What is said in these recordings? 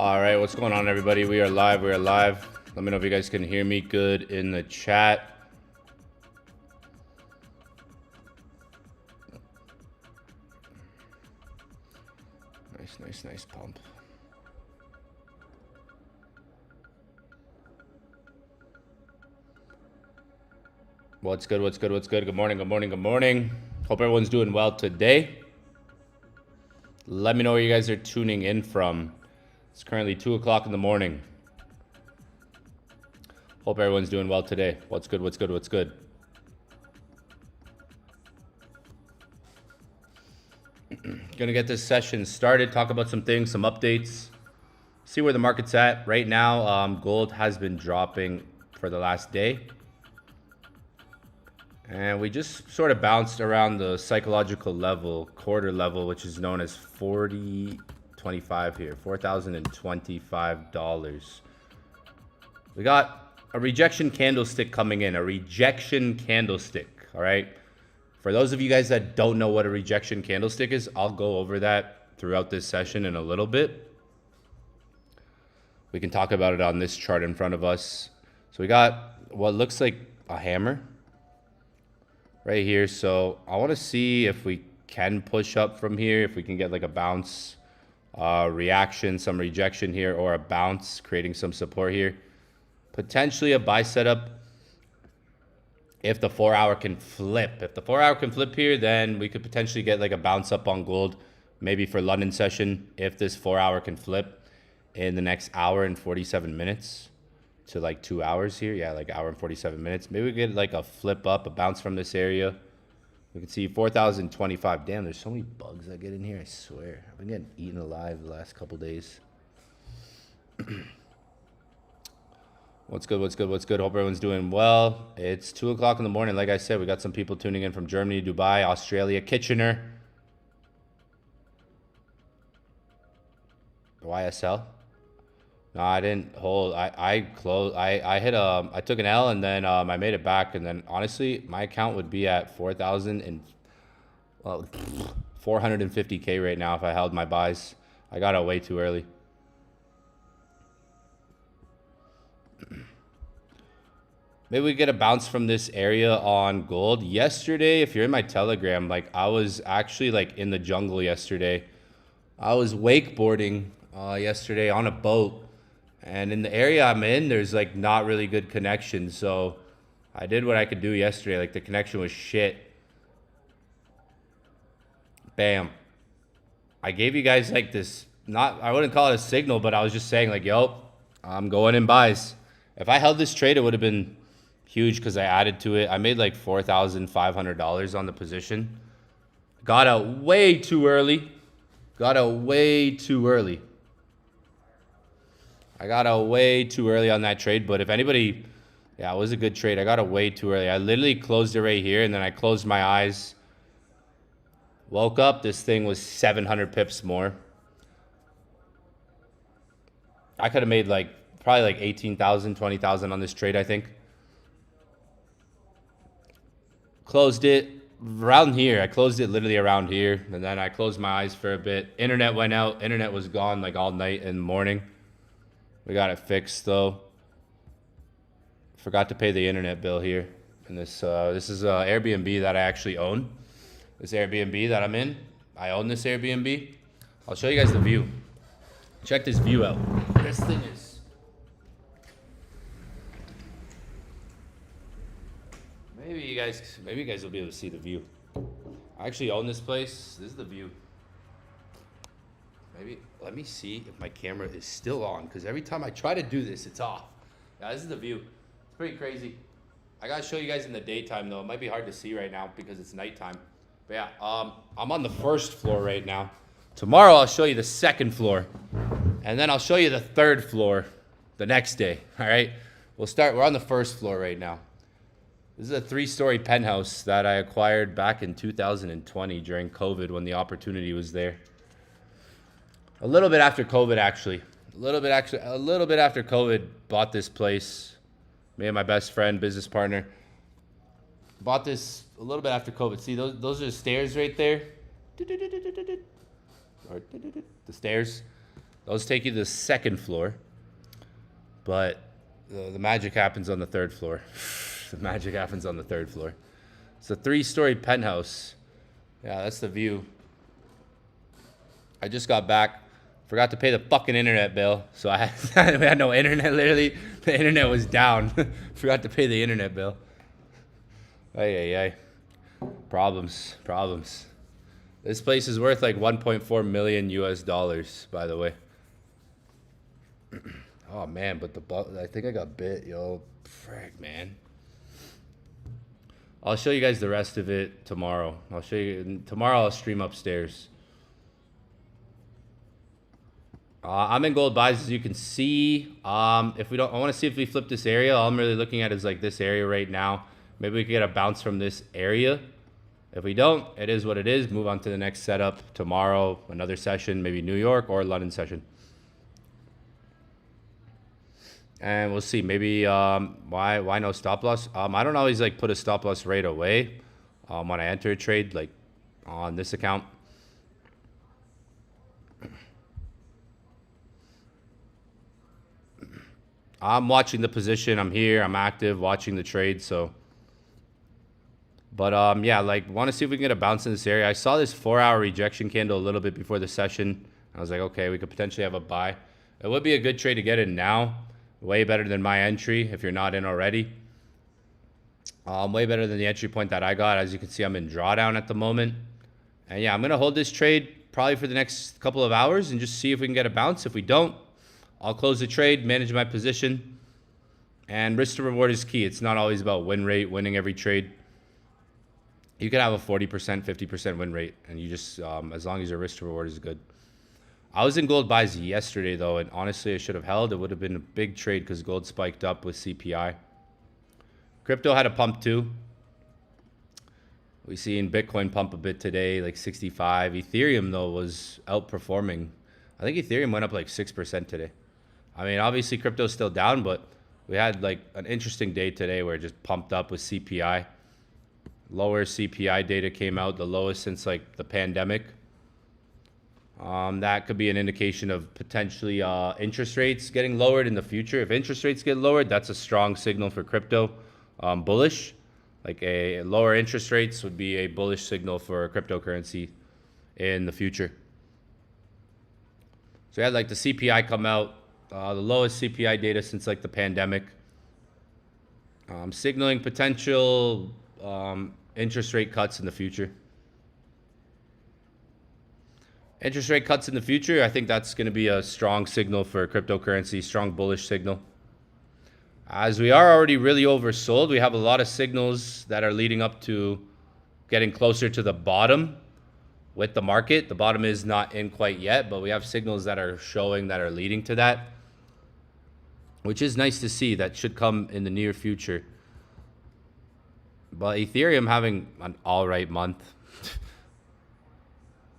All right, what's going on, everybody? We are live. Let me know if you guys can hear me good in the chat. Nice pump. What's good? Good morning. Hope everyone's doing well today. Let me know where you guys are tuning in from. It's currently 2 o'clock in the morning. Hope everyone's doing well today. What's good? Gonna get this session started, talk about some things, some updates, see where the market's at. Right now, gold has been dropping for the last day. And we just sort of bounced around the psychological level, quarter level, which is known as 40.25 here, $4,025. We got a rejection candlestick coming in, all right? For those of you guys that don't know what a rejection candlestick is, I'll go over that throughout this session in a little bit. We can talk about it on this chart in front of us. So we got what looks like a hammer right here. So I want to see if we can push up from here, if we can get like a bounce, reaction, some rejection here, or a bounce, creating some support here. Potentially a buy setup if the 4 hour can flip. If the 4 hour can flip here, then we could potentially get like a bounce up on gold, maybe for London session, if this 4 hour can flip in the next hour and 47 minutes to like 2 hours here. Yeah, like hour and 47 minutes. Maybe we get like a flip up, a bounce from this area. We can see 4,025. Damn, there's so many bugs that get in here, I swear. I've been getting eaten alive the last couple days. What's good? Hope everyone's doing well. It's 2 o'clock in the morning. Like I said, we got some people tuning in from Germany, Dubai, Australia, Kitchener. YSL. No, I didn't hold. I closed. I hit I took an L, and then I made it back, and then honestly, my account would be at 450K right now if I held my buys. I got out way too early. Maybe we get a bounce from this area on gold. Yesterday, if you're in my Telegram, like I was actually like in the jungle yesterday. I was wakeboarding yesterday on a boat, and in the area I'm in, there's like not really good connection. So I did what I could do yesterday. Like the connection was shit. Bam. I gave you guys like this, I wouldn't call it a signal, but I was just saying like, yo, I'm going in buys. If I held this trade, it would have been huge because I added to it. I made like $4,500 on the position. Got out way too early. I got out way too early on that trade. But if anybody, yeah, it was a good trade. I got out way too early. I literally closed it right here, and then I closed my eyes. Woke up, this thing was 700 pips more. I could have made like probably like 18,000, 20,000 on this trade, I think. Closed it around here. I closed it literally around here, and then I closed my eyes for a bit. Internet went out. Internet was gone like all night and morning. We got it fixed though. Forgot to pay the internet bill here. And this is Airbnb that I actually own. This Airbnb that I'm in, I own this Airbnb. I'll show you guys the view. Check this view out. This thing is. Maybe you guys will be able to see the view. I actually own this place. This is the view. Maybe let me see if my camera is still on, because every time I try to do this, it's off. Yeah, this is the view. It's pretty crazy. I gotta show you guys in the daytime though. It might be hard to see right now because it's nighttime. But yeah, I'm on the first floor right now. Tomorrow I'll show you the second floor, and then I'll show you the third floor the next day. All right, we're on the first floor right now. This is a 3-story penthouse that I acquired back in 2020 during COVID when the opportunity was there. A little bit after COVID, actually. A little bit after COVID, bought this place. Me and my best friend, business partner, bought this a little bit after COVID. See, those are the stairs right there. The stairs. Those take you to the second floor. But the magic happens on the third floor. The magic happens on the third floor. It's a 3-story penthouse. Yeah, that's the view. I just got back. Forgot to pay the fucking internet bill. So we had no internet, literally. The internet was down. Forgot to pay the internet bill. Ay. Problems. This place is worth like 1.4 million US dollars, by the way. Oh man, but I think I got bit, yo. Frick, man. I'll show you guys the rest of it tomorrow. Tomorrow I'll stream upstairs. I'm in gold buys, as you can see. I want to see if we flip this area. All I'm really looking at is like this area right now. Maybe we can get a bounce from this area. If we don't, it is what it is. Move on to the next setup tomorrow. Another session, maybe New York or London session. And we'll see. Maybe why no stop loss? I don't always like put a stop loss right away when I enter a trade, like on this account. I'm watching the position. I'm here. I'm active, watching the trade. So, but yeah, like want to see if we can get a bounce in this area. I saw this 4-hour rejection candle a little bit before the session. I was like, okay, we could potentially have a buy. It would be a good trade to get in now. Way better than my entry if you're not in already. Way better than the entry point that I got. As you can see, I'm in drawdown at the moment. And yeah, I'm going to hold this trade probably for the next couple of hours and just see if we can get a bounce. If we don't, I'll close the trade, manage my position. And risk to reward is key. It's not always about win rate, winning every trade. You can have a 40%, 50% win rate. And you just, as long as your risk to reward is good. I was in gold buys yesterday, though, and honestly, I should have held. It would have been a big trade because gold spiked up with CPI. Crypto had a pump, too. We seen Bitcoin pump a bit today, like 65. Ethereum, though, was outperforming. I think Ethereum went up like 6% today. I mean, obviously, crypto's still down, but we had like an interesting day today where it just pumped up with CPI. Lower CPI data came out, the lowest since like the pandemic. That could be an indication of potentially interest rates getting lowered in the future. If interest rates get lowered, that's a strong signal for crypto. Bullish, like a lower interest rates would be a bullish signal for cryptocurrency in the future. So we had like the CPI come out, the lowest CPI data since like the pandemic, signaling potential interest rate cuts in the future. Interest rate cuts in the future, I think that's going to be a strong signal for cryptocurrency, strong bullish signal. As we are already really oversold, we have a lot of signals that are leading up to getting closer to the bottom with the market. The bottom is not in quite yet, but we have signals that are showing that are leading to that, which is nice to see. That should come in the near future. But Ethereum having an all right month.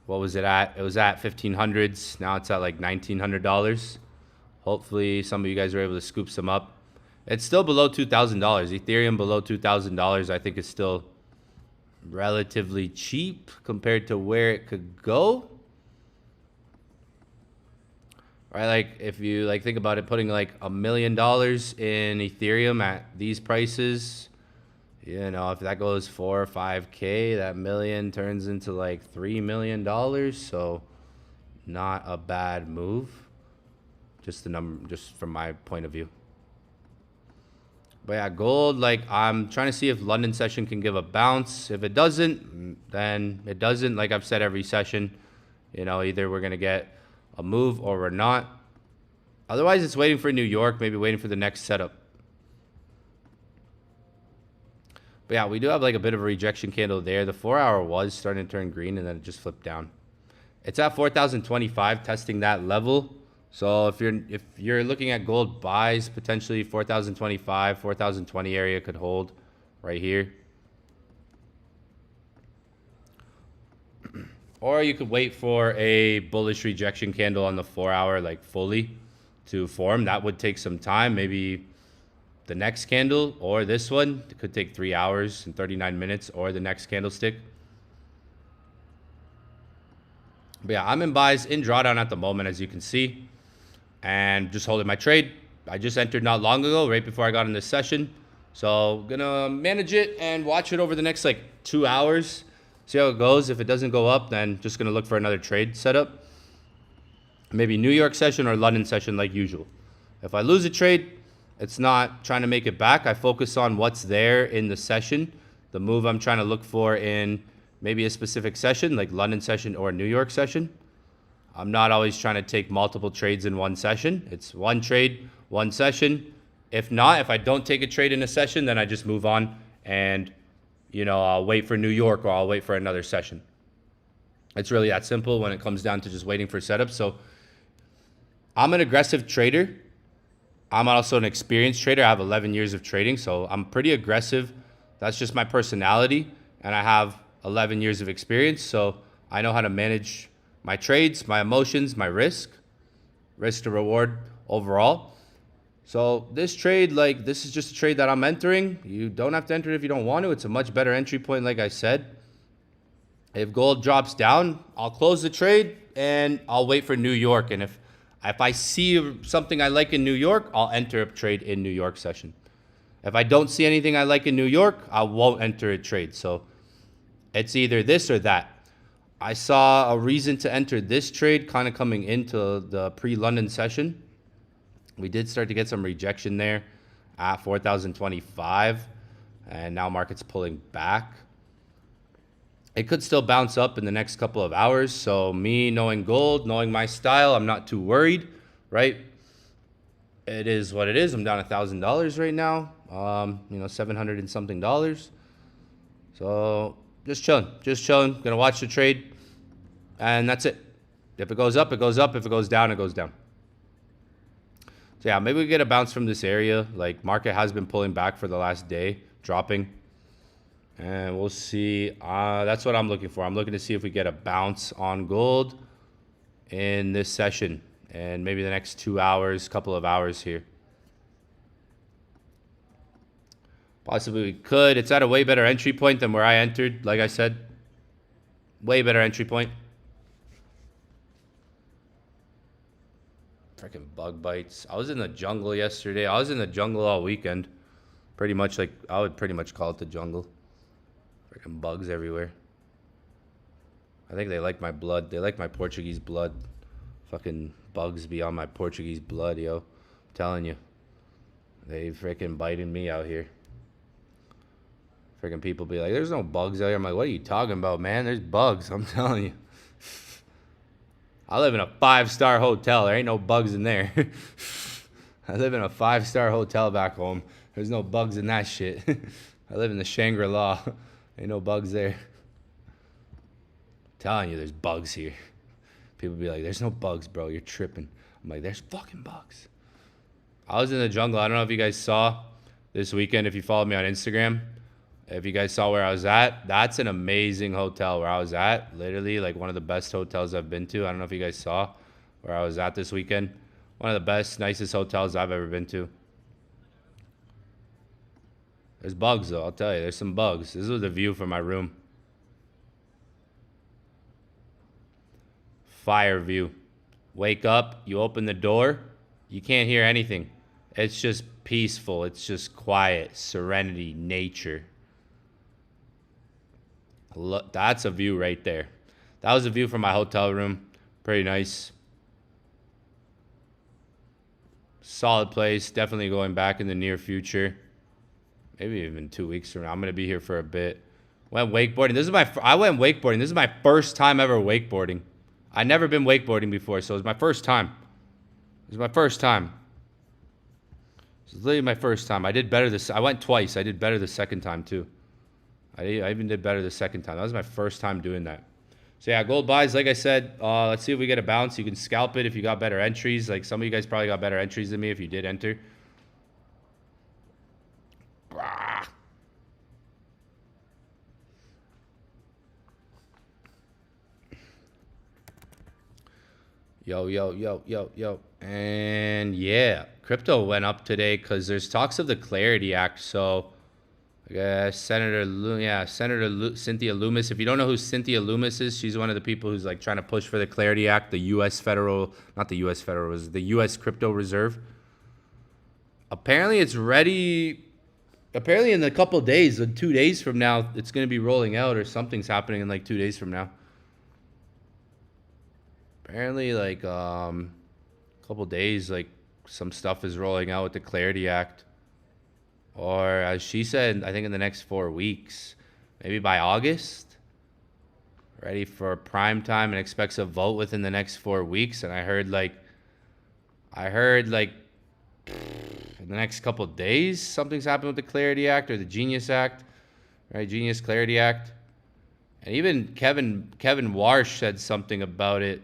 What was it at? It was at 1500s. Now it's at like $1,900. Hopefully some of you guys are able to scoop some up. It's still below $2,000. Ethereum below $2,000 I think is still relatively cheap compared to where it could go. Right, like if you like think about it, putting like $1 million in Ethereum at these prices, you know, if that goes 4 or 5K, that million turns into like $3 million. So not a bad move. Just the number, just from my point of view. But yeah, gold, like I'm trying to see if London session can give a bounce. If it doesn't, then it doesn't. Like I've said every session, you know, either we're going to get a move or we're not. Otherwise, it's waiting for New York, maybe waiting for the next setup. But yeah, we do have like a bit of a rejection candle there. The 4-hour was starting to turn green and then it just flipped down. It's at 4,025, testing that level. So if you're looking at gold buys, potentially 4,025, 4,020 area could hold right here. Or you could wait for a bullish rejection candle on the 4-hour, like fully to form. That would take some time, maybe the next candle or this one. It could take 3 hours and 39 minutes or the next candlestick. But yeah, I'm in buys in drawdown at the moment, as you can see. and just holding my trade. I just entered not long ago, right before I got in this session. So gonna manage it and watch it over the next like 2 hours. See how it goes. If it doesn't go up, then just gonna look for another trade setup. Maybe New York session or London session like usual. If I lose a trade, it's not trying to make it back. I focus on what's there in the session, the move I'm trying to look for in maybe a specific session, like London session or New York session. I'm not always trying to take multiple trades in one session. It's one trade, one session. If not, if I don't take a trade in a session, then I just move on and, I'll wait for New York or I'll wait for another session. It's really that simple when it comes down to just waiting for setups. So I'm an aggressive trader. I'm also an experienced trader. I have 11 years of trading, so I'm pretty aggressive. That's just my personality, and I have 11 years of experience, so I know how to manage my trades, my emotions, my risk to reward overall. So this trade, this is just a trade that I'm entering. You don't have to enter it if you don't want to. It's a much better entry point, like I said. If gold drops down, I'll close the trade, and I'll wait for New York, and if I see something I like in New York, I'll enter a trade in New York session. If I don't see anything I like in New York, I won't enter a trade. So it's either this or that. I saw a reason to enter this trade kind of coming into the pre-London session. We did start to get some rejection there at 4,025, and now market's pulling back. It could still bounce up in the next couple of hours. So me knowing gold, knowing my style, I'm not too worried, right? It is what it is. I'm down $1,000 right now. 700 and something dollars. So just chilling. Gonna watch the trade, and that's it. If it goes up, it goes up. If it goes down, it goes down. So yeah, maybe we get a bounce from this area. Like market has been pulling back for the last day, dropping. And we'll see. That's what I'm looking for. I'm looking to see if we get a bounce on gold in this session and maybe the next 2 hours, couple of hours here. Possibly we could. It's at a way better entry point than where I entered. Like I said, way better entry point. Freaking bug bites. I was in the jungle yesterday. I was in the jungle all weekend. Pretty much I would pretty much call it the jungle. Freaking bugs everywhere. I think they like my blood. They like my Portuguese blood. Fucking bugs be on my Portuguese blood, yo. I'm telling you. They freaking biting me out here. Freaking people be like, there's no bugs out here. I'm like, what are you talking about, man? There's bugs. I'm telling you. I live in a 5-star hotel. There ain't no bugs in there. I live in a 5-star hotel back home. There's no bugs in that shit. I live in the Shangri-La. Ain't no bugs there. I'm telling you, there's bugs here. People be like, there's no bugs, bro. You're tripping. I'm like, there's fucking bugs. I was in the jungle. I don't know if you guys saw this weekend, if you followed me on Instagram. If you guys saw where I was at, that's an amazing hotel where I was at. Literally, like one of the best hotels I've been to. I don't know if you guys saw where I was at this weekend. One of the best, nicest hotels I've ever been to. There's bugs, though. I'll tell you. There's some bugs. This was the view from my room. Fire view. Wake up. You open the door. You can't hear anything. It's just peaceful. It's just quiet. Serenity. Nature. Look, that's a view right there. That was a view from my hotel room. Pretty nice. Solid place. Definitely going back in the near future. Maybe even 2 weeks from now. I'm going to be here for a bit. Went wakeboarding. I went wakeboarding. This is my first time ever wakeboarding. I've never been wakeboarding before, so it was my first time. It was my first time. It was literally my first time. I did better this. I went twice. I did better the second time, too. I even did better the second time. That was my first time doing that. So, yeah, gold buys, like I said, let's see if we get a bounce. You can scalp it if you got better entries. Like, some of you guys probably got better entries than me if you did enter. Yo. And, yeah, crypto went up today because there's talks of the Clarity Act. So, Senator Cynthia Lummis. If you don't know who Cynthia Lummis is, she's one of the people who's like trying to push for the Clarity Act, the not the U.S. Federal, the U.S. Crypto Reserve. Apparently it's ready. Apparently in a couple of days, 2 days from now, it's going to be rolling out, or something's happening in like 2 days from now. Apparently like a couple of days, like some stuff is rolling out with the Clarity Act. Or as she said, I think in the next 4 weeks, maybe by August, ready for prime time and expects a vote within the next 4 weeks. And I heard like in the next couple of days, something's happened with the Clarity Act or the Genius Act, right? Genius Clarity Act. And even Kevin Warsh said something about it.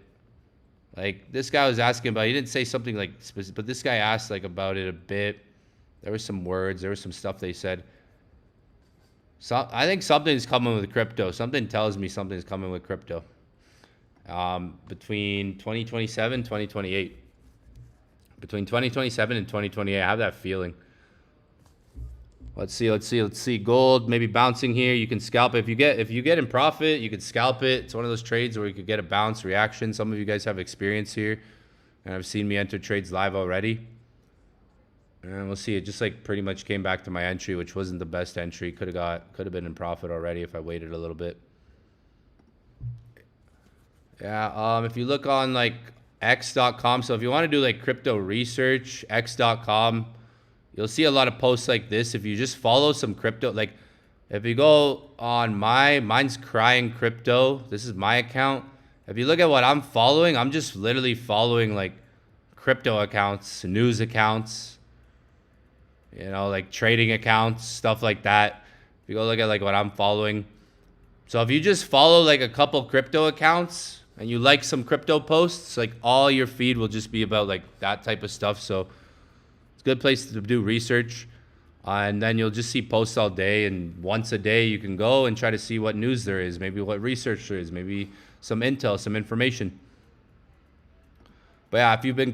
Like this guy was asking about, he didn't say something like specific, but this guy asked like about it a bit. There were some words, there was some stuff they said. So I think something's coming with crypto. Something tells me something's coming with crypto. Between 2027, 2028. Between 2027 and 2028, I have that feeling. Let's see. Gold maybe bouncing here. You can scalp it. If you get in profit, you can scalp it. It's one of those trades where you could get a bounce reaction. Some of you guys have experience here, and have seen me enter trades live already. And we'll see. It just like pretty much came back to my entry, which wasn't the best entry. Could have been in profit already if I waited a little bit. Yeah. If you look on like x.com, so if you want to do like crypto research, x.com, you'll see a lot of posts like this. If you just follow some crypto, like if you go on mine's Crying Crypto. This is my account. If you look at what I'm following, I'm just literally following like crypto accounts, news accounts, like trading accounts, stuff like that. If you go look at like what I'm following. So if you just follow like a couple crypto accounts and you like some crypto posts, like all your feed will just be about like that type of stuff. So it's a good place to do research. And then you'll just see posts all day, and once a day you can go and try to see what news there is, maybe what research there is, maybe some intel, some information. But yeah,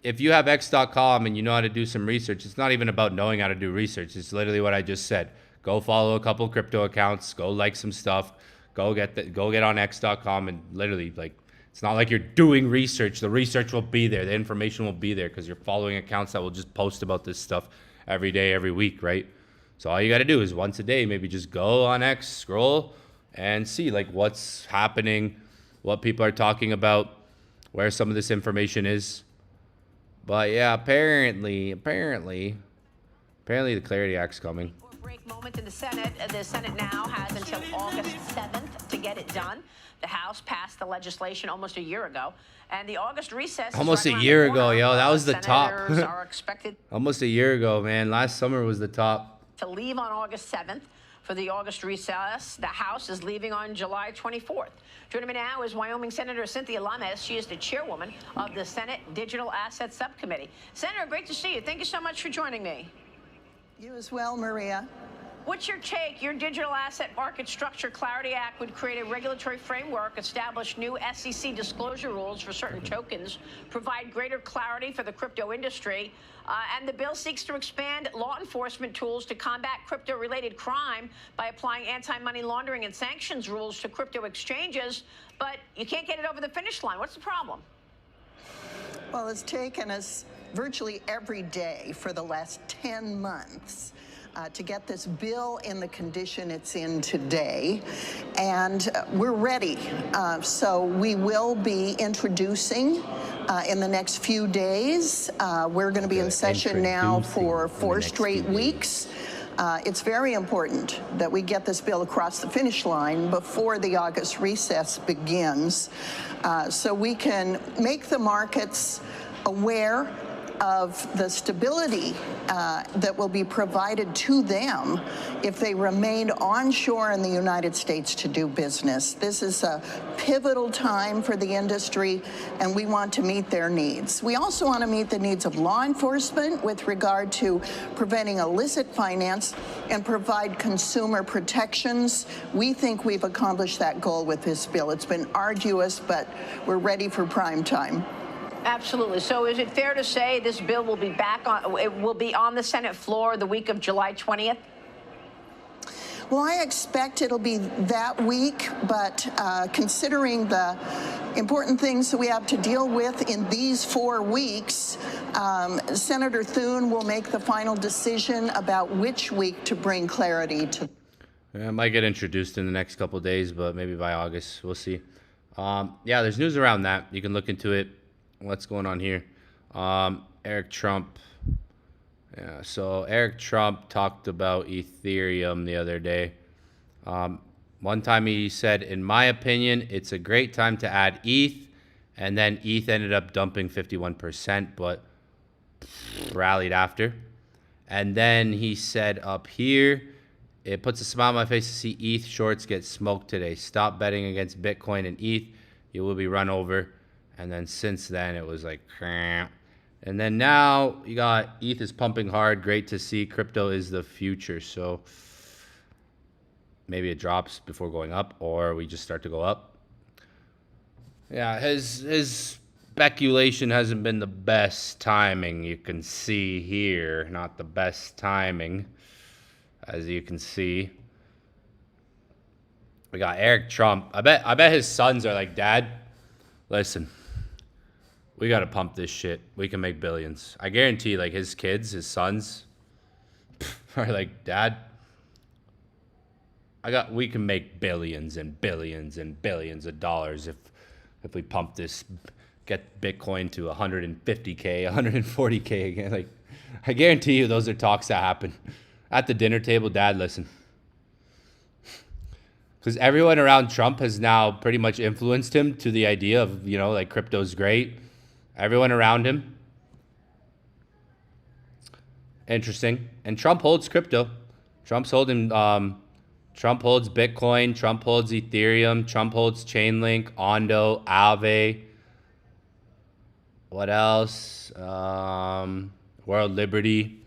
if you have x.com and you know how to do some research, it's not even about knowing how to do research. It's literally what I just said. Go follow a couple crypto accounts, go like some stuff, go get on x.com, and literally like it's not like you're doing research. The research will be there. The information will be there because you're following accounts that will just post about this stuff every day, every week, right? So all you got to do is once a day, maybe just go on X, scroll, and see like what's happening, what people are talking about, where some of this information is. But yeah, apparently the Clarity Act's coming. Break moment in the Senate. The Senate now has until August 7th to get it done. The House passed the legislation almost a year ago, and the August recess. Almost a year ago, yo. That was the top. Are expected almost a year ago, man. Last summer was the top. To leave on August 7th for the August recess. The House is leaving on July 24th. Joining me now is Wyoming Senator Cynthia Lummis. She is the chairwoman of the Senate Digital Assets Subcommittee. Senator, great to see you. Thank you so much for joining me. You as well, Maria. What's your take? Your Digital Asset Market Structure Clarity Act would create a regulatory framework, establish new SEC disclosure rules for certain tokens, provide greater clarity for the crypto industry, and the bill seeks to expand law enforcement tools to combat crypto-related crime by applying anti-money laundering and sanctions rules to crypto exchanges, but you can't get it over the finish line. What's the problem? Well, it's taken us virtually every day for the last 10 months to get this bill in the condition it's in today, and we're ready. So we will be introducing in the next few days. We're going to be in session now for 4 straight weeks. It's very important that we get this bill across the finish line before the August recess begins, so we can make the markets aware of the stability that will be provided to them if they remain onshore in the United States to do business. This is a pivotal time for the industry, and we want to meet their needs. We also want to meet the needs of law enforcement with regard to preventing illicit finance and provide consumer protections. We think we've accomplished that goal with this bill. It's been arduous, but we're ready for prime time. Absolutely. So is it fair to say this bill will be on the Senate floor the week of July 20th? Well, I expect it'll be that week, but considering the important things that we have to deal with in these 4 weeks, Senator Thune will make the final decision about which week to bring clarity to. Yeah, it might get introduced in the next couple of days, but maybe by August, we'll see. Yeah, there's news around that. You can look into it. What's going on here? Eric Trump. Yeah, so Eric Trump talked about Ethereum the other day. One time he said, in my opinion, it's a great time to add ETH. And then ETH ended up dumping 51%, but rallied after. And then he said up here, it puts a smile on my face to see ETH shorts get smoked today. Stop betting against Bitcoin and ETH. You will be run over. And then since then, it was like, and then now you got ETH is pumping hard. Great to see. Crypto is the future. So maybe it drops before going up, or we just start to go up. Yeah, his speculation hasn't been the best timing. You can see here, not the best timing, as you can see. We got Eric Trump. I bet his sons are like, Dad, listen, we got to pump this shit. We can make billions. I guarantee, like, his kids, his sons, are like, Dad, we can make billions and billions and billions of dollars if we pump this, get Bitcoin to 150K, 140K again. Like, I guarantee you those are talks that happen. At the dinner table, Dad, listen. Because everyone around Trump has now pretty much influenced him to the idea of, you know, like, crypto's great. Everyone around him. Interesting. And Trump holds crypto. Trump's holding, Trump holds Bitcoin. Trump holds Ethereum. Trump holds Chainlink, Ondo, Aave. What else? World Liberty.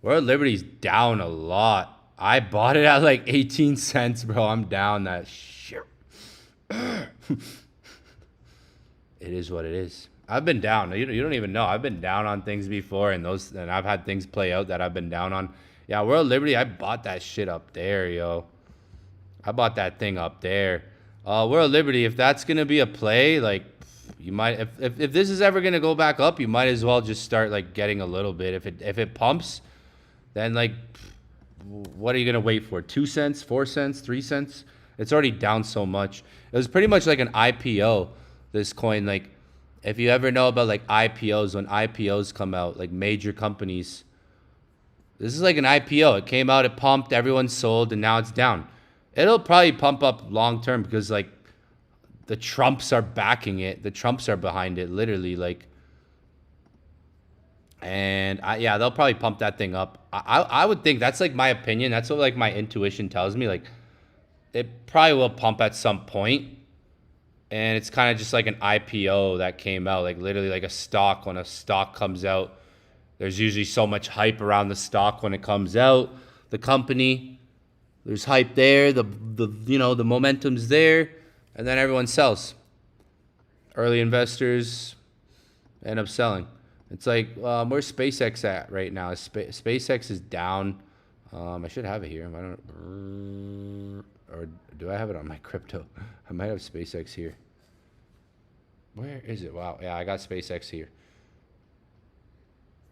World Liberty's down a lot. I bought it at like 18 cents, bro. I'm down that shit. It is what it is. I've been down. You don't even know. I've been down on things before, and I've had things play out that I've been down on. Yeah, World Liberty, I bought that shit up there, yo. I bought that thing up there. World Liberty, if that's gonna be a play, like, you might, if this is ever gonna go back up, you might as well just start like getting a little bit. If it pumps, then like, what are you gonna wait for? 2 cents, 4 cents, 3 cents? It's already down so much. It was pretty much like an IPO. This coin, like, if you ever know about like IPOs, when IPOs come out, like major companies, this is like an IPO. It came out, it pumped, everyone sold, and now it's down. It'll probably pump up long term because like the Trumps are backing it. The Trumps are behind it, literally, like. And yeah, they'll probably pump that thing up. I would think, that's like my opinion. That's what like my intuition tells me. Like, it probably will pump at some point. And it's kind of just like an IPO that came out, like literally like a stock. When a stock comes out, there's usually so much hype around the stock when it comes out. The company, there's hype there. The you know, the momentum's there, and then everyone sells. Early investors end up selling. It's like, where's SpaceX at right now? SpaceX is down. I should have it here. I don't, or do I have it on my crypto? I might have SpaceX here. Where is it? Wow. Yeah, I got SpaceX here.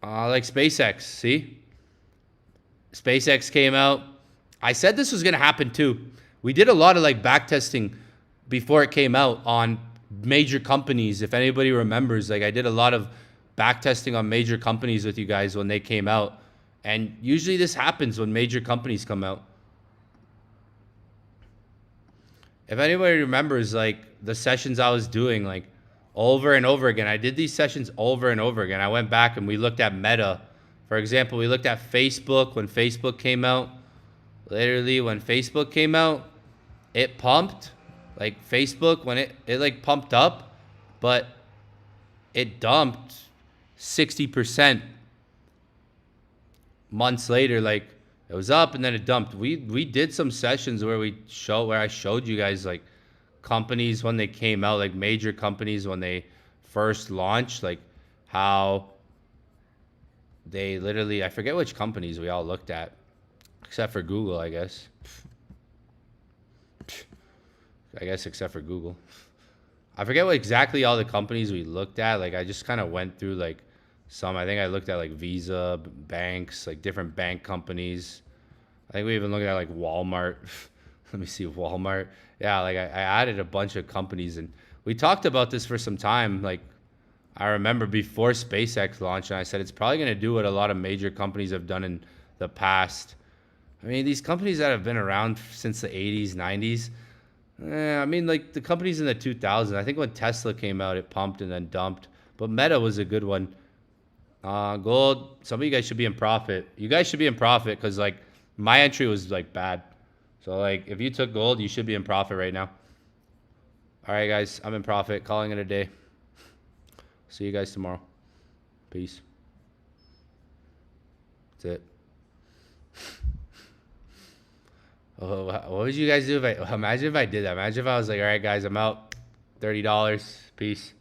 Like SpaceX, see? SpaceX came out. I said this was going to happen too. We did a lot of like back testing before it came out on major companies. If anybody remembers, like I did a lot of back testing on major companies with you guys when they came out. And usually this happens when major companies come out. If anybody remembers, like the sessions I was doing, like over and over again, I did these sessions over and over again. I went back and we looked at Meta. For example, we looked at Facebook when Facebook came out. Literally, when Facebook came out, it pumped. Like Facebook, when it like pumped up, but it dumped 60% months later. Like it was up and then it dumped. We did some sessions where I showed you guys like companies when they came out, like major companies when they first launched, like how they literally, I forget which companies we all looked at. Except for Google, I guess. I guess except for Google. I forget what exactly all the companies we looked at. Like, I just kind of went through, like, some. I think I looked at, like, Visa, banks, like, different bank companies. I think we even looked at, like, Walmart. Let me see, Walmart. Yeah, like, I added a bunch of companies. And we talked about this for some time. Like, I remember before SpaceX launched, and I said it's probably going to do what a lot of major companies have done in the past. I mean, these companies that have been around since the 80s, 90s, I mean, like the companies in the 2000s. I think when Tesla came out, it pumped and then dumped. But Meta was a good one. Gold, some of you guys should be in profit. You guys should be in profit because, like, my entry was, like, bad. So, like, if you took gold, you should be in profit right now. All right, guys, I'm in profit. Calling it a day. See you guys tomorrow. Peace. That's it. Oh, what would you guys do if I imagine if I did that? Imagine if I was like, all right, guys, I'm out. $30. Peace.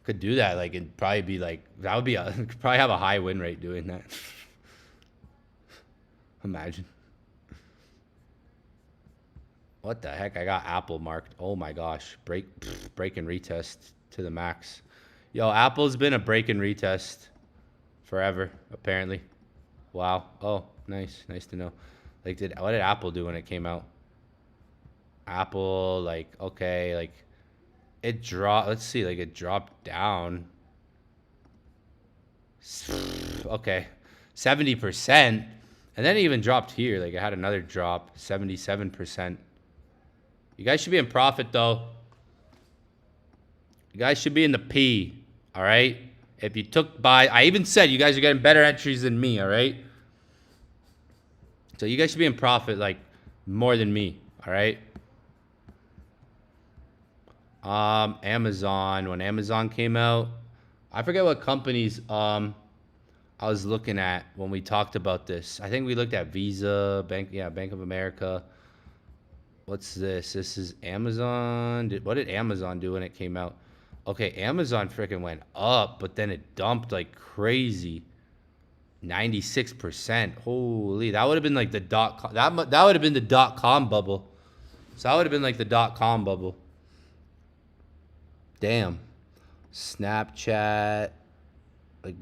Could do that. Like, it'd probably be like, that would be could probably have a high win rate doing that. Imagine. What the heck? I got Apple marked. Oh my gosh. Break and retest to the max. Yo, Apple's been a break and retest forever, apparently. Wow. Oh, nice. Nice to know. Like, what did Apple do when it came out? Apple, like, okay, like, it dropped. Let's see, like, it dropped down. Okay. 70%. And then it even dropped here. Like, it had another drop, 77%. You guys should be in profit, though. You guys should be in the P, all right? If you took buy, I even said you guys are getting better entries than me, all right? So you guys should be in profit, like, more than me, all right? Amazon, when Amazon came out, I forget what companies I was looking at when we talked about this. I think we looked at Visa, Bank of America. What's this? This is Amazon. What did Amazon do when it came out? Okay, Amazon freaking went up, but then it dumped like crazy. 96%. Holy, that would have been like the .com. That would have been the .com bubble. So that would have been like the .com bubble. Damn. Snapchat. Like,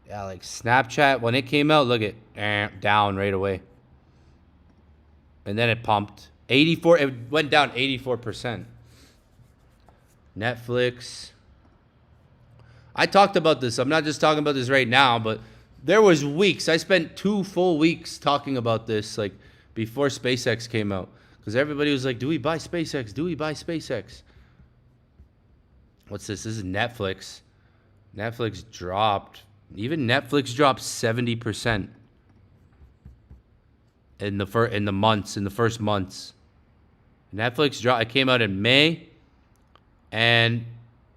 yeah, like Snapchat, when it came out, look at down right away. And then it pumped. It went down 84%. Netflix. I talked about this. I'm not just talking about this right now, but there was weeks. I spent 2 full weeks talking about this, like, before SpaceX came out. Because everybody was like, do we buy SpaceX? Do we buy SpaceX? What's this? This is Netflix. Netflix dropped. Even Netflix dropped 70% in the first months. Netflix dropped. It came out in May, and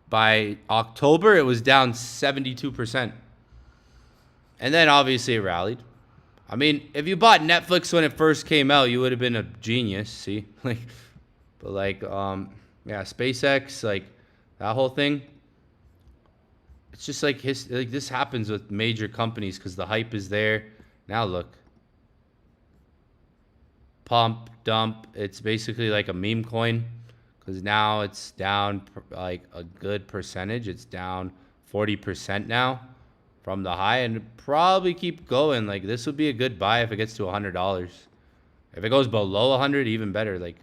by October it was down 72%. And then obviously it rallied. I mean, if you bought Netflix when it first came out, you would have been a genius. See, like, but like, yeah, SpaceX, like, that whole thing. It's just like this happens with major companies because the hype is there. Now look. Pump, dump. It's basically like a meme coin because now it's down like a good percentage. It's down 40% now from the high, and probably keep going. Like, this would be a good buy if it gets to $100. If it goes below 100, even better. Like,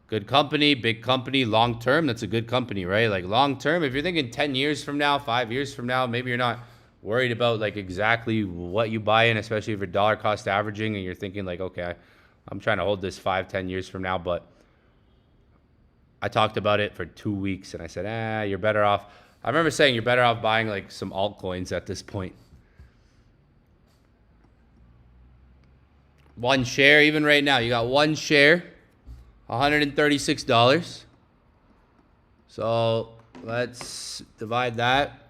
good company, big company, long term. That's a good company, right? Like, long term, if you're thinking 10 years from now, 5 years from now, maybe you're not worried about like exactly what you buy in, especially if you're dollar cost averaging and you're thinking like, okay, I'm trying to hold this 5-10 years from now. But I talked about it for 2 weeks and I said, you're better off. I remember saying you're better off buying like some altcoins at this point. One share, even right now, you got one share, $136. So let's divide that.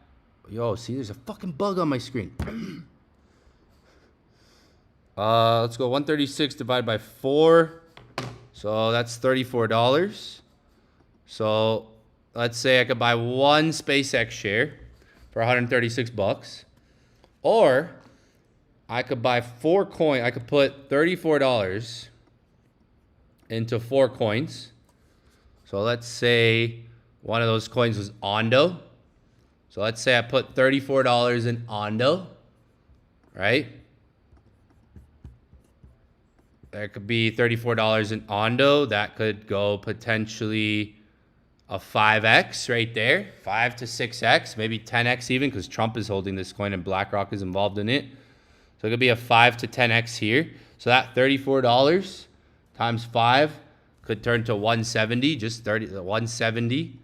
Yo, see, there's a fucking bug on my screen. Let's go 136 divided by 4. So that's $34. So let's say I could buy one SpaceX share for 136 bucks, or I could buy 4 coins. I could put $34 into 4 coins. So let's say one of those coins was Ondo. So let's say I put $34 in Ondo, right? There could be $34 in Ondo. That could go potentially a 5x right there, 5 to 6x, maybe 10x even, because Trump is holding this coin and BlackRock is involved in it. So it could be a 5 to 10x here. So that $34 times 5 could turn to 170, just 170,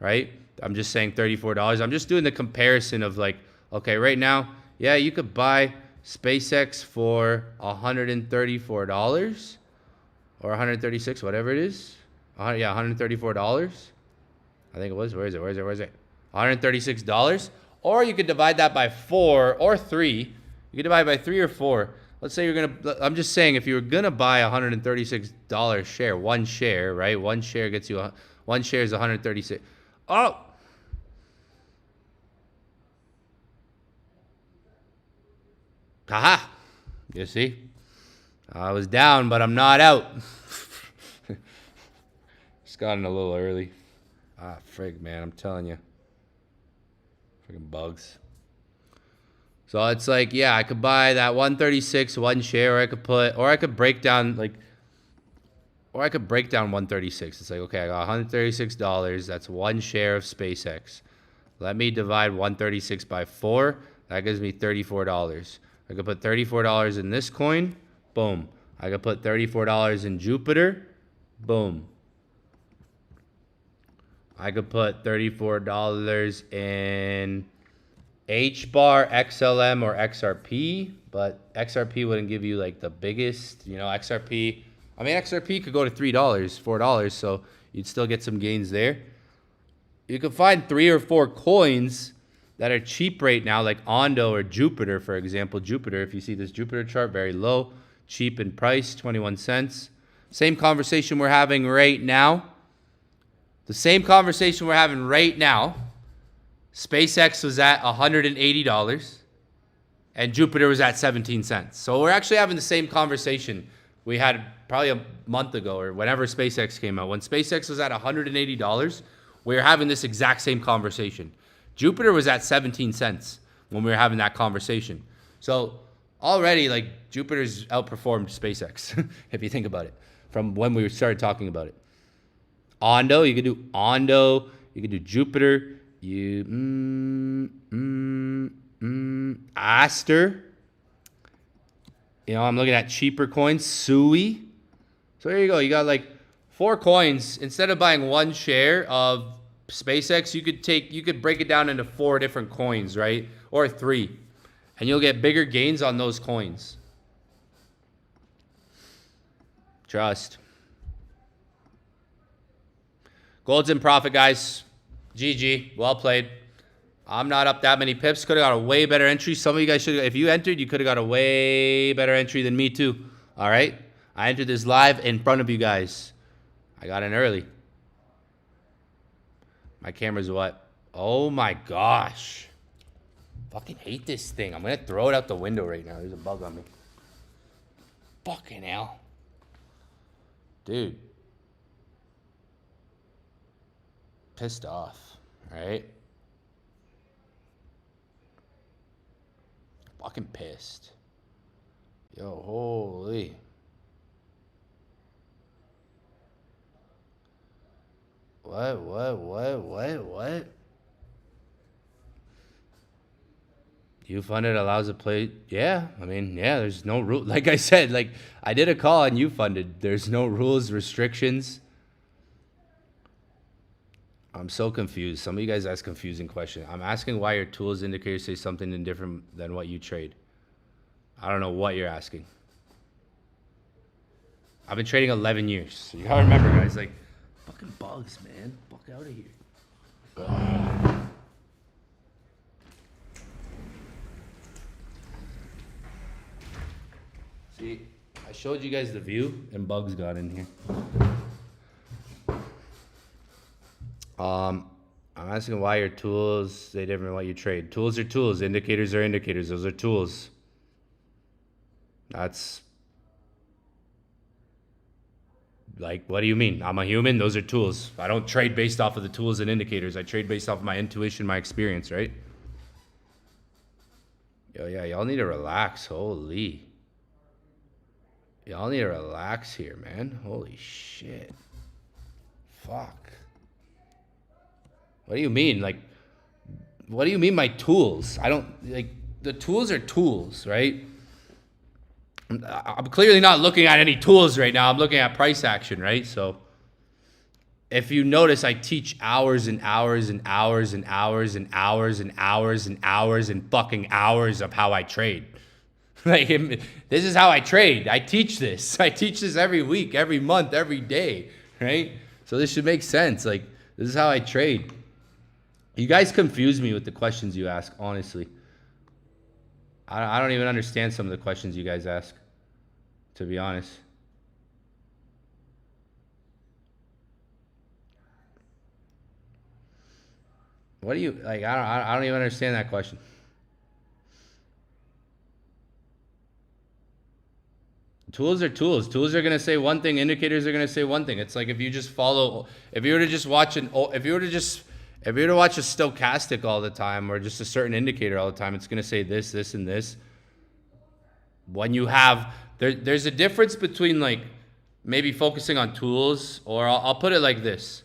right? I'm just saying $34. I'm just doing the comparison of like, okay, right now, yeah, you could buy SpaceX for $134 or 136, whatever it is. Yeah, $134. I think it was. Where is it? $136. Or you could divide that by 4 or 3. You could divide by 3 or 4. Let's say I'm just saying, if you were gonna buy a $136 share, one share, right? One share gets you one share is 136. Oh. Haha. You see? I was down, but I'm not out. Just got in a little early. Ah, frig, man. I'm telling you. Freaking bugs. So it's like, yeah, I could buy that 136 one share, or I could break down 136. It's like, okay, I got $136. That's one share of SpaceX. Let me divide 136 by 4. That gives me $34. I could put $34 in this coin. Boom. I could put $34 in Jupiter. Boom. I could put $34 in H-bar, XLM, or XRP, but XRP wouldn't give you like the biggest, XRP. I mean, XRP could go to $3, $4, so you'd still get some gains there. You could find 3 or 4 coins that are cheap right now, like Ondo or Jupiter, for example. Jupiter, if you see this Jupiter chart, very low, cheap in price, 21 cents. Same conversation we're having right now. The same conversation we're having right now. SpaceX was at $180 and Jupiter was at 17 cents. So we're actually having the same conversation we had probably a month ago or whenever SpaceX came out. When SpaceX was at $180, we were having this exact same conversation. Jupiter was at 17 cents when we were having that conversation. So already, like, Jupiter's outperformed SpaceX, if you think about it, from when we started talking about it. Ondo, you could do Ondo, you could do Jupiter, Aster. I'm looking at cheaper coins, Sui. So there you go. You got like 4 coins. Instead of buying one share of SpaceX, you could break it down into 4 different coins, right? Or 3. And you'll get bigger gains on those coins. Trust. Gold's in profit, guys. GG. Well played. I'm not up that many pips. Could have got a way better entry. Some of you guys should have. If you entered, you could have got a way better entry than me too. All right? I entered this live in front of you guys. I got in early. My camera's what? Oh my gosh. Fucking hate this thing. I'm going to throw it out the window right now. There's a bug on me. Fucking hell. Dude. Pissed off, right? Fucking pissed. Yo, holy. What? YouFunded allows a play. Yeah, I mean, yeah, there's no rule. Like I said, like I did a call on YouFunded. There's no rules, restrictions. I'm so confused. Some of you guys ask confusing questions. I'm asking why your tools indicators say something different than what you trade. I don't know what you're asking. I've been trading 11 years. So you gotta remember, guys, like, fucking bugs, man. Fuck out of here. See, I showed you guys the view and bugs got in here. I'm asking why your tools say different than what you trade. Tools are tools. Indicators are indicators. Those are tools. That's like, what do you mean? I'm a human. Those are tools. I don't trade based off of the tools and indicators. I trade based off of my intuition, my experience, right? Yo, yeah, y'all need to relax. Holy. Y'all need to relax here, man. Holy shit. Fuck. What do you mean? Like, what do you mean my tools? I don't, like, the tools are tools, right? I'm clearly not looking at any tools right now. I'm looking at price action, right? So if you notice, I teach hours and hours and hours and hours and hours and hours and hours and fucking hours of how I trade. Like, this is how I trade. I teach this. I teach this every week, every month, every day, right? So this should make sense. Like, this is how I trade. You guys confuse me with the questions you ask, honestly. I don't even understand some of the questions you guys ask, to be honest. What do you, like, I don't even understand that question. Tools are tools. Tools are going to say one thing. Indicators are going to say one thing. It's like if you just follow, if you were to just watch if you were to watch a stochastic all the time or just a certain indicator all the time, it's going to say this, this, and this. When you have, there's a difference between like maybe focusing on tools, or I'll put it like this.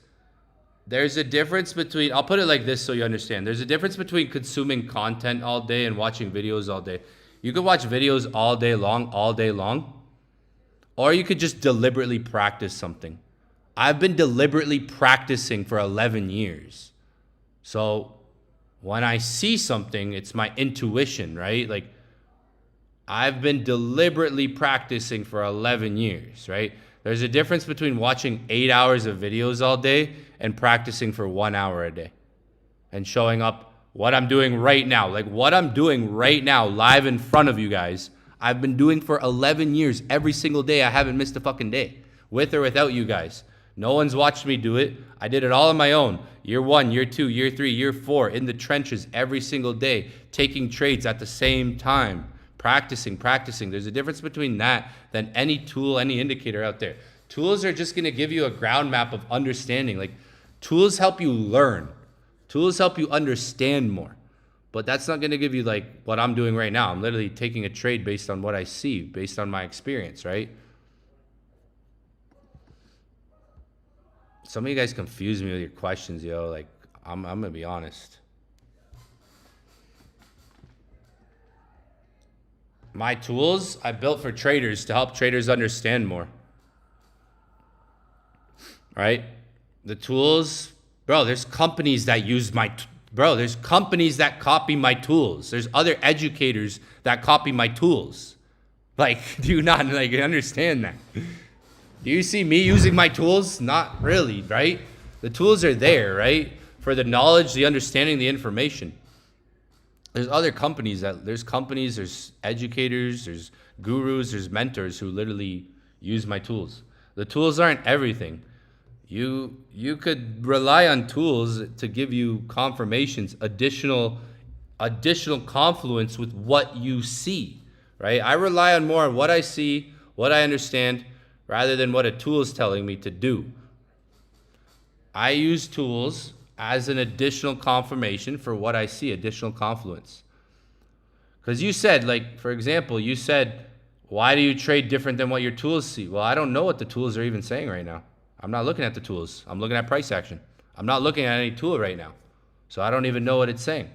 There's a difference between, I'll put it like this so you understand. There's a difference between consuming content all day and watching videos all day. You could watch videos all day long, or you could just deliberately practice something. I've been deliberately practicing for 11 years. So when I see something, it's my intuition, right? Like, I've been deliberately practicing for 11 years, right? There's a difference between watching 8 hours of videos all day and practicing for 1 hour a day and showing up what I'm doing right now. Like, what I'm doing right now live in front of you guys, I've been doing for 11 years. Every single day, I haven't missed a fucking day, with or without you guys. No one's watched me do it. I did it all on my own. Year 1, year 2, year 3, year 4, in the trenches every single day, taking trades at the same time, practicing. There's a difference between that than any tool, any indicator out there. Tools are just going to give you a ground map of understanding. Like, tools help you learn. Tools help you understand more. But that's not going to give you like what I'm doing right now. I'm literally taking a trade based on what I see, based on my experience, right? Some of you guys confuse me with your questions, yo. Like, I'm going to be honest. My tools, I built for traders to help traders understand more. Right? The tools, bro, there's companies that use there's companies that copy my tools. There's other educators that copy my tools. Like, do you not like understand that? Do you see me using my tools? Not really, right? The tools are there, right? For the knowledge, the understanding, the information. There's other companies there's educators, there's gurus, there's mentors who literally use my tools. The tools aren't everything. You could rely on tools to give you confirmations, additional confluence with what you see, right? I rely on more on what I see, what I understand, rather than what a tool is telling me to do. I use tools as an additional confirmation for what I see, additional confluence. Because you said, like, for example, you said, why do you trade different than what your tools see? Well, I don't know what the tools are even saying right now. I'm not looking at the tools. I'm looking at price action. I'm not looking at any tool right now. So I don't even know what it's saying.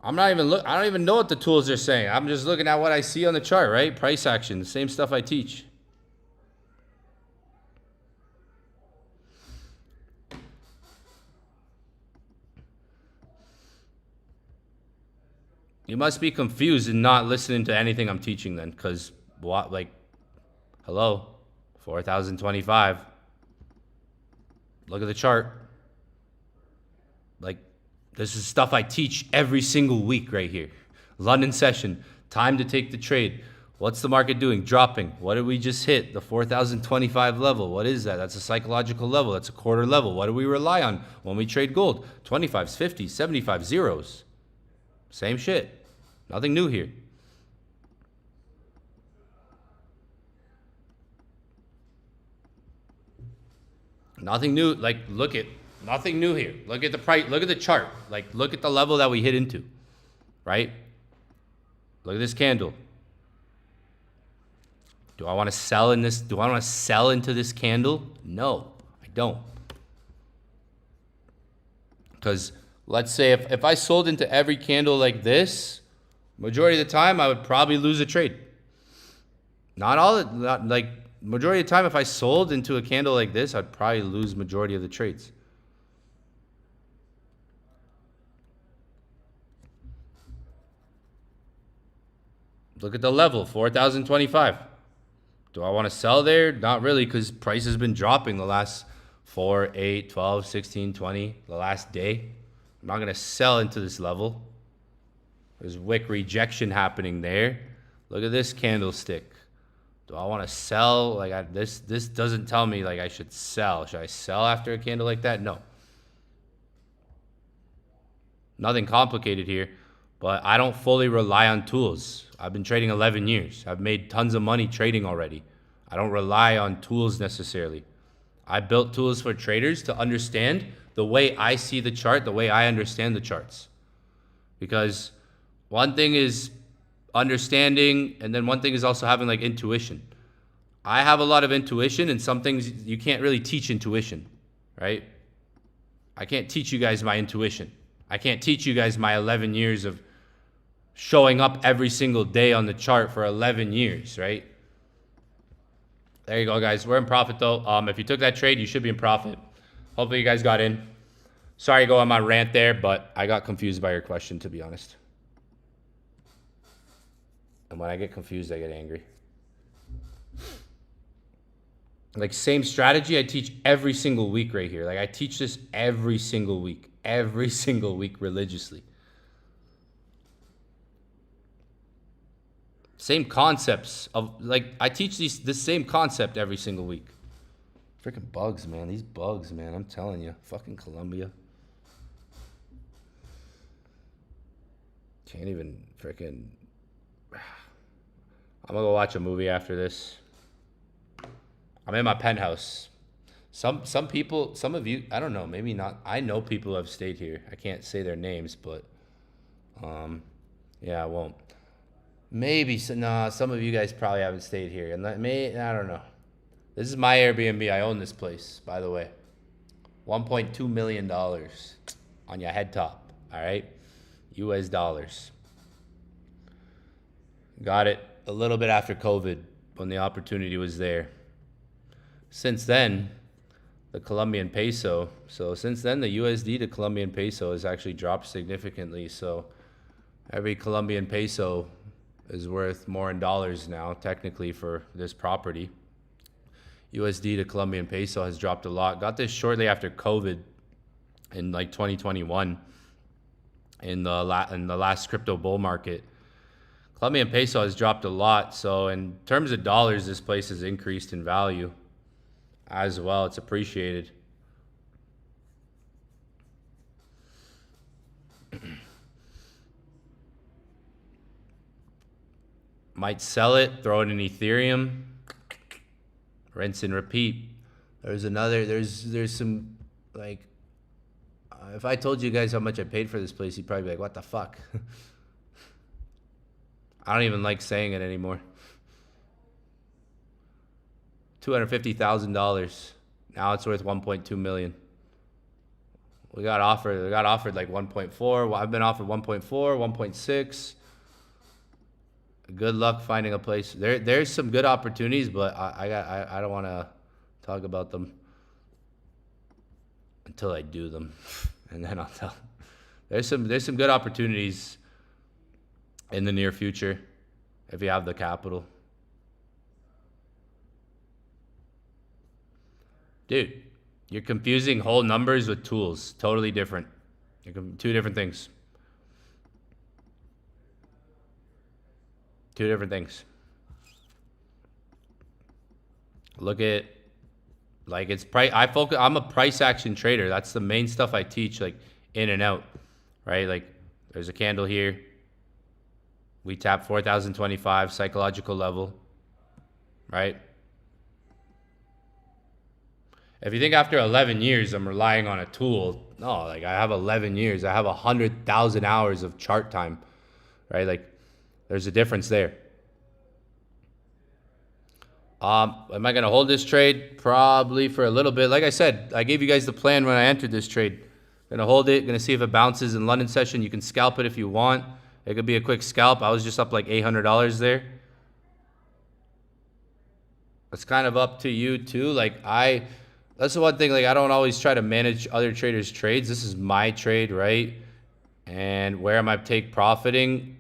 I don't even know what the tools are saying. I'm just looking at what I see on the chart, right? Price action, the same stuff I teach. You must be confused and not listening to anything I'm teaching then, because what, like, hello, 4,025. Look at the chart. Like, this is stuff I teach every single week right here. London session, time to take the trade. What's the market doing? Dropping. What did we just hit? The 4,025 level. What is that? That's a psychological level. That's a quarter level. What do we rely on when we trade gold? 25s, 50s, 75 zeros. Same shit. Nothing new here. Nothing new. Like, look at, nothing new here. Look at the price. Look at the chart. Like, look at the level that we hit into, right? Look at this candle. Do I want to sell in this? Do I want to sell into this candle? No, I don't. Because let's say if I sold into every candle like this, majority of the time I would probably lose a trade. Not like majority of the time if I sold into a candle like this, I'd probably lose majority of the trades. Look at the level, 4,025. Do I want to sell there? Not really, because price has been dropping the last 4, 8, 12, 16, 20, the last day. I'm not going to sell into this level. There's wick rejection happening there. Look at this candlestick. Do I want to sell? Like this doesn't tell me like I should sell. Should I sell after a candle like that? No. Nothing complicated here, but I don't fully rely on tools. I've been trading 11 years. I've made tons of money trading already. I don't rely on tools necessarily. I built tools for traders to understand the way I see the chart, the way I understand the charts. Because one thing is understanding, and then one thing is also having like intuition. I have a lot of intuition, and some things you can't really teach intuition, right? I can't teach you guys my intuition. I can't teach you guys my 11 years of showing up every single day on the chart for 11 years, right? There you go, guys. We're in profit, though. If you took that trade, you should be in profit. Hopefully you guys got in. Sorry to go on my rant there, but I got confused by your question, to be honest. And when I get confused, I get angry. Like, same strategy I teach every single week right here. Like, I teach this every single week religiously. Same concepts of, like, I teach this same concept every single week. Freaking bugs, man. These bugs, man. I'm telling you. Fucking Colombia. Can't even freaking... I'm gonna go watch a movie after this. I'm in my penthouse. Some people, some of you, I don't know, maybe not. I know people who have stayed here. I can't say their names, but yeah, I won't. Maybe, nah, some of you guys probably haven't stayed here. And I don't know. This is my Airbnb. I own this place, by the way. $1.2 million on your head top, all right? US dollars. Got it a little bit after COVID when the opportunity was there. Since then, the Colombian peso, so since then the USD to Colombian peso has actually dropped significantly. So every Colombian peso is worth more in dollars now, technically, for this property. USD to Colombian peso has dropped a lot. Got this shortly after COVID in like 2021 in the last crypto bull market. Colombian peso has dropped a lot. So in terms of dollars, this place has increased in value as well. It's appreciated. Might sell it, throw it in Ethereum, rinse and repeat. There's some, like, if I told you guys how much I paid for this place, you'd probably be like, what the fuck? I don't even like saying it anymore. $250,000. Now it's worth 1.2 million. We got offered like 1.4. I've been offered 1.4, 1.6. Good luck finding a place. There's some good opportunities, but I don't want to talk about them until I do them, and then I'll tell. There's some good opportunities in the near future if you have the capital. Dude, you're confusing whole numbers with tools. Totally different. Two different things. Two different things. Look at, like, it's price. I'm a price action trader. That's the main stuff I teach, like in and out, right? Like there's a candle here. We tap 4,025 psychological level, right? If you think after 11 years I'm relying on a tool, no, like I have 11 years. I have 100,000 hours of chart time, right? Like there's a difference there. Am I going to hold this trade? Probably for a little bit. Like I said, I gave you guys the plan when I entered this trade. Going to hold it. Going to see if it bounces in London session. You can scalp it if you want. It could be a quick scalp. I was just up like $800 there. It's kind of up to you too. Like that's the one thing. Like I don't always try to manage other traders' trades. This is my trade, right? And where am I take profiting?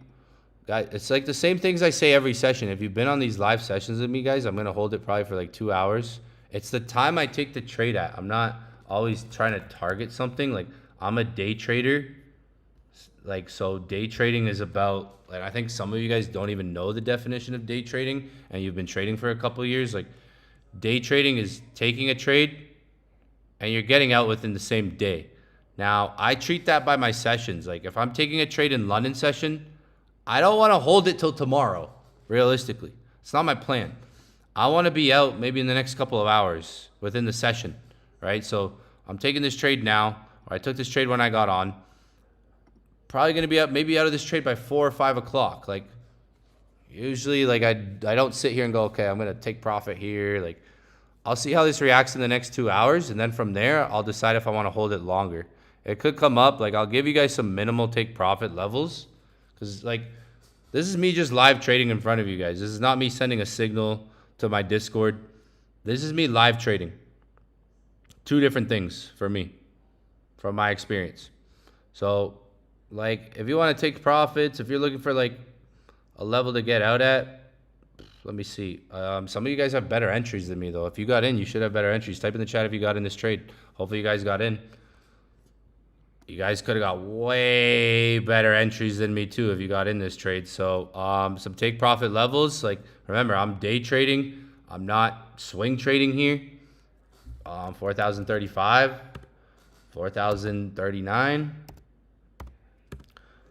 It's like the same things I say every session. If you've been on these live sessions with me, guys, I'm going to hold it probably for like 2 hours. It's the time I take the trade at. I'm not always trying to target something. Like I'm a day trader. Like, so day trading is about, like, I think some of you guys don't even know the definition of day trading and you've been trading for a couple of years. Like day trading is taking a trade and you're getting out within the same day. Now I treat that by my sessions. Like if I'm taking a trade in London session, I don't want to hold it till tomorrow, realistically. It's not my plan. I want to be out maybe in the next couple of hours within the session, right? So I'm taking this trade now, or I took this trade when I got on. Probably going to be out, maybe out of this trade by 4 or 5 o'clock. Like usually, like I don't sit here and go, okay, I'm going to take profit here. Like I'll see how this reacts in the next 2 hours. And then from there, I'll decide if I want to hold it longer. It could come up. Like I'll give you guys some minimal take profit levels. Because like, this is me just live trading in front of you guys. This is not me sending a signal to my Discord. This is me live trading. Two different things for me, from my experience. So, like, if you want to take profits, if you're looking for like a level to get out at, let me see. Some of you guys have better entries than me, though. If you got in, you should have better entries. Type in the chat if you got in this trade. Hopefully you guys got in. You guys could have got way better entries than me too if you got in this trade. So some take profit levels. Like remember, I'm day trading. I'm not swing trading here. 4,035, 4,039,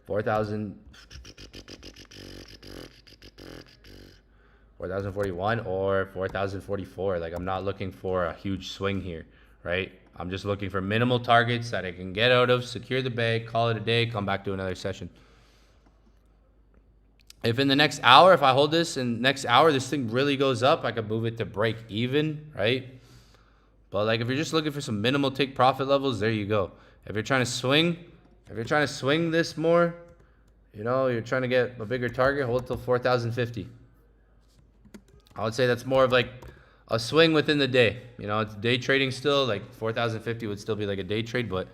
4,041, or 4,044. Like I'm not looking for a huge swing here, right? I'm just looking for minimal targets that I can get out of, secure the bag, call it a day, come back to another session. If in the next hour, if I hold this in next hour, this thing really goes up, I could move it to break even, right? But like if you're just looking for some minimal take profit levels, there you go. If you're trying to swing, this more, you know, you're trying to get a bigger target, hold it till 4,050. I would say that's more of like a swing within the day. You know, it's day trading still. Like 4,050 would still be like a day trade, but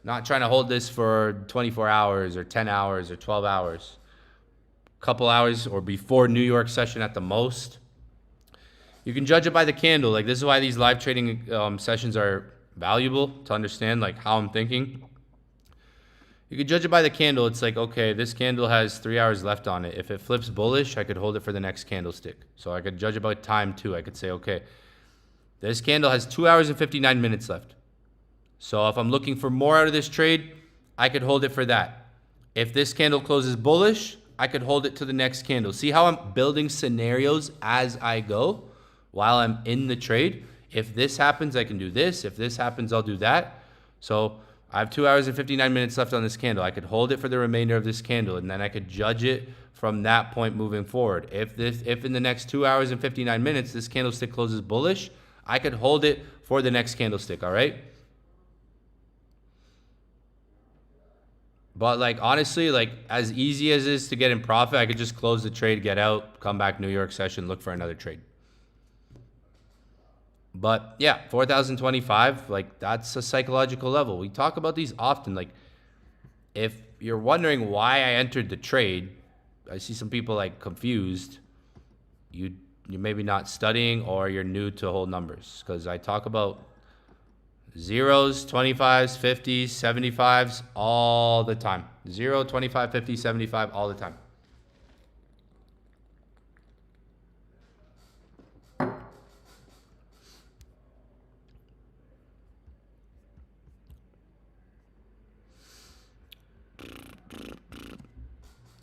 not trying to hold this for 24 hours or 10 hours or 12 hours. Couple hours or before New York session at the most. You can judge it by the candle. Like this is why these live trading sessions are valuable, to understand like how I'm thinking. You can judge it by the candle. It's like, okay, this candle has 3 hours left on it. If it flips bullish, I could hold it for the next candlestick. So I could judge it by time too. I could say, okay, this candle has 2 hours and 59 minutes left. So if I'm looking for more out of this trade, I could hold it for that. If this candle closes bullish, I could hold it to the next candle. See how I'm building scenarios as I go while I'm in the trade? If this happens, I can do this. If this happens, I'll do that. So I have 2 hours and 59 minutes left on this candle. I could hold it for the remainder of this candle, and then I could judge it from that point moving forward. If in the next 2 hours and 59 minutes, this candlestick closes bullish, I could hold it for the next candlestick, all right? But like, honestly, like as easy as it is to get in profit, I could just close the trade, get out, come back New York session, look for another trade. But yeah, 4,025, like that's a psychological level. We talk about these often. Like if you're wondering why I entered the trade, I see some people like confused. You're maybe not studying, or you're new to whole numbers, because I talk about zeros, 25s, 50s, 75s all the time. 0, 25, 50, 75 all the time.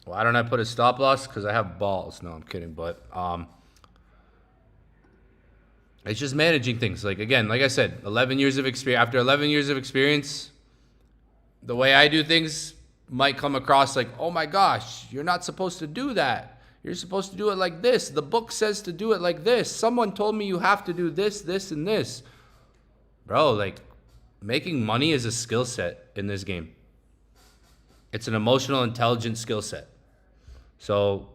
Why don't I put a stop loss? Because I have balls. No, I'm kidding. But it's just managing things. Like, again, like I said, 11 years of experience. After 11 years of experience, the way I do things might come across like, oh my gosh, you're not supposed to do that. You're supposed to do it like this. The book says to do it like this. Someone told me you have to do this, this, and this. Bro, like, making money is a skill set in this game. It's an emotional intelligence skill set. So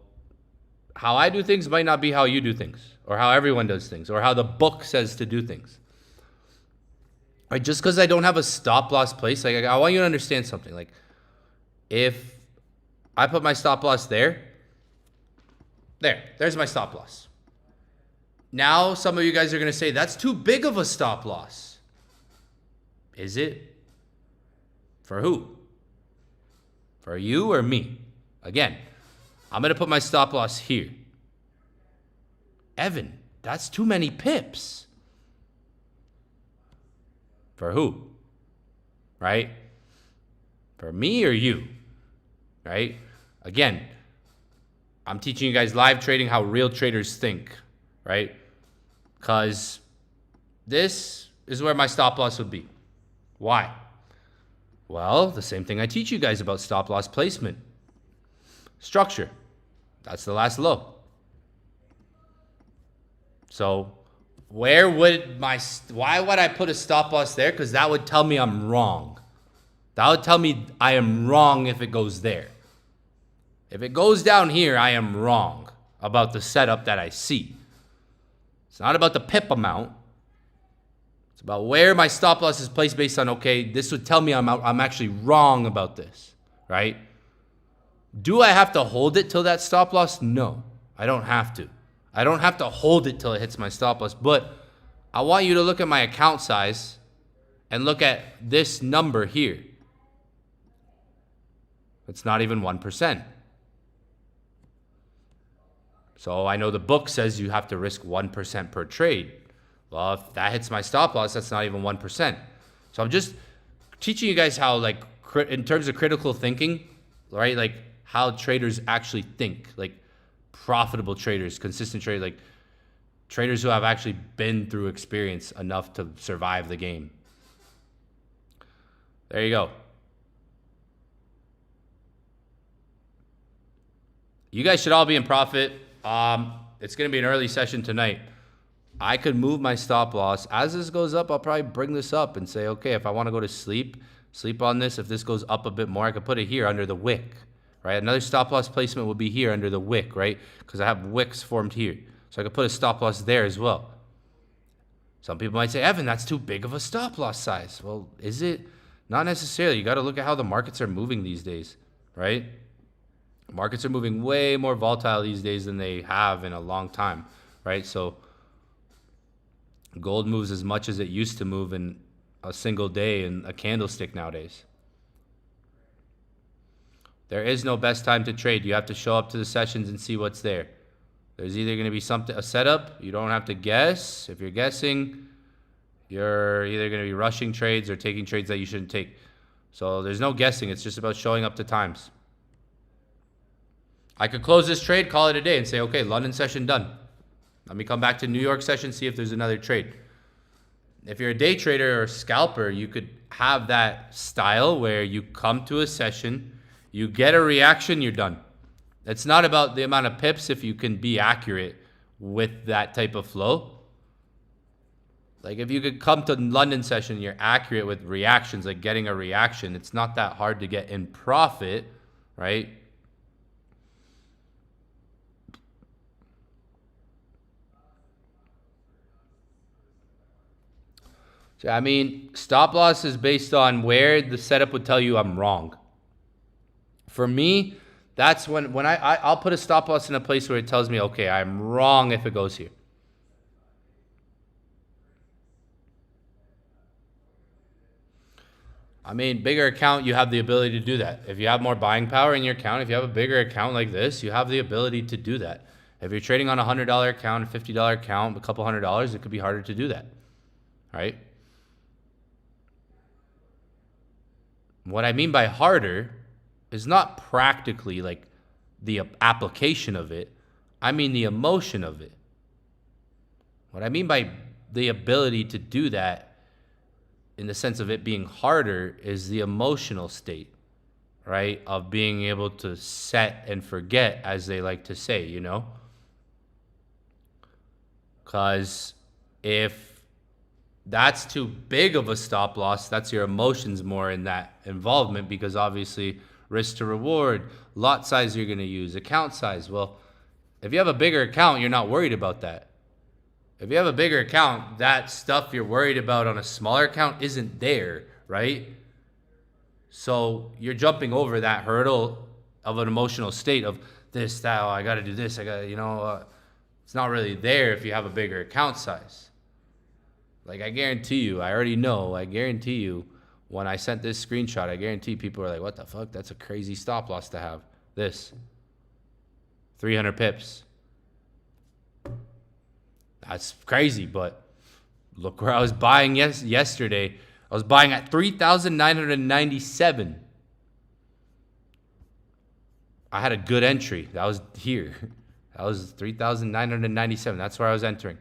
how I do things might not be how you do things, or how everyone does things, or how the book says to do things. Right? Just because I don't have a stop loss place, like, I want you to understand something. Like, if I put my stop loss there's my stop loss. Now some of you guys are going to say, that's too big of a stop loss. Is it? For who? For you or me? Again, I'm going to put my stop loss here. Evan, that's too many pips. For who? Right? For me or you? Right? Again, I'm teaching you guys live trading, how real traders think. Right? Because this is where my stop loss would be. Why? Well, the same thing I teach you guys about stop loss placement. Structure. That's the last low. So why would I put a stop loss there? Because that would tell me I'm wrong. That would tell me I am wrong if it goes there. If it goes down here, I am wrong about the setup that I see. It's not about the pip amount. It's about where my stop loss is placed based on, okay, this would tell me I'm actually wrong about this, right? Do I have to hold it till that stop loss? No, I don't have to. I don't have to hold it till it hits my stop loss, but I want you to look at my account size and look at this number here. It's not even 1%. So I know the book says you have to risk 1% per trade. Well, if that hits my stop loss, that's not even 1%. So I'm just teaching you guys how, like, in terms of critical thinking, right? Like, how traders actually think, like profitable traders, consistent traders, like traders who have actually been through experience enough to survive the game. There you go. You guys should all be in profit. It's going to be an early session tonight. I could move my stop loss. As this goes up, I'll probably bring this up and say, okay, if I want to go to sleep on this. If this goes up a bit more, I could put it here under the wick, right? Another stop loss placement would be here under the wick, right? Because I have wicks formed here. So I could put a stop loss there as well. Some people might say, Evan, that's too big of a stop loss size. Well, is it? Not necessarily. You got to look at how the markets are moving these days, right? Markets are moving way more volatile these days than they have in a long time, right? So gold moves as much as it used to move in a single day in a candlestick nowadays. There is no best time to trade. You have to show up to the sessions and see what's there. There's either going to be a setup. You don't have to guess. If you're guessing, you're either going to be rushing trades or taking trades that you shouldn't take. So there's no guessing. It's just about showing up to times. I could close this trade, call it a day, and say, okay, London session done. Let me come back to New York session, see if there's another trade. If you're a day trader or a scalper, you could have that style where you come to a session, you get a reaction, you're done. It's not about the amount of pips if you can be accurate with that type of flow. Like if you could come to London session, you're accurate with reactions, like getting a reaction. It's not that hard to get in profit, right? So, I mean, stop loss is based on where the setup would tell you I'm wrong. For me, That's when I'll put a stop loss in a place where it tells me, okay, I'm wrong if it goes here. I mean, bigger account, you have the ability to do that. If you have more buying power in your account, if you have a bigger account like this, you have the ability to do that. If you're trading on a $100 account, a $50 account, a couple $100, it could be harder to do that, right? What I mean by harder is not practically like the application of it. I mean the emotion of it. What I mean by the ability to do that in the sense of it being harder is the emotional state, right? Of being able to set and forget, as they like to say, you know? Because if that's too big of a stop loss, that's your emotions more in that involvement, because obviously risk to reward, lot size you're going to use, account size. Well, if you have a bigger account, you're not worried about that. If you have a bigger account, that stuff you're worried about on a smaller account isn't there, right? So you're jumping over that hurdle of an emotional state of this, that, oh, I got to do this. I got to, it's not really there if you have a bigger account size. Like, I guarantee you, I already know, I guarantee you, when I sent this screenshot, I guarantee people are like, what the fuck? That's a crazy stop loss to have. This. 300 pips. That's crazy, but look where I was buying yesterday. I was buying at 3,997. I had a good entry. That was here. That was 3,997. That's where I was entering.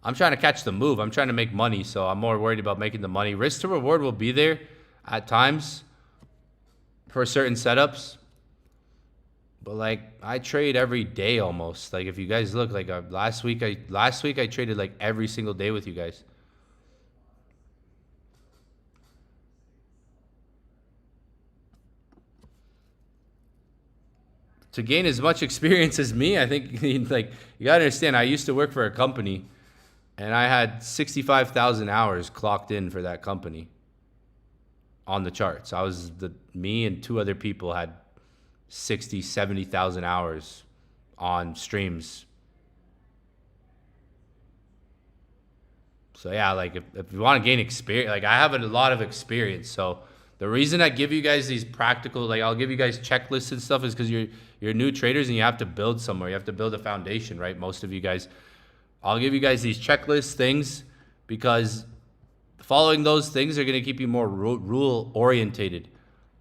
I'm trying to catch the move. I'm trying to make money, so I'm more worried about making the money. Risk to reward will be there at times for certain setups. But like, I trade every day almost. Like, if you guys look, like last week I traded like every single day with you guys. To gain as much experience as me, I think like you gotta understand, I used to work for a company and I had 65,000 hours clocked in for that company on the charts. Me and two other people had 60, 70,000 hours on streams. So yeah, like if you want to gain experience, like I have a lot of experience. So the reason I give you guys these practical, like I'll give you guys checklists and stuff, is because you're new traders and you have to build somewhere. You have to build a foundation, right? Most of you guys, I'll give you guys these checklist things because following those things are going to keep you more rule orientated.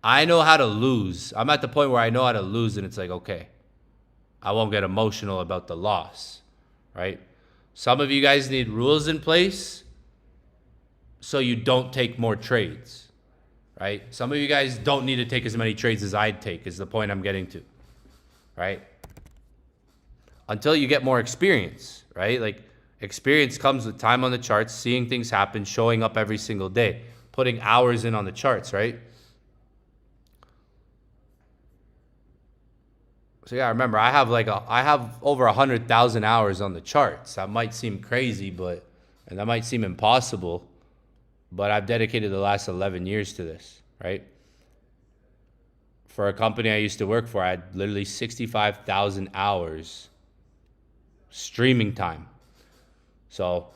I know how to lose. I'm at the point where I know how to lose, and it's like, okay, I won't get emotional about the loss, right? Some of you guys need rules in place so you don't take more trades, right? Some of you guys don't need to take as many trades as I'd take, is the point I'm getting to, right? Until you get more experience, right? Like, experience comes with time on the charts, seeing things happen, showing up every single day, putting hours in on the charts, right? So yeah, remember, I have over 100,000 hours on the charts. That might seem crazy, and that might seem impossible, but I've dedicated the last 11 years to this, right? For a company I used to work for, I had literally 65,000 hours streaming time. So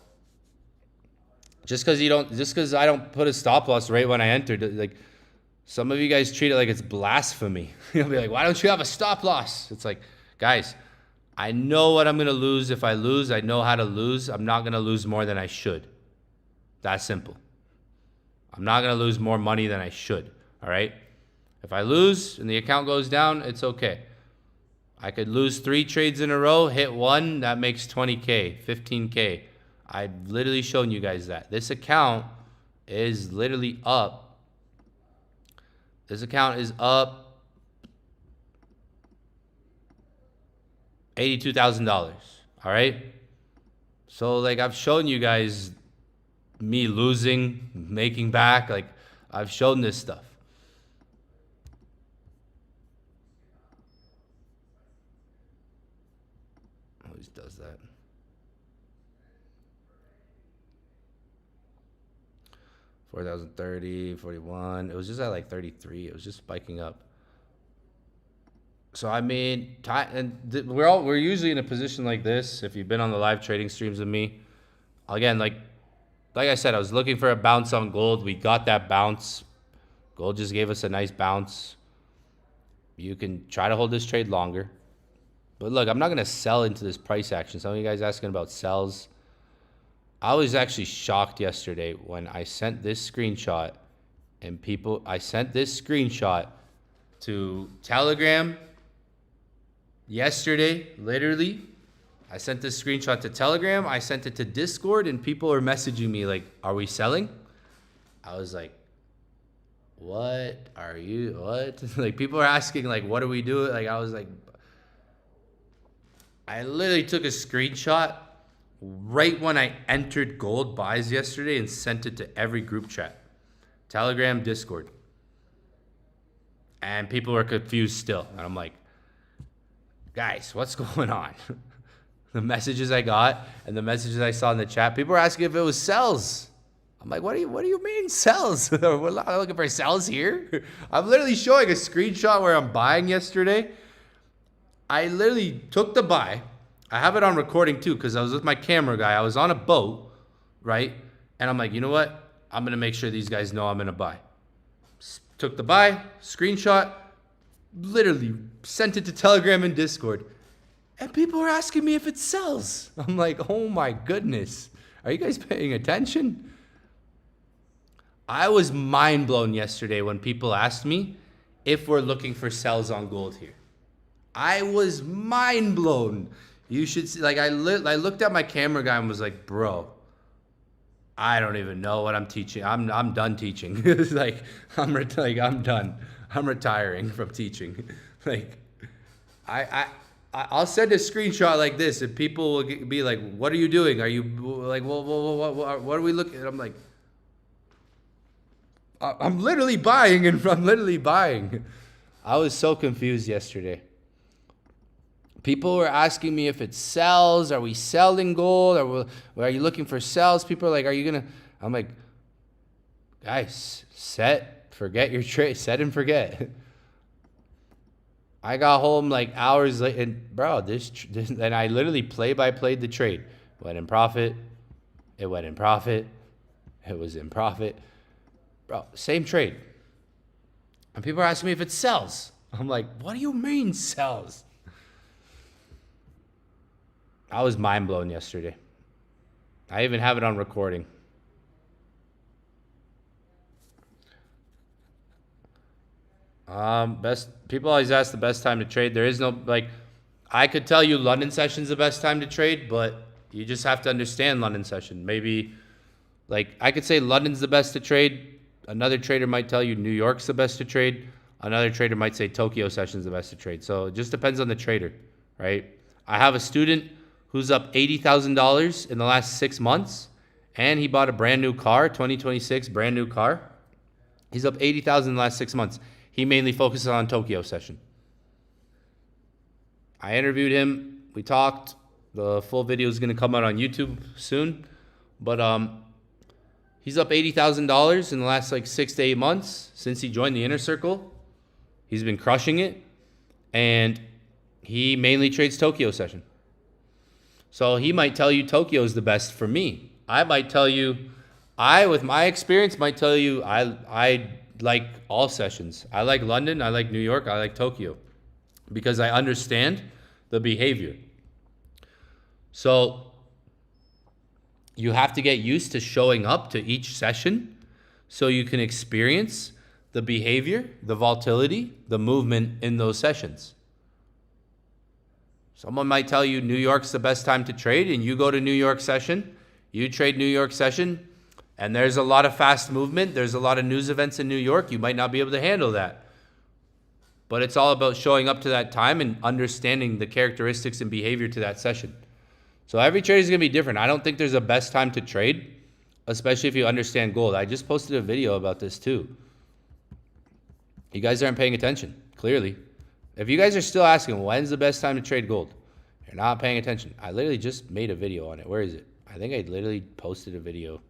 just because I don't put a stop loss right when I entered, like, some of you guys treat it like it's blasphemy. You'll be like, why don't you have a stop loss? It's like, guys, I know what I'm going to lose. If I lose, I know how to lose. I'm not going to lose more than I should. That's simple. I'm not going to lose more money than I should, all right? If I lose and the account goes down, it's okay. I could lose 3 trades in a row, hit one, that makes 20K, 15K. I've literally shown you guys that. This account is literally up. This account is up $82,000, all right? So, like, I've shown you guys me losing, making back. Like, I've shown this stuff. Always does that. 4,030, 41. It was just at like 33. It was just spiking up. So I mean, we're usually in a position like this. If you've been on the live trading streams with me, again, like I said, I was looking for a bounce on gold. We got that bounce. Gold just gave us a nice bounce. You can try to hold this trade longer. But look, I'm not going to sell into this price action. Some of you guys asking about sells. I was actually shocked yesterday when I sent this screenshot and I sent this screenshot to Telegram yesterday, literally. I sent this screenshot to Telegram. I sent it to Discord and people are messaging me like, are we selling? I was like, what? Like people are asking like, what do we do? Like I was like, I literally took a screenshot right when I entered gold buys yesterday and sent it to every group chat. Telegram, Discord. And people were confused still. And I'm like, guys, what's going on? The messages I got and the messages I saw in the chat, people were asking if it was sells. I'm like, what do you mean sells? We're not looking for sells here. I'm literally showing a screenshot where I'm buying yesterday. I literally took the buy. I have it on recording too because I was with my camera guy. I was on a boat, right? And I'm like, you know what? I'm going to make sure these guys know I'm going to buy. Took the buy, screenshot, literally sent it to Telegram and Discord. And people are asking me if it sells. I'm like, oh my goodness. Are you guys paying attention? I was mind blown yesterday when people asked me if we're looking for sells on gold here. I was mind blown. You should see, like I looked at my camera guy and was like, bro, I don't even know what I'm teaching. I'm done teaching. It's like I'm done. I'm retiring from teaching. Like I'll send a screenshot like this and people will be like, what are you doing? Are you like, well, what are we looking at? I'm like, I'm literally buying and I'm literally buying. I was so confused yesterday. People were asking me if it sells. Are we selling gold? Are you looking for sells? People are like, are you going to? I'm like, guys, forget your trade. Set and forget. I got home like hours late. And bro, and I literally play-by-played the trade. Went in profit. It went in profit. It was in profit. Bro, same trade. And people are asking me if it sells. I'm like, what do you mean sells? I was mind blown yesterday. I even have it on recording. People always ask the best time to trade. There is no, like, I could tell you London session's the best time to trade, but you just have to understand London session. Maybe, like, I could say London's the best to trade. Another trader might tell you New York's the best to trade. Another trader might say Tokyo session's the best to trade. So it just depends on the trader, right? I have a student who's up $80,000 in the last 6 months, and he bought a brand new car, 2026 brand new car. He's up $80,000 in the last 6 months. He mainly focuses on Tokyo session. I interviewed him. We talked. The full video is going to come out on YouTube soon. But he's up $80,000 in the last like 6 to 8 months since he joined the inner circle. He's been crushing it. And he mainly trades Tokyo session. So he might tell you Tokyo is the best for me. I might tell you, with my experience, might tell you I like all sessions. I like London, I like New York, I like Tokyo. Because I understand the behavior. So you have to get used to showing up to each session so you can experience the behavior, the volatility, the movement in those sessions. Someone might tell you New York's the best time to trade, and you go to New York session, you trade New York session, and there's a lot of fast movement, there's a lot of news events in New York, you might not be able to handle that. But it's all about showing up to that time and understanding the characteristics and behavior to that session. So every trade is going to be different. I don't think there's a best time to trade, especially if you understand gold. I just posted a video about this too. You guys aren't paying attention, clearly. If you guys are still asking, when's the best time to trade gold? You're not paying attention. I literally just made a video on it. Where is it? I think I literally posted a video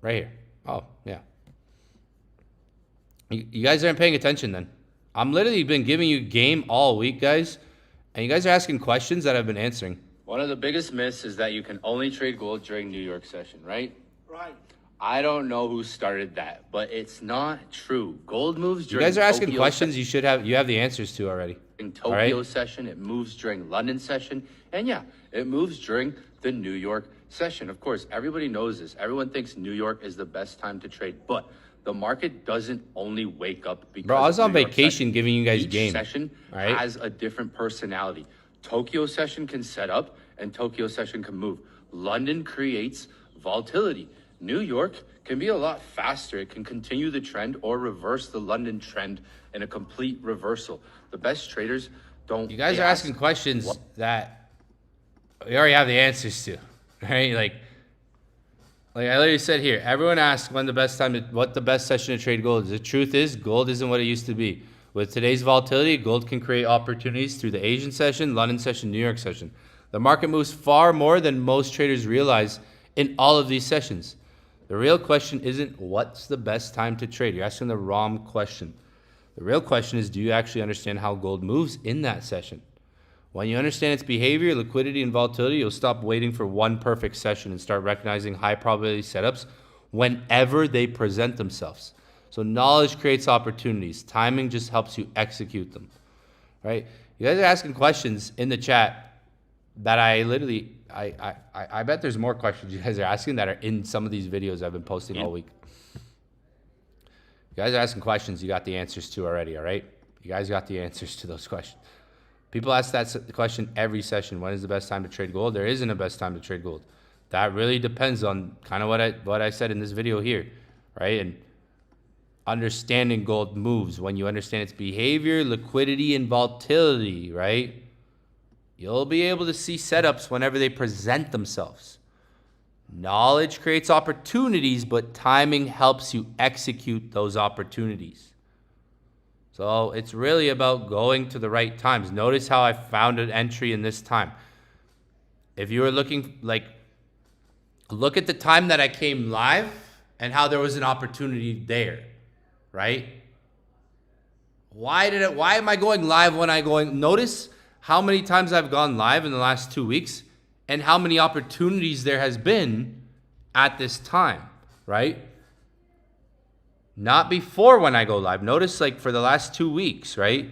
right here. Oh, yeah. You guys aren't paying attention then. I'm literally been giving you game all week, guys. And you guys are asking questions that I've been answering. One of the biggest myths is that you can only trade gold during New York session, right? Right. I don't know who started that, but it's not true. Gold moves during You guys are asking Tokyo questions you have the answers to already. In Tokyo session, it moves during London session, and yeah, it moves during the New York session. Of course, everybody knows this. Everyone thinks New York is the best time to trade, but the market doesn't only wake up because Bro, I was on vacation giving you guys game. Each session has a different personality. Tokyo session can set up and Tokyo session can move. London creates volatility. New York can be a lot faster. It can continue the trend or reverse the London trend in a complete reversal. The best traders don't. You guys are asking questions that we already have the answers to, right? Like I literally said here, everyone asks what the best session to trade gold is. The truth is, gold isn't what it used to be. With today's volatility, gold can create opportunities through the Asian session, London session, New York session. The market moves far more than most traders realize in all of these sessions. The real question isn't what's the best time to trade. You're asking the wrong question. The real question is, do you actually understand how gold moves in that session? When you understand its behavior, liquidity, and volatility, you'll stop waiting for one perfect session and start recognizing high probability setups whenever they present themselves. So knowledge creates opportunities. Timing just helps you execute them, right? You guys are asking questions in the chat that I literally, I bet there's more questions you guys are asking that are in some of these videos I've been posting all week. You guys are asking questions you got the answers to already, all right? You guys got the answers to those questions. People ask that question every session. When is the best time to trade gold? There isn't a best time to trade gold. That really depends on kind of what I said in this video here, right? And understanding gold moves. When you understand its behavior, liquidity, and volatility, right? You'll be able to see setups whenever they present themselves. Knowledge creates opportunities, but timing helps you execute those opportunities. So it's really about going to the right times. Notice how I found an entry in this time. If you were looking, look at the time that I came live and how there was an opportunity there, right? Why am I going live when notice how many times I've gone live in the last 2 weeks and how many opportunities there has been at this time, right? Not before when I go live. Notice for the last 2 weeks, right?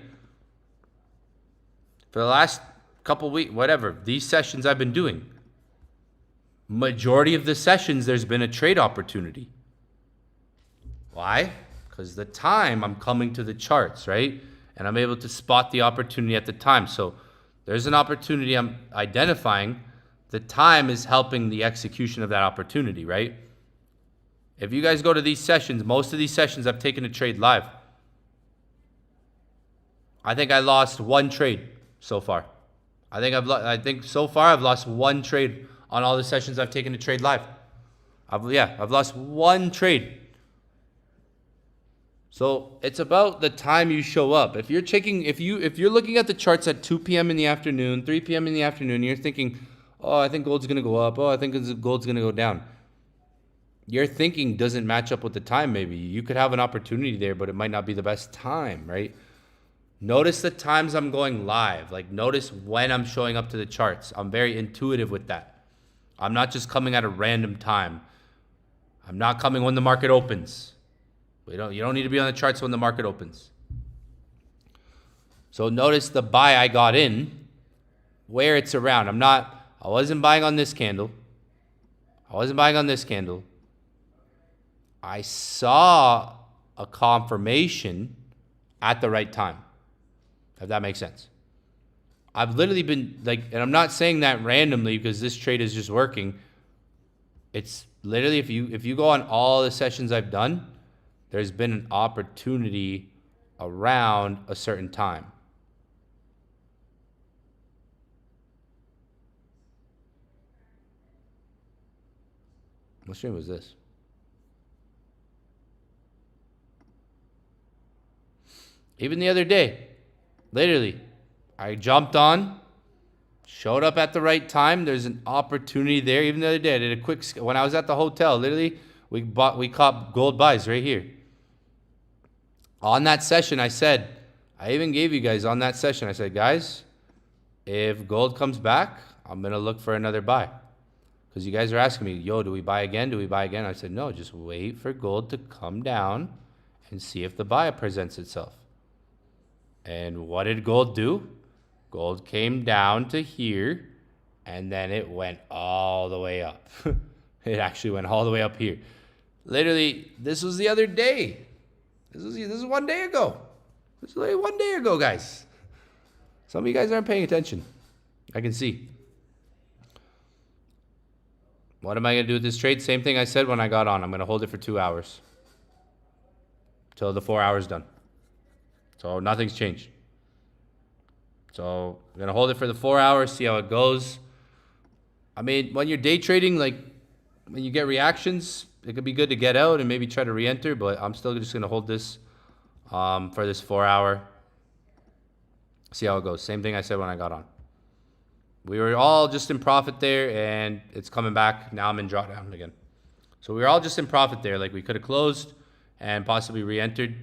For the last couple weeks, whatever, these sessions I've been doing. Majority of the sessions, there's been a trade opportunity. Why? Because the time I'm coming to the charts, right? And I'm able to spot the opportunity at the time. So there's an opportunity I'm identifying. The time is helping the execution of that opportunity, right? If you guys go to these sessions, most of these sessions I've taken a trade live. I think I lost one trade so far. I think so far I've lost one trade on all the sessions I've taken a trade live. I've lost one trade. So it's about the time you show up. If you're looking at the charts at 2 p.m. in the afternoon, 3 p.m. in the afternoon, you're thinking, oh, I think gold's gonna go up. Oh, I think gold's gonna go down. Your thinking doesn't match up with the time, maybe. You could have an opportunity there, but it might not be the best time, right? Notice the times I'm going live. Notice when I'm showing up to the charts. I'm very intuitive with that. I'm not just coming at a random time. I'm not coming when the market opens. You don't need to be on the charts when the market opens. So notice the buy I got in, where it's around. I wasn't buying on this candle. I saw a confirmation at the right time, if that makes sense. I've literally been and I'm not saying that randomly because this trade is just working. It's literally, if you go on all the sessions I've done, there's been an opportunity around a certain time. What stream was this? Even the other day, literally, I jumped on, showed up at the right time. There's an opportunity there. Even the other day, I did when I was at the hotel, literally, We caught gold buys right here. On that session, I even gave you guys on that session, I said, guys, if gold comes back, I'm going to look for another buy. Because you guys are asking me, yo, do we buy again? Do we buy again? I said, no, just wait for gold to come down and see if the buy presents itself. And what did gold do? Gold came down to here, and then it went all the way up. It actually went all the way up here. Literally, this was the other day. This is 1 day ago. This is literally 1 day ago, guys. Some of you guys aren't paying attention. I can see. What am I going to do with this trade? Same thing I said when I got on. I'm going to hold it for 2 hours. Till the 4 hours done. So nothing's changed. So I'm going to hold it for the 4 hours, see how it goes. I mean, when you're day trading, like when you get reactions, it could be good to get out and maybe try to re-enter, but I'm still just going to hold this for this 4 hour. See how it goes. Same thing I said when I got on. We were all just in profit there, and it's coming back. Now I'm in drawdown again. So we were all just in profit there. Like we could have closed and possibly re-entered.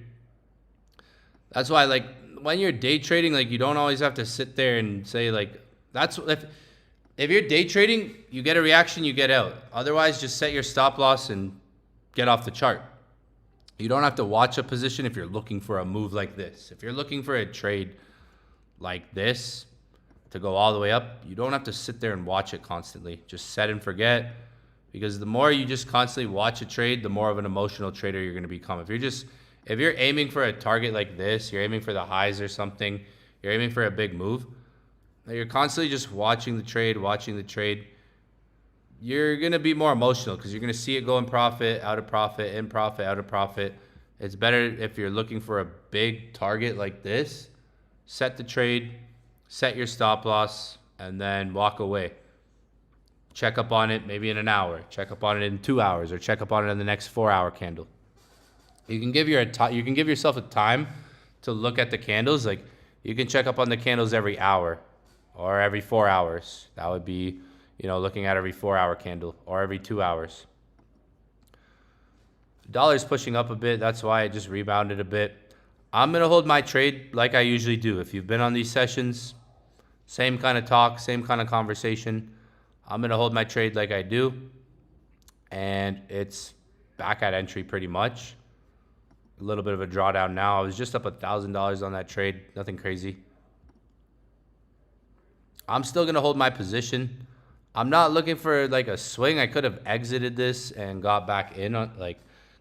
That's why, like, when you're day trading, like, you don't always have to sit there and say, like, that's if you're day trading, you get a reaction, you get out. Otherwise, just set your stop loss and get off the chart. You don't have to watch a position if you're looking for a move like this. If you're looking for a trade like this to go all the way up, you don't have to sit there and watch it constantly. Just set and forget, because the more you just constantly watch a trade, the more of an emotional trader you're going to become. If you're aiming for a target like this, you're aiming for the highs or something, you're aiming for a big move, you're constantly just watching the trade, you're going to be more emotional because you're going to see it go in profit, out of profit, in profit, out of profit. It's better if you're looking for a big target like this, set the trade, set your stop loss, and then walk away. Check up on it maybe in an hour, check up on it in 2 hours, or check up on it in the next 4 hour candle. You can give yourself a time to look at the candles. Like, you can check up on the candles every hour or every 4 hours. That would be, looking at every 4 hour candle, or every 2 hours. The dollar's pushing up a bit. That's why it just rebounded a bit. I'm going to hold my trade like I usually do. If you've been on these sessions, same kind of talk, same kind of conversation. I'm going to hold my trade like I do. And it's back at entry pretty much. A little bit of a drawdown now. I was just up $1,000 on that trade. Nothing crazy. I'm still going to hold my position. I'm not looking for like a swing. I could have exited this and got back in.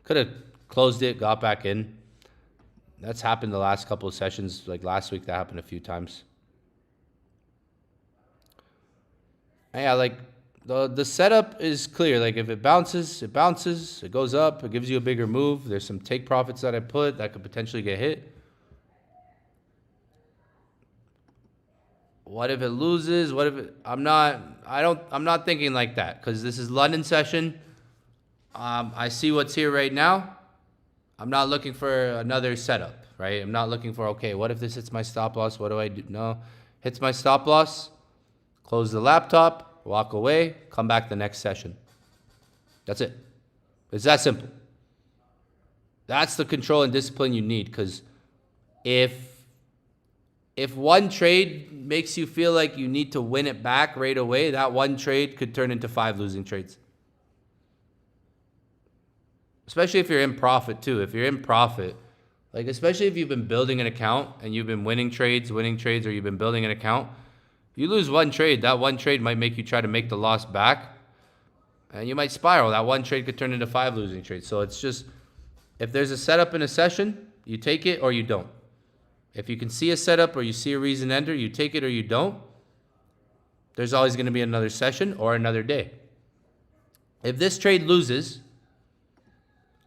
Could have closed it, got back in. That's happened the last couple of sessions. Like last week, that happened a few times. And yeah, like the setup is clear. Like if it bounces, it bounces. It goes up. It gives you a bigger move. There's some take profits that I put that could potentially get hit. What if it loses? What if it, I'm not thinking like that, because this is London session. I see what's here right now. I'm not looking for another setup, right? I'm not looking for, okay, what if this hits my stop loss? What do I do? No, hits my stop loss, close the laptop, walk away, come back the next session. That's it. It's that simple. That's the control and discipline you need, because if one trade makes you feel like you need to win it back right away, that one trade could turn into 5 losing trades. Especially if you're in profit too. If you're in profit, like especially if you've been building an account and you've been winning trades, or you've been building an account, you lose one trade, that one trade might make you try to make the loss back, and you might spiral. That one trade could turn into 5 losing trades. So it's just, if there's a setup in a session, you take it or you don't. If you can see a setup or you see a reason to enter, you take it or you don't. There's always going to be another session or another day. If this trade loses,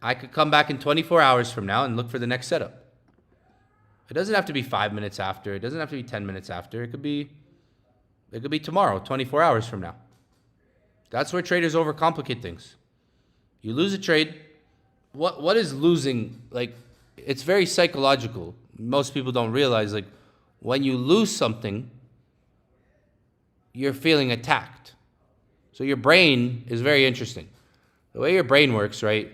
I could come back in 24 hours from now and look for the next setup. It doesn't have to be 5 minutes after. It doesn't have to be 10 minutes after. It could be tomorrow, 24 hours from now. That's where traders overcomplicate things. You lose a trade. What is losing? Like, it's very psychological. Most people don't realize, like, when you lose something, you're feeling attacked. So your brain is very interesting. The way your brain works, right?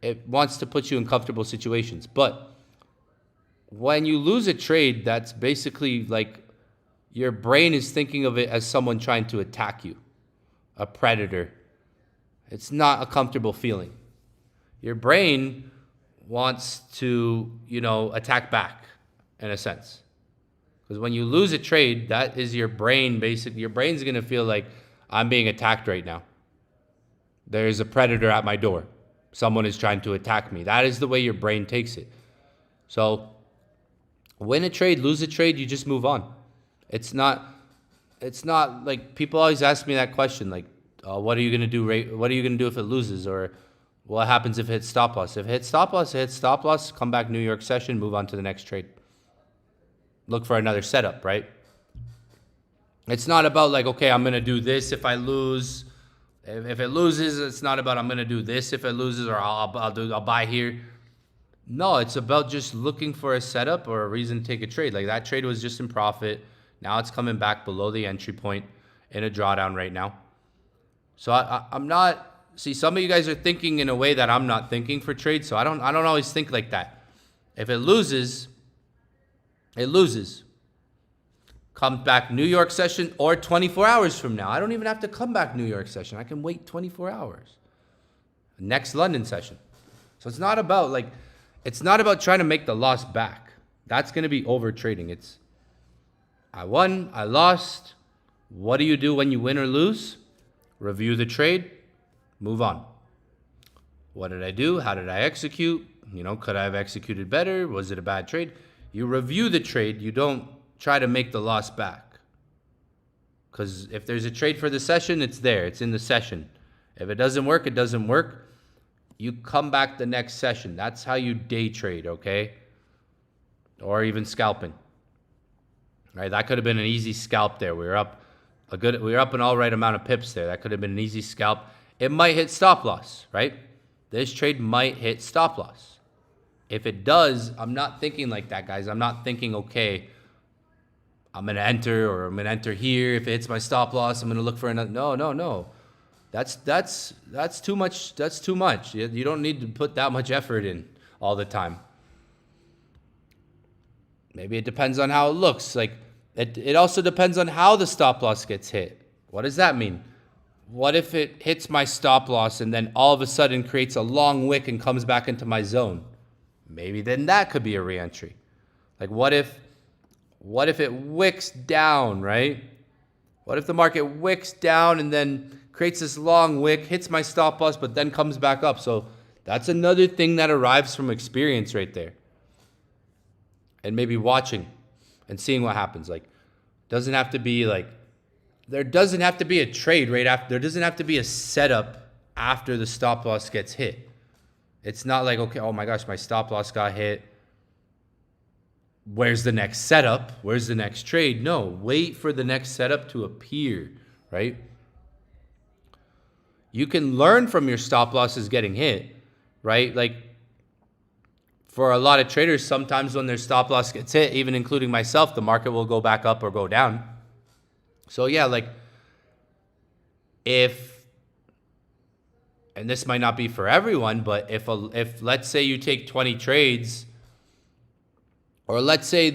It wants to put you in comfortable situations. But when you lose a trade, that's basically like your brain is thinking of it as someone trying to attack you, a predator. It's not a comfortable feeling. Your brain wants to, attack back in a sense. Because when you lose a trade, that is your brain basically. Your brain's going to feel like I'm being attacked right now. There's a predator at my door. Someone is trying to attack me. That is the way your brain takes it. So win a trade, lose a trade, you just move on. It's not like people always ask me that question, like, what are you going to do? What are you going to do if it loses? Or what happens if it hits stop loss? If it hits stop loss, it hits stop loss, come back New York session, move on to the next trade. Look for another setup, right? It's not about like, okay, I'm going to do this if I lose. If it loses, it's not about I'm going to do this if it loses, or I'll buy here. No, it's about just looking for a setup or a reason to take a trade. Like that trade was just in profit. Now it's coming back below the entry point in a drawdown right now. So I'm not, see, some of you guys are thinking in a way that I'm not thinking for trades. So I don't always think like that. If it loses, it loses. Come back New York session or 24 hours from now. I don't even have to come back New York session. I can wait 24 hours. Next London session. So it's not about trying to make the loss back. That's going to be over trading. It's I won, I lost. What do you do when you win or lose? Review the trade, move on. What did I do? How did I execute? Could I have executed better? Was it a bad trade? You review the trade. You don't try to make the loss back. Because if there's a trade for the session, it's there. It's in the session. If it doesn't work, it doesn't work. You come back the next session. That's how you day trade, okay? Or even scalping. Right? That could have been an easy scalp there. We were up an all right amount of pips there. That could have been an easy scalp. It might hit stop loss, right? This trade might hit stop loss. If it does, I'm not thinking like that, guys. I'm not thinking, okay, I'm going to enter, or I'm going to enter here. If it hits my stop loss, I'm going to look for another. No. That's too much. That's too much. You don't need to put that much effort in all the time. Maybe it depends on how it looks. Like it also depends on how the stop loss gets hit. What does that mean? What if it hits my stop loss and then all of a sudden creates a long wick and comes back into my zone? Maybe then that could be a re-entry. Like what if it wicks down, right? What if the market wicks down and then creates this long wick, hits my stop loss, but then comes back up? So that's another thing that arrives from experience right there. And maybe watching and seeing what happens. Like, doesn't have to be like, there doesn't have to be a trade right after, there doesn't have to be a setup after the stop loss gets hit. It's not like, okay, oh my gosh, my stop loss got hit. Where's the next setup? Where's the next trade? No, wait for the next setup to appear, right? You can learn from your stop losses getting hit, right? Like for a lot of traders, sometimes when their stop loss gets hit, even including myself, the market will go back up or go down. So yeah, like and this might not be for everyone, but if let's say you take 20 trades, or let's say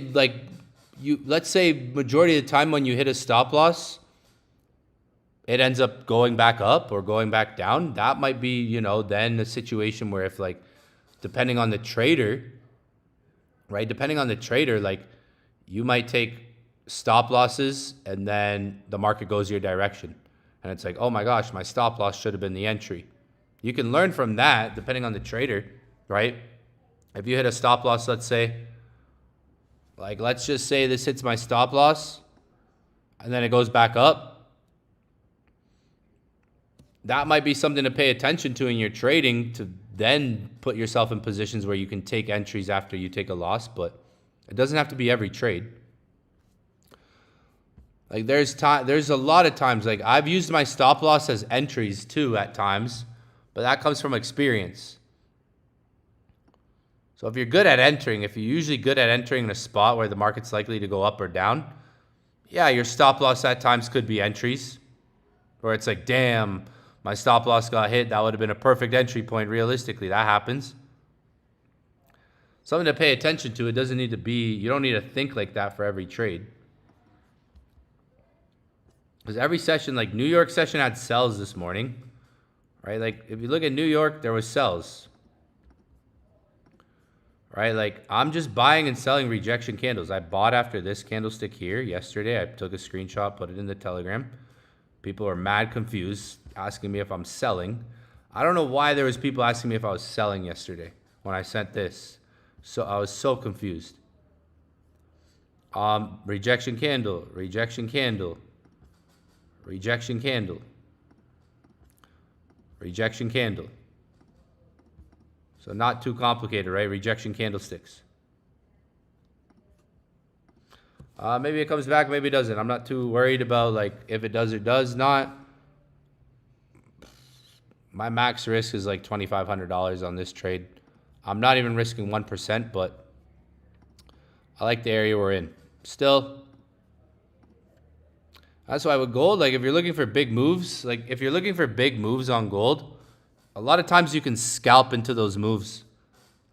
majority of the time when you hit a stop loss, it ends up going back up or going back down, that might be, then a situation where if depending on the trader, right? Depending on the trader, you might take stop losses and then the market goes your direction. And it's like, oh my gosh, my stop loss should have been the entry. You can learn from that depending on the trader, right? If you hit a stop loss, let's say, let's just say this hits my stop loss and then it goes back up. That might be something to pay attention to in your trading to then put yourself in positions where you can take entries after you take a loss, but it doesn't have to be every trade. There's a lot of times, I've used my stop loss as entries too at times, but that comes from experience. So if you're good at entering, if you're usually good at entering in a spot where the market's likely to go up or down, yeah, your stop loss at times could be entries, where it's like, damn, My stop loss got hit. That would have been a perfect entry point. Realistically, that happens. Something to pay attention to. It doesn't need to be, you don't need to think like that for every trade. Because every session, like New York session had sells this morning, right? Like if you look at New York, there was sells, right? Like I'm just buying and selling rejection candles. I bought after this candlestick here yesterday. I took a screenshot, put it in the Telegram. People are mad confused, asking me if I'm selling. I don't know why there was people asking me if I was selling yesterday when I sent this. So I was so confused. Rejection candle, rejection candle. Rejection candle. Rejection candle. So not too complicated, right? Rejection candlesticks. Maybe it comes back, maybe it doesn't. I'm not too worried about like if it does or does not. My max risk is like $2,500 on this trade. I'm not even risking 1%, but I like the area we're in. Still, that's why with gold, like if you're looking for big moves, like if you're looking for big moves on gold, a lot of times you can scalp into those moves.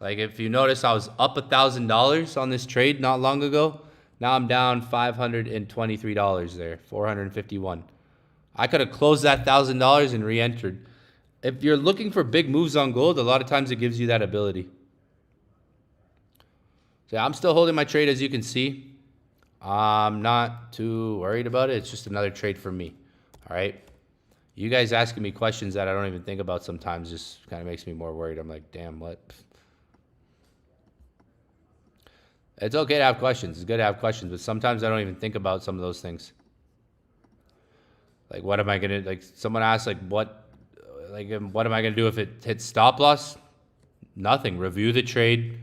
Like if you notice, I was up $1,000 on this trade not long ago. Now I'm down $523 there, 451. I could have closed that $1,000 and re-entered. If you're looking for big moves on gold, a lot of times it gives you that ability. So yeah, I'm still holding my trade, as you can see. I'm not too worried about it. It's just another trade for me. All right. You guys asking me questions that I don't even think about sometimes just kind of makes me more worried. I'm like, damn, what? It's okay to have questions. It's good to have questions, but sometimes I don't even think about some of those things. Like, what am I going to, like, someone asked, like, what am I going to do if it hits stop loss? Nothing. Review the trade.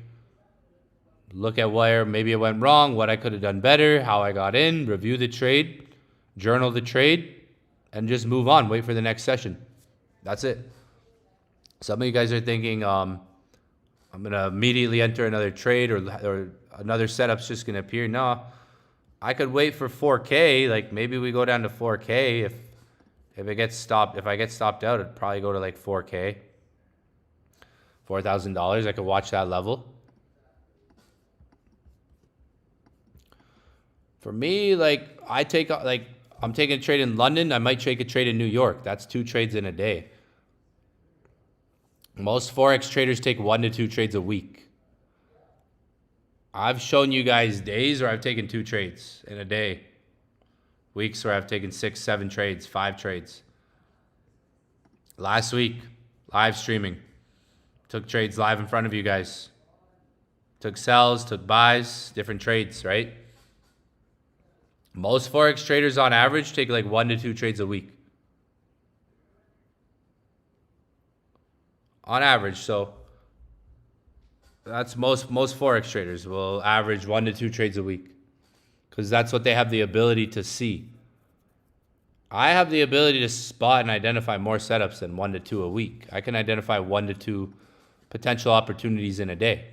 Look at where maybe it went wrong, what I could have done better, how I got in, review the trade, journal the trade, and just move on. Wait for the next session. That's it. Some of you guys are thinking, I'm going to immediately enter another trade or another setup's just going to appear. No, I could wait for 4K. Like maybe we go down to 4K. If it gets stopped, if I get stopped out, it'd probably go to like 4K, $4,000. I could watch that level. For me, like I'm taking a trade in London. I might take a trade in New York. That's 2 trades in a day. Most Forex traders take 1 to 2 trades a week. I've shown you guys days where I've taken 2 trades in a day. Weeks where I've taken 6, 7 trades, 5 trades. Last week, live streaming. Took trades live in front of you guys. Took sells, took buys, different trades, right? Most Forex traders on average take like 1 to 2 trades a week. On average, so that's most Forex traders will average 1 to 2 trades a week because that's what they have the ability to see. I have the ability to spot and identify more setups than 1 to 2 a week. I can identify 1 to 2 potential opportunities in a day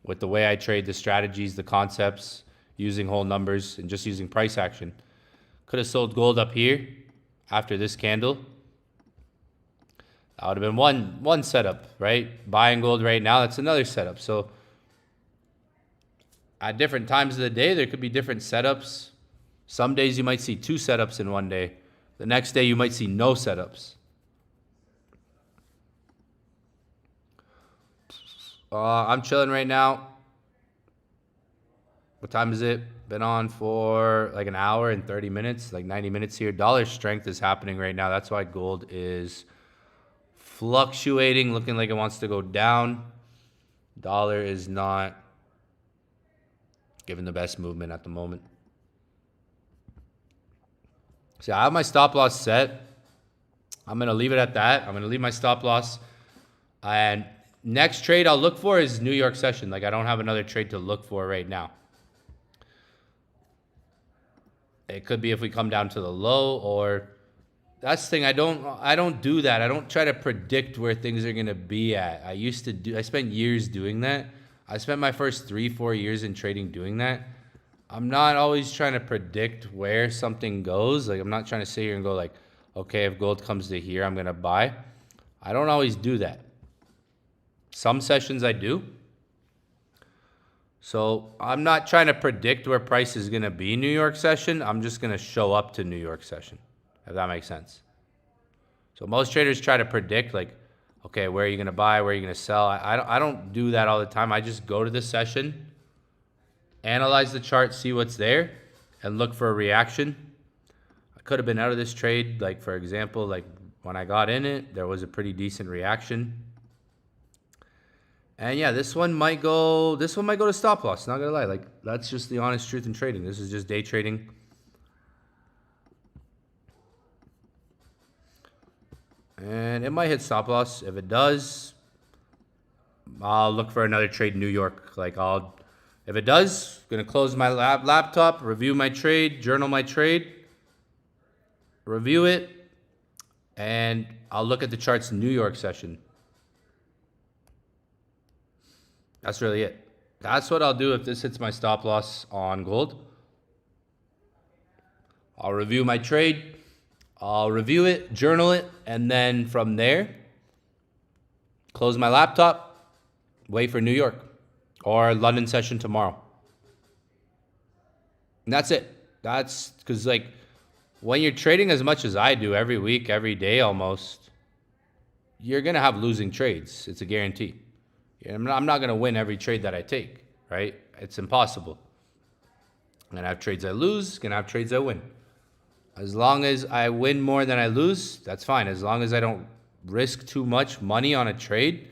with the way I trade, the strategies, the concepts, using whole numbers and just using price action. Could have sold gold up here after this candle. That would have been one setup, right? Buying gold right now, that's another setup. So at different times of the day, there could be different setups. Some days you might see 2 setups in one day. The next day you might see no setups. I'm chilling right now. What time is it? Been on for like an hour and 30 minutes, like 90 minutes here. Dollar strength is happening right now. That's why gold is fluctuating, looking like it wants to go down. Dollar is not giving the best movement at the moment. So I have my stop loss set. I'm going to leave it at that. I'm going to leave my stop loss. And next trade I'll look for is New York session. Like I don't have another trade to look for right now. It could be if we come down to the low, or that's the thing. I don't do that. I don't try to predict where things are going to be at. I spent years doing that. I spent my first 3-4 years in trading doing that. I'm not always trying to predict where something goes. Like I'm not trying to sit here and go like, okay, if gold comes to here, I'm going to buy. I don't always do that. Some sessions I do. So I'm not trying to predict where price is going to be New York session. I'm just going to show up to New York session, if that makes sense. So most traders try to predict, like, okay, where are you going to buy? Where are you going to sell? I don't do that all the time. I just go to the session, analyze the chart, see what's there, and look for a reaction. I could have been out of this trade. Like, for example, like when I got in it, there was a pretty decent reaction. And yeah, this one might go to stop loss. Not gonna lie. Like, that's just the honest truth in trading. This is just day trading. And it might hit stop loss. If it does, I'll look for another trade in New York. Like, if it does, gonna close my laptop, review my trade, journal my trade, review it, and I'll look at the charts New York session. That's really it. That's what I'll do if this hits my stop loss on gold. I'll review my trade. I'll review it, journal it, and then from there, close my laptop, wait for New York or London session tomorrow. And that's it. That's because, like, when you're trading as much as I do every week, every day almost, you're going to have losing trades. It's a guarantee. I'm not going to win every trade that I take, right? It's impossible. I'm going to have trades I lose, going to have trades I win. As long as I win more than I lose, that's fine. As long as I don't risk too much money on a trade,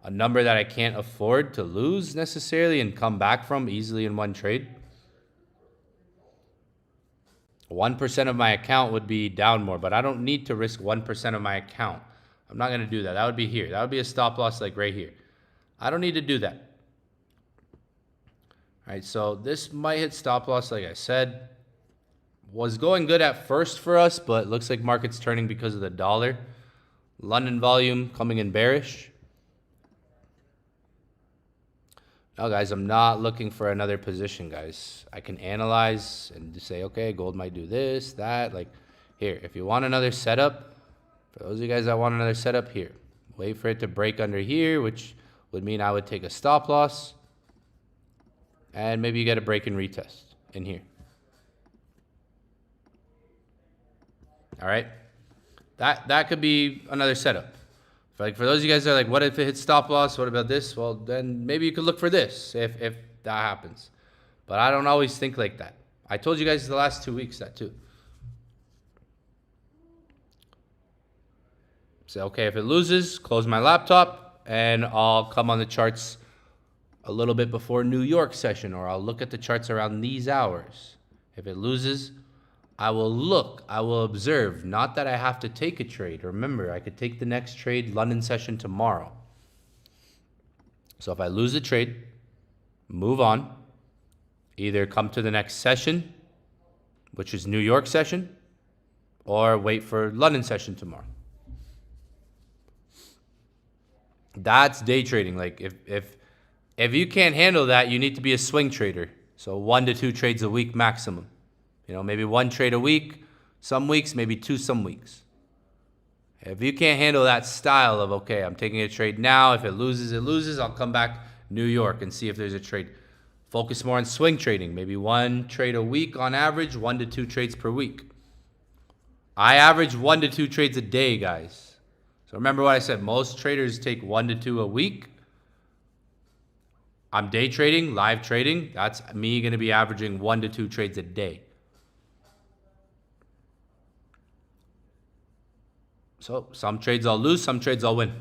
a number that I can't afford to lose necessarily and come back from easily in one trade. 1% of my account would be down more, but I don't need to risk 1% of my account. I'm not going to do that. That would be here. That would be a stop loss like right here. I don't need to do that. All right, so this might hit stop loss, like I said. Was going good at first for us, but looks like market's turning because of the dollar. London volume coming in bearish. Now, guys, I'm not looking for another position, guys. I can analyze and just say, okay, gold might do this, that. Like, here, if you want another setup, for those of you guys that want another setup, here. Wait for it to break under here, which would mean I would take a stop loss. And maybe you get a break and retest in here. All right, that could be another setup. Like, for those of you guys that are like, what if it hits stop loss? What about this? Well, then maybe you could look for this if that happens. But I don't always think like that. I told you guys the last 2 weeks that too. Say, okay, if it loses, close my laptop, and I'll come on the charts a little bit before New York session, or I'll look at the charts around these hours. If it loses, I will look, I will observe. Not that I have to take a trade. Remember, I could take the next trade, London session tomorrow. So if I lose a trade, move on. Either come to the next session, which is New York session, or wait for London session tomorrow. That's day trading. Like, if you can't handle that, you need to be a swing trader. So 1 to 2 trades a week maximum. You know, maybe 1 trade a week, some weeks, maybe 2 some weeks. If you can't handle that style of, okay, I'm taking a trade now, if it loses, it loses, I'll come back New York and see if there's a trade. Focus more on swing trading, maybe 1 trade a week on average, 1 to 2 trades per week. I average 1 to 2 trades a day, guys. So remember what I said, most traders take 1 to 2 a week. I'm day trading, live trading. That's me going to be averaging 1 to 2 trades a day. So some trades I'll lose, some trades I'll win.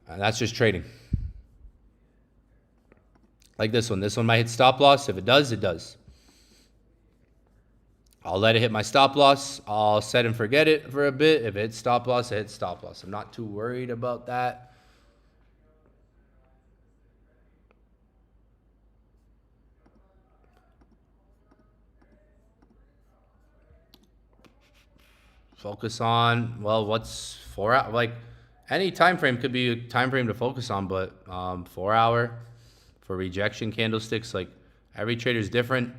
And that's just trading. Like this one. This one might hit stop loss. If it does, it does. I'll let it hit my stop loss. I'll set and forget it for a bit. If it hits stop loss, it hits stop loss. I'm not too worried about that. Focus on, well, what's 4 hours? Like, any time frame could be a time frame to focus on, but 4 hour for rejection candlesticks, like, every trader is different.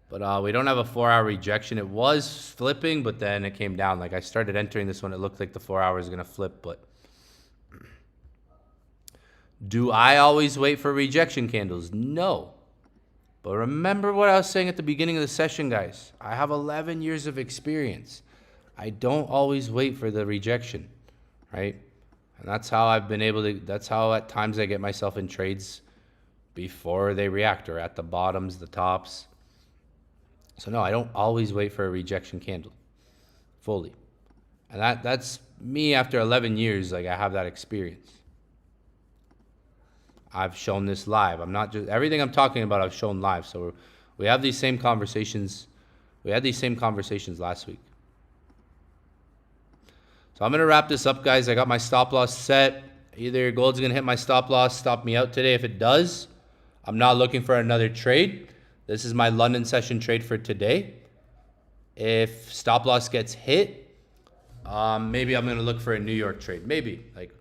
But we don't have a 4-hour rejection. It was flipping, but then it came down. Like I started entering this one, it looked like the 4 hours is going to flip. But do I always wait for rejection candles? No. But remember what I was saying at the beginning of the session, guys. I have 11 years of experience. I don't always wait for the rejection, right? And that's how I've been able to, that's how at times I get myself in trades before they react, or at the bottoms, the tops. So no, I don't always wait for a rejection candle fully. And that's me after 11 years. Like, I have that experience. I've shown this live. I'm not just, everything I'm talking about I've shown live. So we have these same conversations. We had these same conversations last week. So I'm going to wrap this up, guys. I got my stop loss set. Either gold's going to hit my stop loss, stop me out today. If it does, I'm not looking for another trade. This is my London session trade for today. If stop loss gets hit, maybe I'm going to look for a New York trade. Maybe. Like,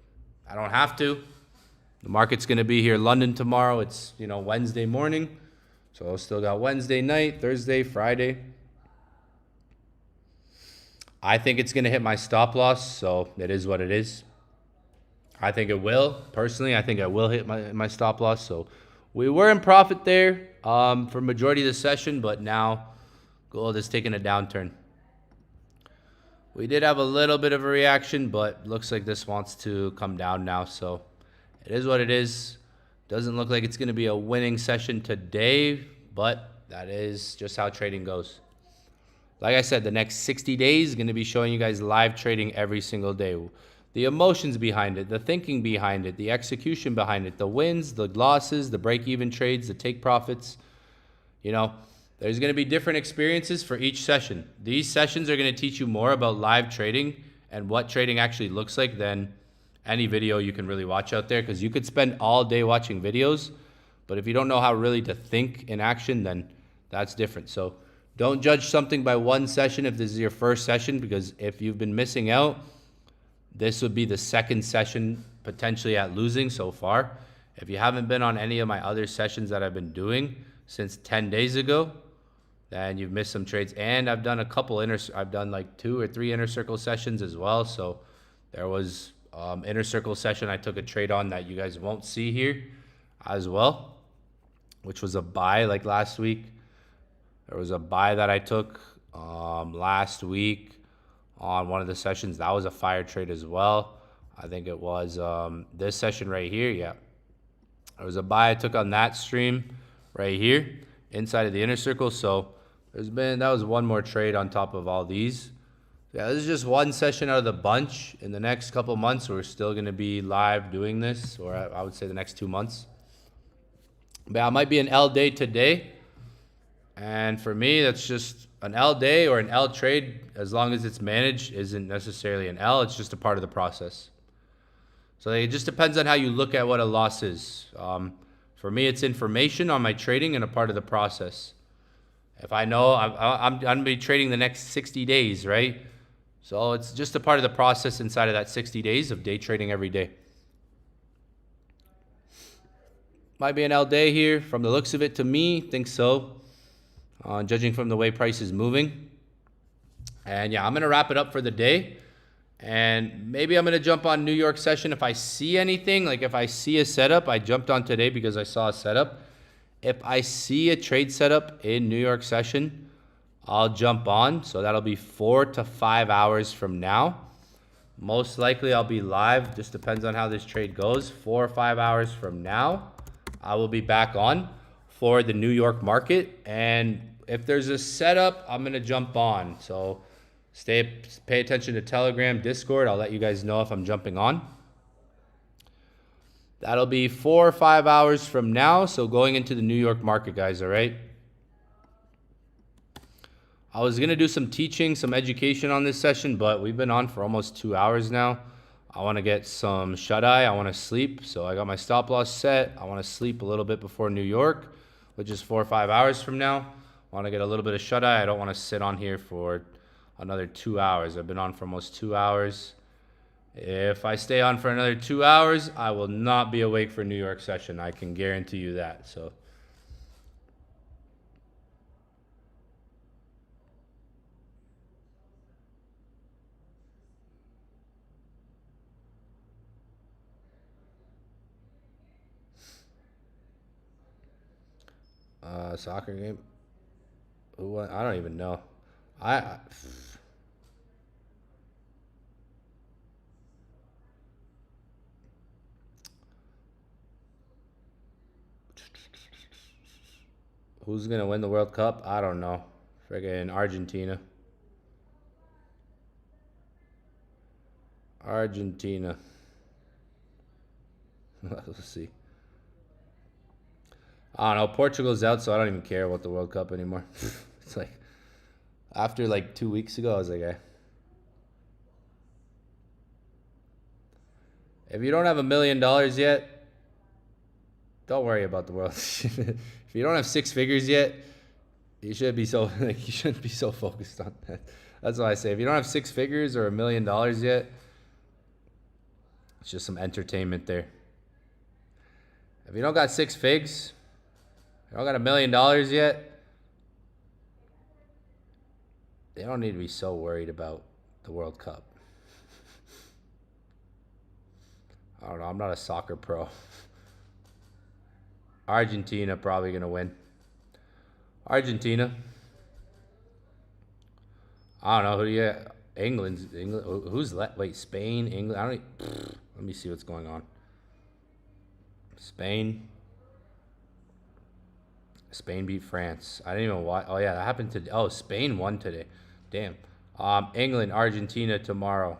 I don't have to. The market's going to be here London tomorrow. It's, Wednesday morning. So I still got Wednesday night, Thursday, Friday. I think it's going to hit my stop loss, so it is what it is. I think it will. Personally, I think I will hit my stop loss. So we were in profit there for majority of the session, but now gold is taking a downturn. We did have a little bit of a reaction, but looks like this wants to come down now. So it is what it is. Doesn't look like it's going to be a winning session today, but that is just how trading goes. Like I said, the next 60 days is going to be showing you guys live trading every single day. The emotions behind it, the thinking behind it, the execution behind it, the wins, the losses, the break-even trades, the take profits. There's going to be different experiences for each session. These sessions are going to teach you more about live trading and what trading actually looks like than any video you can really watch out there, because you could spend all day watching videos, but if you don't know how really to think in action, then that's different. So don't judge something by one session if this is your first session, because if you've been missing out, this would be the second session potentially at losing so far. If you haven't been on any of my other sessions that I've been doing since 10 days ago, then you've missed some trades. And I've done a couple I've done like 2 or 3 inner circle sessions as well. So there was inner circle session I took a trade on that you guys won't see here as well, which was a buy like last week. There was a buy that I took last week on one of the sessions. That was a fire trade as well. I think it was this session right here. Yeah, there was a buy I took on that stream right here inside of the inner circle. So that was one more trade on top of all these. Yeah, this is just one session out of the bunch. In the next couple months, we're still going to be live doing this, or I would say the next 2 months. But yeah, it might be an L day today. And for me, that's just an L day or an L trade, as long as it's managed, isn't necessarily an L. It's just a part of the process. So it just depends on how you look at what a loss is. For me, it's information on my trading and a part of the process. If I know I'm going to be trading the next 60 days, right? So it's just a part of the process inside of that 60 days of day trading every day. Might be an L day here. From the looks of it, to me, think so. Judging from the way price is moving. And yeah, I'm going to wrap it up for the day. And maybe I'm going to jump on New York session if I see anything. Like if I see a setup, I jumped on today because I saw a setup. If I see a trade setup in New York session, I'll jump on. So that'll be 4 to 5 hours from now. Most likely I'll be live. Just depends on how this trade goes. 4 or 5 hours from now, I will be back on for the New York market. And if there's a setup, I'm going to jump on. So pay attention to Telegram, Discord. I'll let you guys know if I'm jumping on. That'll be 4 or 5 hours from now. So going into the New York market, guys, all right? I was going to do some teaching, some education on this session, but we've been on for almost 2 hours now. I want to get some shut-eye. I want to sleep. So I got my stop loss set. I want to sleep a little bit before New York, which is 4 or 5 hours from now. I want to get a little bit of shut-eye. I don't want to sit on here for another 2 hours. I've been on for almost 2 hours. If I stay on for another 2 hours, I will not be awake for New York session. I can guarantee you that. So Soccer game. Who won? I don't even know. I Who's gonna win the World Cup? I don't know. Friggin' Argentina. Argentina. Let's see. I don't know. Portugal's out, so I don't even care about the World Cup anymore. It's like after like 2 weeks ago, I was like, if you don't have $1 million yet, don't worry about the world. If you don't have 6 figures yet, you shouldn't be so you shouldn't be so focused on that. That's what I say. If you don't have 6 figures or $1 million yet, it's just some entertainment there. If you don't got 6 figs, you don't got $1 million yet, you don't need to be so worried about the World Cup. I don't know. I'm not a soccer pro. Argentina probably going to win. Argentina. I don't know. Who do you... England. Who's left? Wait, Spain, England. I don't... Let me see what's going on. Spain beat France. I didn't even watch. Oh, yeah, that happened today. Oh, Spain won today. Damn. England, Argentina tomorrow.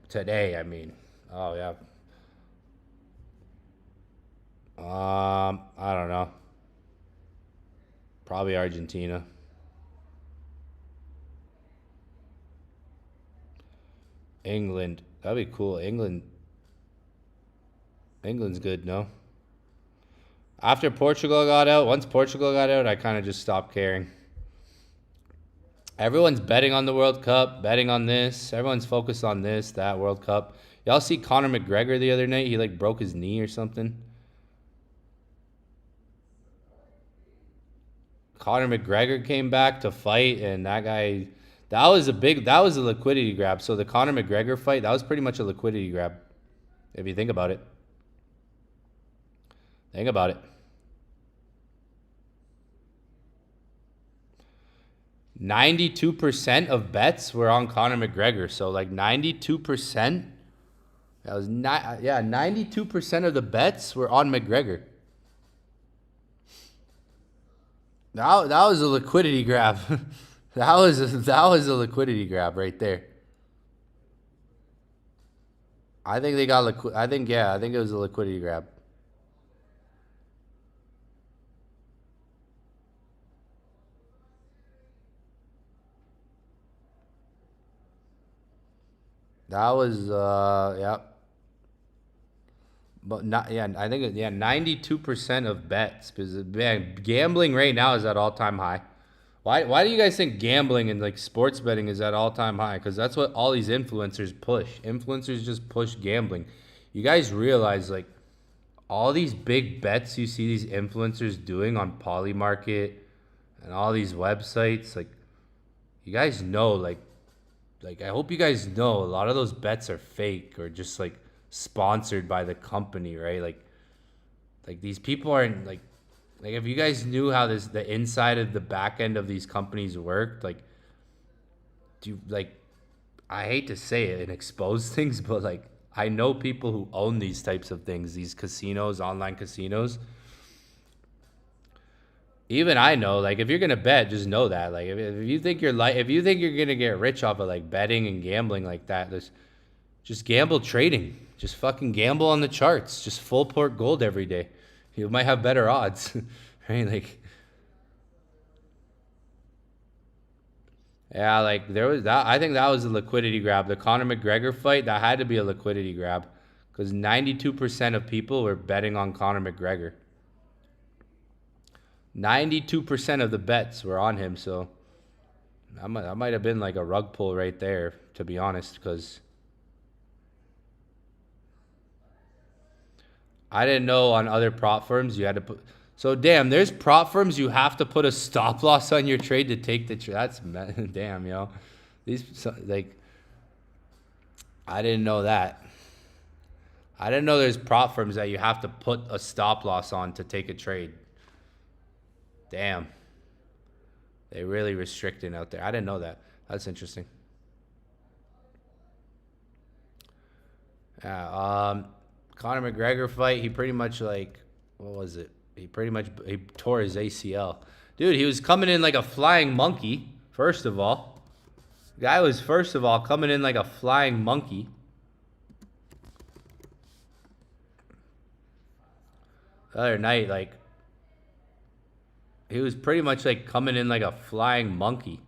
Today, I mean. Oh, yeah. I don't know. Probably Argentina. England. That'd be cool. England's good, no? After Portugal got out, once Portugal got out, I kind of just stopped caring. Everyone's betting on the World Cup, betting on this. Everyone's focused on this, that World Cup. Y'all see Conor McGregor the other night? He like broke his knee or something. Conor McGregor came back to fight, and that guy, that was a liquidity grab. So the Conor McGregor fight, that was pretty much a liquidity grab, if you think about it. Think about it. 92% of bets were on Conor McGregor. So like 92%. That was not, yeah, 92% of the bets were on McGregor. That was a liquidity grab. that was a liquidity grab right there. I think they got I think it was a liquidity grab. That was yeah. But not, yeah, I think 92% of bets, because man, gambling right now is at all-time high. Why do you guys think gambling and like sports betting is at all-time high? Because that's what all these influencers push. Influencers just push gambling. You guys realize like all these big bets you see these influencers doing on Polymarket and all these websites, like you guys know, like I hope you guys know a lot of those bets are fake or just like sponsored by the company, right? Like these people aren't like if you guys knew how the inside of the back end of these companies worked, like do you, like, I hate to say it and expose things, but like I know people who own these types of things, these casinos, online casinos. Even I know, like, if you're gonna bet, just know that, like, if you think you're gonna get rich off of like betting and gambling like that, just gamble trading. Just fucking gamble on the charts. Just full port gold every day. You might have better odds, right? Like, yeah, like there was that. I think that was a liquidity grab. The Conor McGregor fight, that had to be a liquidity grab, because 92% of people were betting on Conor McGregor. 92% of the bets were on him, so that might have been like a rug pull right there, to be honest, because I didn't know on other prop firms you had to put. So damn, there's prop firms you have to put a stop loss on your trade to take the trade. That's damn, yo. These like, I didn't know that. I didn't know there's prop firms that you have to put a stop loss on to take a trade. Damn. They're really restricting out there. I didn't know that. That's interesting. Yeah, Conor McGregor fight, he pretty much like, what was it? He tore his ACL. Dude, he was coming in like a flying monkey, first of all. The guy was, first of all, coming in like a flying monkey. The other night, like, he was pretty much like coming in like a flying monkey.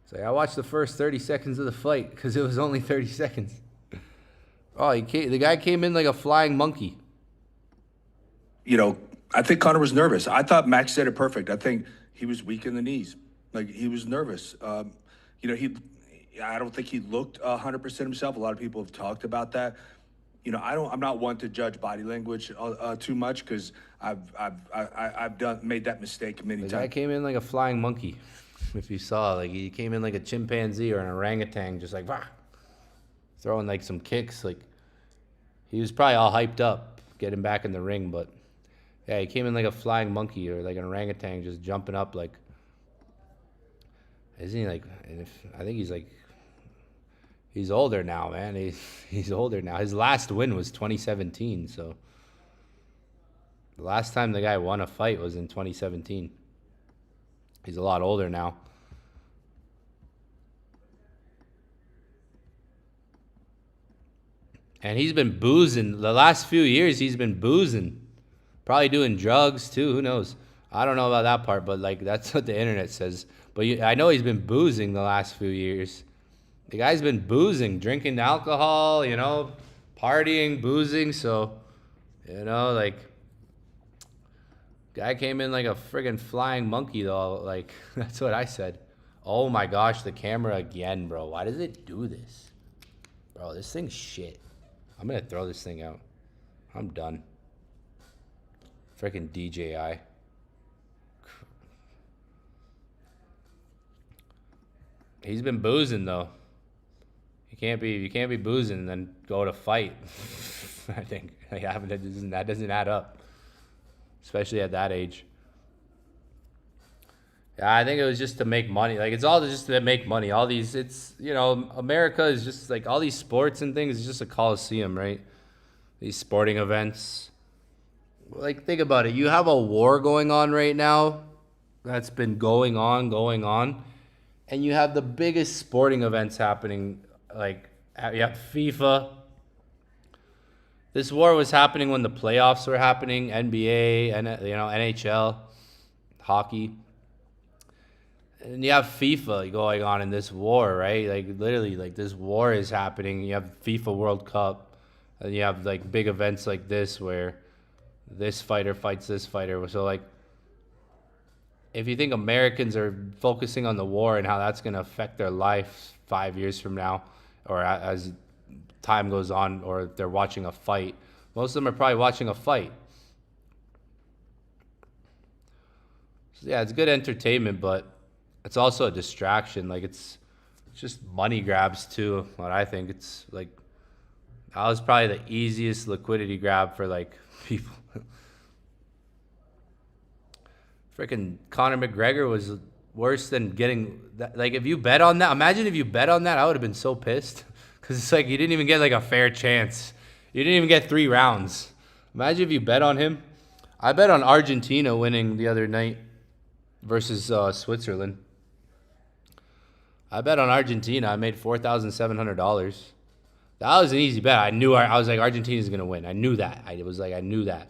So I watched the first 30 seconds of the fight because it was only 30 seconds. Oh, the guy came in like a flying monkey. You know, I think Conor was nervous. I thought Max said it perfect. I think he was weak in the knees. Like, he was nervous. You know, I don't think he looked 100% himself. A lot of people have talked about that. You know, I'm not one to judge body language too much because I've made that mistake many times. The guy came in like a flying monkey. If you saw, like, he came in like a chimpanzee or an orangutan, just like, rah, throwing like some kicks. Like, he was probably all hyped up getting back in the ring, but yeah, he came in like a flying monkey or like an orangutan, just jumping up. Like, isn't he like? I think he's like, he's older now, man. He's older now. His last win was 2017, so the last time the guy won a fight was in 2017. He's a lot older now. And he's been boozing. The last few years, he's been boozing. Probably doing drugs, too. Who knows? I don't know about that part, but, like, that's what the internet says. But I know he's been boozing the last few years. The guy's been boozing, drinking alcohol, you know, partying, boozing. So, you know, like, guy came in like a friggin' flying monkey, though. Like, that's what I said. Oh my gosh, the camera again, bro. Why does it do this? Bro, this thing's shit. I'm gonna throw this thing out. I'm done. Frickin' DJI. He's been boozing, though. You can't be boozing and then go to fight. I think like, that doesn't add up. Especially at that age. Yeah, I think it was just to make money. Like, it's all just to make money. All these, it's, you know, America is just like all these sports and things is just a coliseum, right? These sporting events. Like, think about it. You have a war going on right now that's been going on. And you have the biggest sporting events happening. Like, you have FIFA. This war was happening when the playoffs were happening, NBA, and NHL, hockey. And you have FIFA going on in this war, right? Like, literally, like, this war is happening. You have FIFA World Cup, and you have, like, big events like this where this fighter fights this fighter. So, like, if you think Americans are focusing on the war and how that's going to affect their life 5 years from now, or as time goes on, or if they're watching a fight, most of them are probably watching a fight. So yeah, it's good entertainment, but it's also a distraction. Like, it's just money grabs too. What I think, it's like, that was probably the easiest liquidity grab for like people. Freaking Conor McGregor was worse than getting that. Like, if you bet on that, imagine if you bet on that, I would have been so pissed. Because it's like you didn't even get like a fair chance. You didn't even get 3 rounds. Imagine if you bet on him. I bet on Argentina winning the other night versus Switzerland. I bet on Argentina. I made $4,700. That was an easy bet. I knew. I was like, Argentina's going to win. I knew that. I knew that.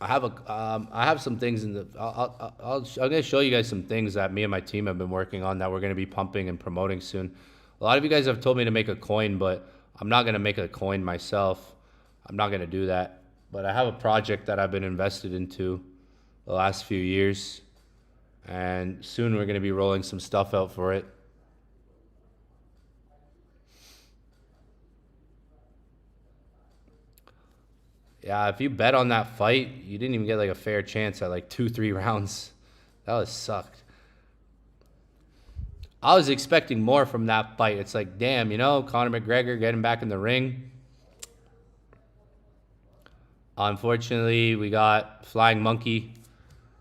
I have some things in the. I'm gonna show you guys some things that me and my team have been working on that we're gonna be pumping and promoting soon. A lot of you guys have told me to make a coin, but I'm not gonna make a coin myself. I'm not gonna do that. But I have a project that I've been invested into the last few years, and soon we're gonna be rolling some stuff out for it. Yeah, if you bet on that fight, you didn't even get like a fair chance at like 2-3 rounds. That was sucked. I was expecting more from that fight. It's like, damn, you know, Conor McGregor getting back in the ring. Unfortunately, we got Flying Monkey.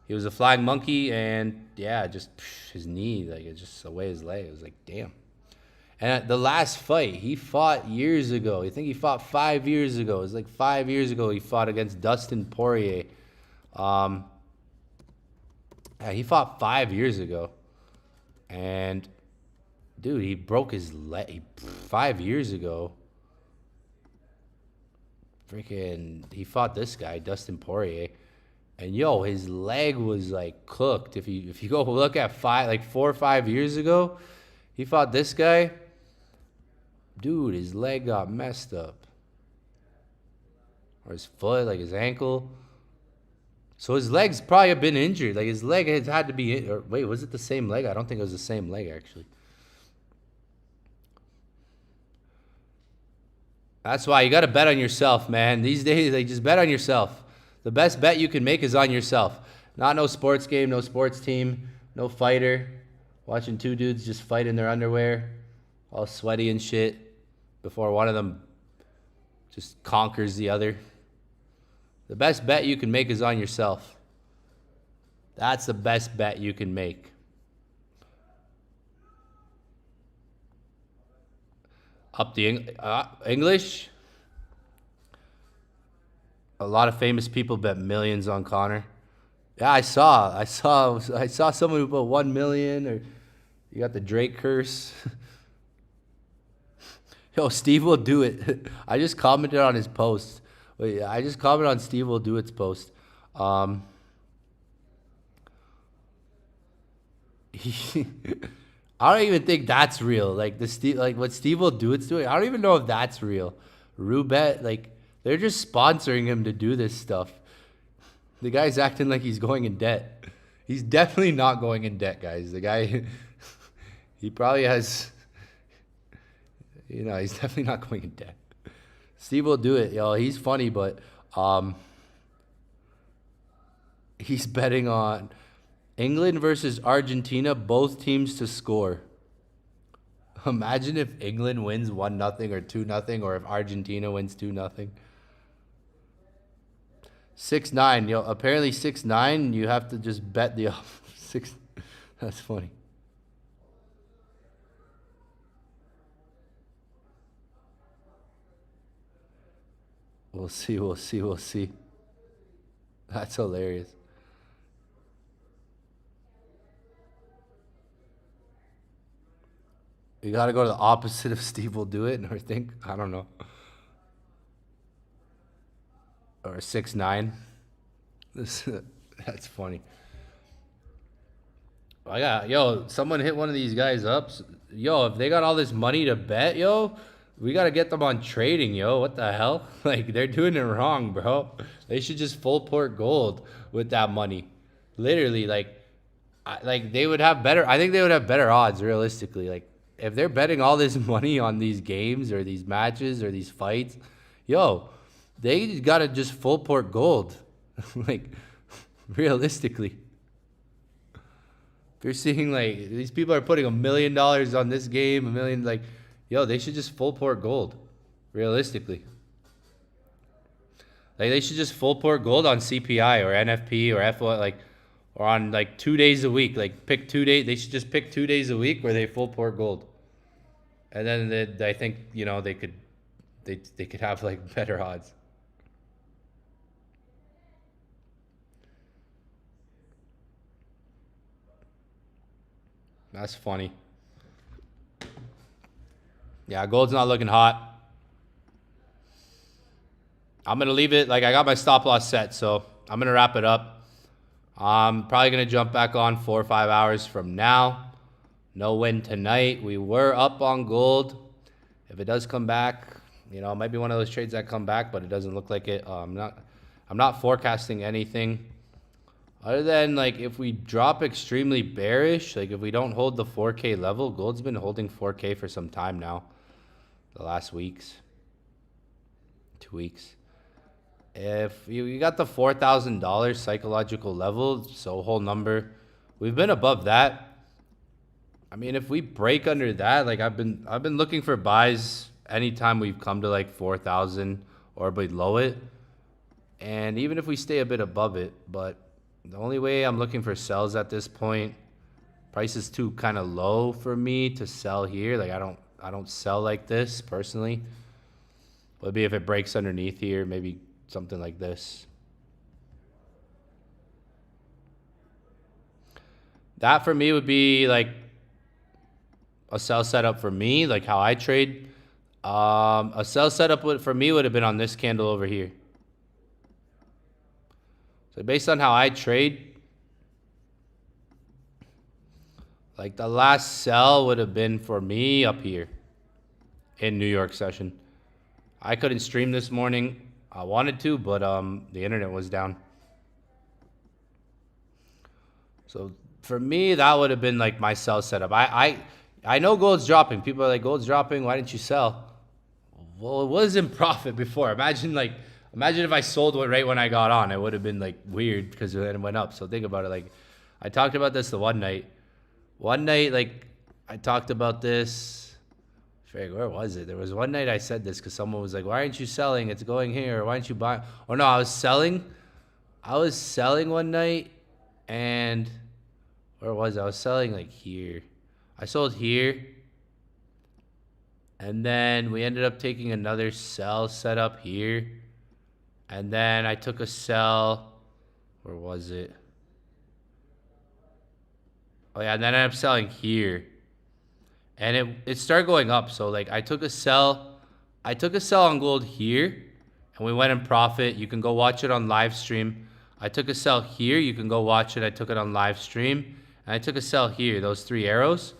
He was a flying monkey, and yeah, just his knee, like it's just away his leg. It was like, damn. And at the last fight, he fought years ago. I think he fought 5 years ago. It was like 5 years ago he fought against Dustin Poirier. Yeah, he fought 5 years ago. And, dude, he broke his leg 5 years ago. Freaking, he fought this guy, Dustin Poirier. And, yo, his leg was, like, cooked. If you go look at 4 or 5 years ago, he fought this guy. Dude, his leg got messed up. Or his foot, like his ankle. So his legs probably have been injured. Like his leg has had to be... Or wait, was it the same leg? I don't think it was the same leg, actually. That's why you got to bet on yourself, man. These days, like, just bet on yourself. The best bet you can make is on yourself. Not no sports game, no sports team, no fighter. Watching two dudes just fight in their underwear. All sweaty and shit. Before one of them just conquers the other. The best bet you can make is on yourself. That's the best bet you can make. Up the English. A lot of famous people bet millions on Conor. Yeah, I saw someone who put 1 million, or you got the Drake curse. Yo, Steve will do it. I just commented on his post. Wait, I just commented on Steve will do it's post. I don't even think that's real. Like what Steve will do it's doing. I don't even know if that's real. Rubet, like they're just sponsoring him to do this stuff. The guy's acting like he's going in debt. He's definitely not going in debt, guys. The guy, he probably has. You know, he's definitely not going in debt. Steve will do it, yo. He's funny, but he's betting on England versus Argentina, both teams to score. Imagine if England wins 1-0 or 2-0, or if Argentina wins 2-0. 6-9, yo. Apparently 6-9, you have to just bet the 6. That's funny. We'll see. That's hilarious. You gotta go to the opposite of Steve will do it, or think, I don't know. Or 6-9. That's funny. Yo, someone hit one of these guys up. Yo, if they got all this money to bet, yo, we got to get them on trading, yo. What the hell? Like, they're doing it wrong, bro. They should just full port gold with that money. Literally, they would have better... I think they would have better odds, realistically. Like, if they're betting all this money on these games or these matches or these fights, yo, they got to just full port gold. Like, realistically. If you're seeing, like, these people are putting $1 million on this game, $1 million, like... Yo, they should just full port gold, realistically. Like, they should just full port gold on CPI or NFP or F1, like, or on, like, 2 days a week. Like, pick 2 days. They should just pick 2 days a week where they full port gold. And then I think, you know, they could have, like, better odds. That's funny. Yeah, gold's not looking hot. I'm going to leave it. Like, I got my stop loss set, so I'm going to wrap it up. I'm probably going to jump back on 4 or 5 hours from now. No win tonight. We were up on gold. If it does come back, you know, it might be one of those trades that come back, but it doesn't look like it. I'm not forecasting anything. Other than, like, if we drop extremely bearish, like if we don't hold the 4K level, gold's been holding 4K for some time now. The last weeks. 2 weeks. if you got the $4,000 psychological level, so whole number, we've been above that. I mean, if we break under that, like I've been looking for buys anytime we've come to like 4,000 or below it. And even if we stay a bit above it, but the only way I'm looking for sells at this point, price is too kind of low for me to sell here. Like I don't sell like this personally. Would be if it breaks underneath here, maybe something like this. That for me would be like a sell setup for me, like how I trade. A sell setup for me would have been on this candle over here. So based on how I trade, like the last sell would have been for me up here in New York session. I couldn't stream this morning. I wanted to, but the internet was down. So for me, that would have been like my sell setup. I know gold's dropping. People are like, gold's dropping. Why didn't you sell? Well, it was in profit before. Imagine if I sold it right when I got on. It would have been like weird because then it went up. So think about it. Like I talked about this the one night. One night, like I talked about this. Where was it? There was one night I said this because someone was like, why aren't you selling? It's going here. Why aren't you buying? Oh, no, I was selling. I was selling one night. And where was I? I was selling like here. I sold here. And then we ended up taking another sell setup here. And then I took a sell. Where was it? Oh, yeah. And then I ended up selling here. And it started going up. So like I took a sell on gold here and we went in profit. You can go watch it on live stream. I took a sell here. You can go watch it. I took it on live stream. And I took a sell here, those 3 arrows.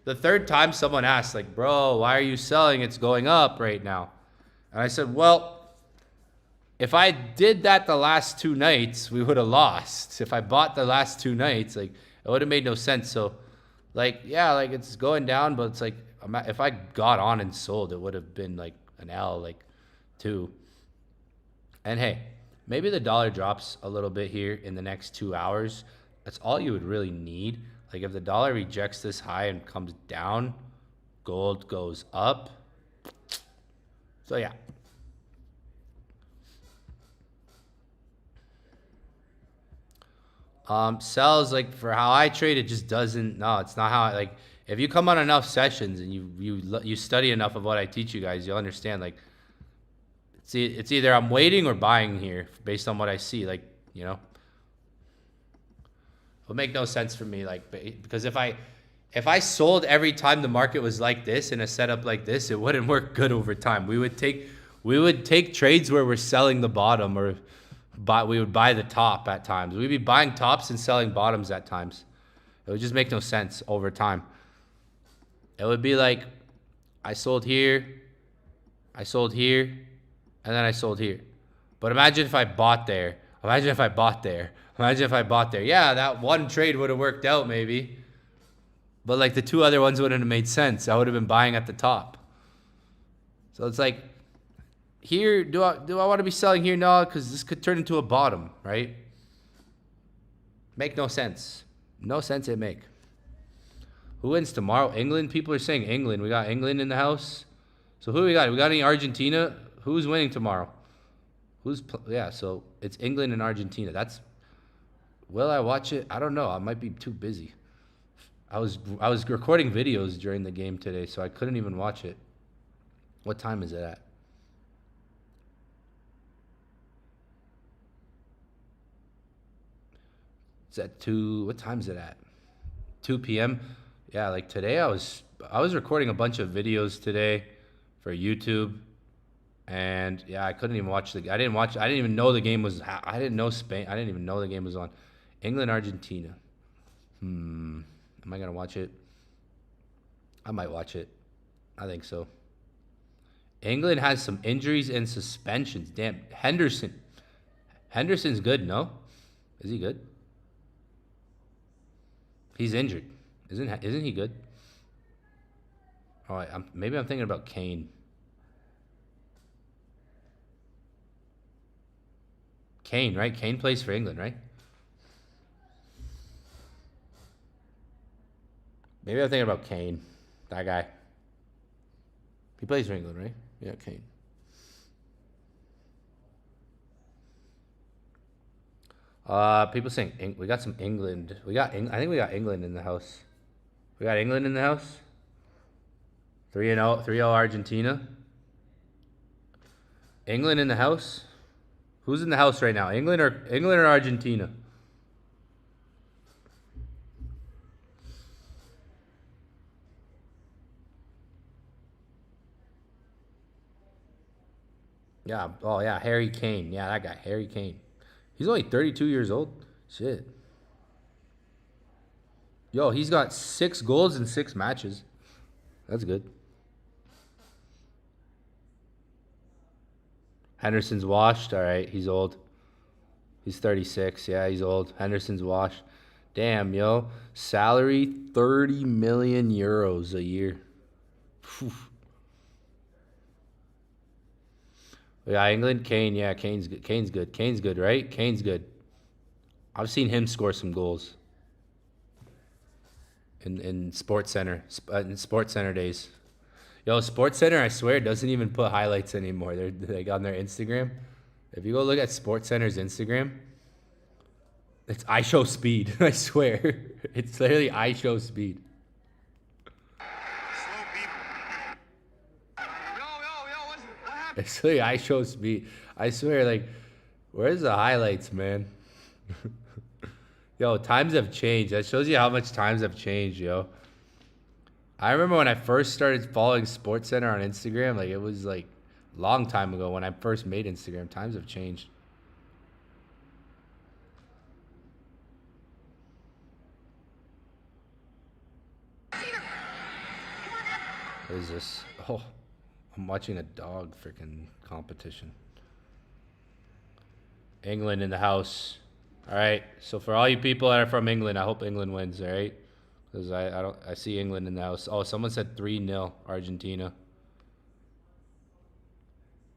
The third time someone asked like, bro, why are you selling? It's going up right now. And I said, well, if I did that the last 2 nights, we would have lost. If I bought the last 2 nights, like it would have made no sense. So like, yeah, like it's going down, but it's like, if I got on and sold, it would have been like an L, like 2. And hey, maybe the dollar drops a little bit here in the next 2 hours. That's all you would really need. Like if the dollar rejects this high and comes down, gold goes up. So yeah. Sells, like for how I trade, it just doesn't. No, it's not how. Like if you come on enough sessions and you study enough of what I teach you guys, you'll understand. Like it's either I'm waiting or buying here based on what I see. Like you know, it would make no sense for me. Like because if I sold every time the market was like this in a setup like this, it wouldn't work good over time. We would take trades where we're selling the bottom or. We would buy the top at times. We'd be buying tops and selling bottoms at times. It would just make no sense over time. It would be like, I sold here, and then I sold here. But imagine if I bought there. Imagine if I bought there. Yeah, that one trade would have worked out maybe. But like the 2 other ones wouldn't have made sense. I would have been buying at the top. So it's like, here, do I want to be selling here? No, because this could turn into a bottom, right? Make no sense. No sense it make. Who wins tomorrow? England? People are saying England. We got England in the house. So who do we got? We got any Argentina? Who's winning tomorrow? Yeah, so it's England and Argentina. Will I watch it? I don't know. I might be too busy. I was recording videos during the game today, so I couldn't even watch it. What time is it at? It's at 2. What time is it at? 2 p.m. Yeah, like today I was recording a bunch of videos today for YouTube, and yeah, I couldn't even watch I didn't even know the game was. I didn't know Spain. I didn't even know the game was on. England, Argentina. Am I gonna watch it? I might watch it. I think so. England has some injuries and suspensions. Damn, Henderson. Henderson's good, no? Is he good? He's injured. Isn't he good? All right, maybe I'm thinking about Kane. Kane, right? Kane plays for England, right? Maybe I'm thinking about Kane. That guy. He plays for England, right? Yeah, Kane. People saying we got some England. I think we got England in the house. We got England in the house. 3-0, 3-0 Argentina. England in the house. Who's in the house right now? England or Argentina? Yeah. Oh yeah, Harry Kane. Yeah, that guy, Harry Kane. He's only 32 years old. Shit. Yo, he's got 6 goals in 6 matches. That's good. Henderson's washed. All right, he's old. He's 36. Yeah, he's old. Henderson's washed. Damn, yo. Salary 30 million euros a year. Whew. Yeah, England, Kane. Yeah, Kane's good. Kane's good. Kane's good, right? Kane's good. I've seen him score some goals in Sports Center, in Sports Center days. Yo, Sports Center, I swear, doesn't even put highlights anymore. They're like on their Instagram. If you go look at Sports Center's Instagram, it's I show speed. I swear, it's literally I show speed. It's literally I show speed. I swear, like, where's the highlights, man? Yo, times have changed. That shows you how much times have changed, yo. I remember when I first started following SportsCenter on Instagram, like it was like a long time ago when I first made Instagram. Times have changed. What is this? Oh, I'm watching a dog freaking competition. England in the house. All right. So for all you people that are from England, I hope England wins. All right. Because I see England in the house. Oh, someone said 3-0 Argentina.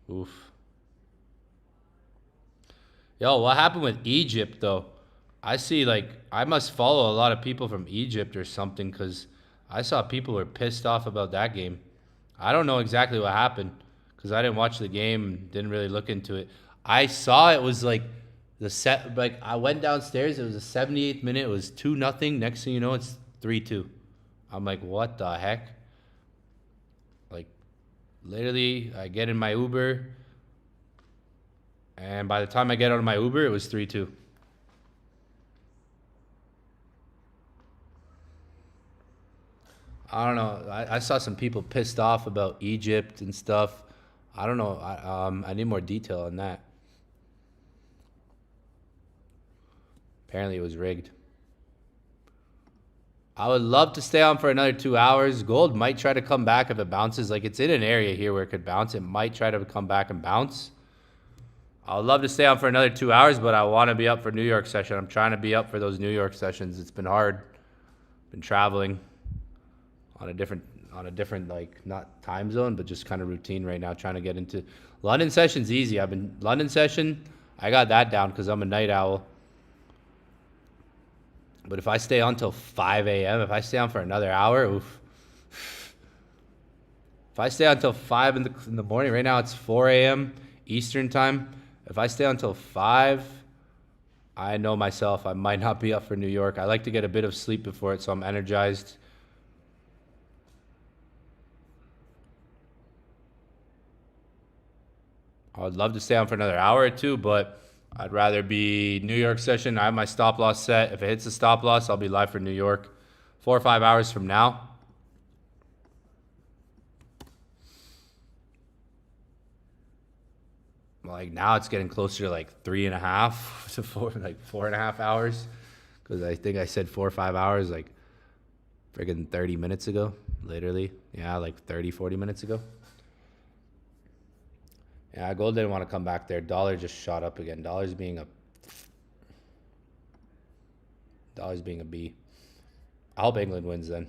Oof. Yo, what happened with Egypt though? I see like I must follow a lot of people from Egypt or something because I saw people were pissed off about that game. I don't know exactly what happened because I didn't watch the game, didn't really look into it. I saw it was like like I went downstairs, it was the 78th minute, it was 2-0. Next thing you know, it's 3-2. I'm like, what the heck? Like literally I get in my Uber and by the time I get out of my Uber, it was 3-2. I don't know. I saw some people pissed off about Egypt and stuff. I don't know. I need more detail on that. Apparently it was rigged. I would love to stay on for another 2 hours. Gold might try to come back if it bounces. Like it's in an area here where it could bounce. It might try to come back and bounce. I would love to stay on for another 2 hours, but I want to be up for New York session. I'm trying to be up for those New York sessions. It's been hard. Been traveling on a different like not time zone, but just kind of routine right now. Trying to get into London session's easy. London session. I got that down because I'm a night owl. But if I stay on till 5 a.m., if I stay on for another hour, oof. If I stay on till 5 in the morning, right now it's 4 a.m. Eastern time. If I stay until 5, I know myself, I might not be up for New York. I like to get a bit of sleep before it, so I'm energized. I would love to stay on for another hour or two, but I'd rather be New York session. I have my stop loss set. If it hits the stop loss, I'll be live for New York 4 or 5 hours from now. Like now it's getting closer to like 3.5 to 4, like 4.5 hours. Because I think I said 4 or 5 hours like friggin' 30 minutes ago. Literally. Yeah, like 30, 40 minutes ago. Yeah, gold didn't want to come back there. Dollar just shot up again. Dollar's being a B. I hope England wins then.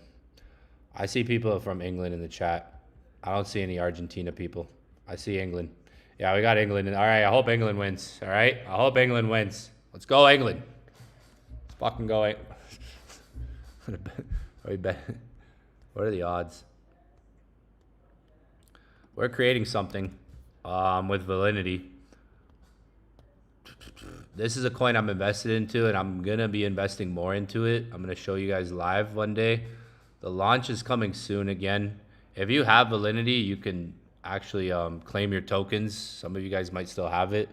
I see people from England in the chat. I don't see any Argentina people. I see England. Yeah, we got England. All right, I hope England wins. All right, I hope England wins. Let's go, England. Let's fucking go. What are the odds? We're creating something with Validity. This is a coin I'm invested into, and I'm going to be investing more into it. I'm going to show you guys live one day. The launch is coming soon again. If you have Validity, you can actually claim your tokens. Some of you guys might still have it.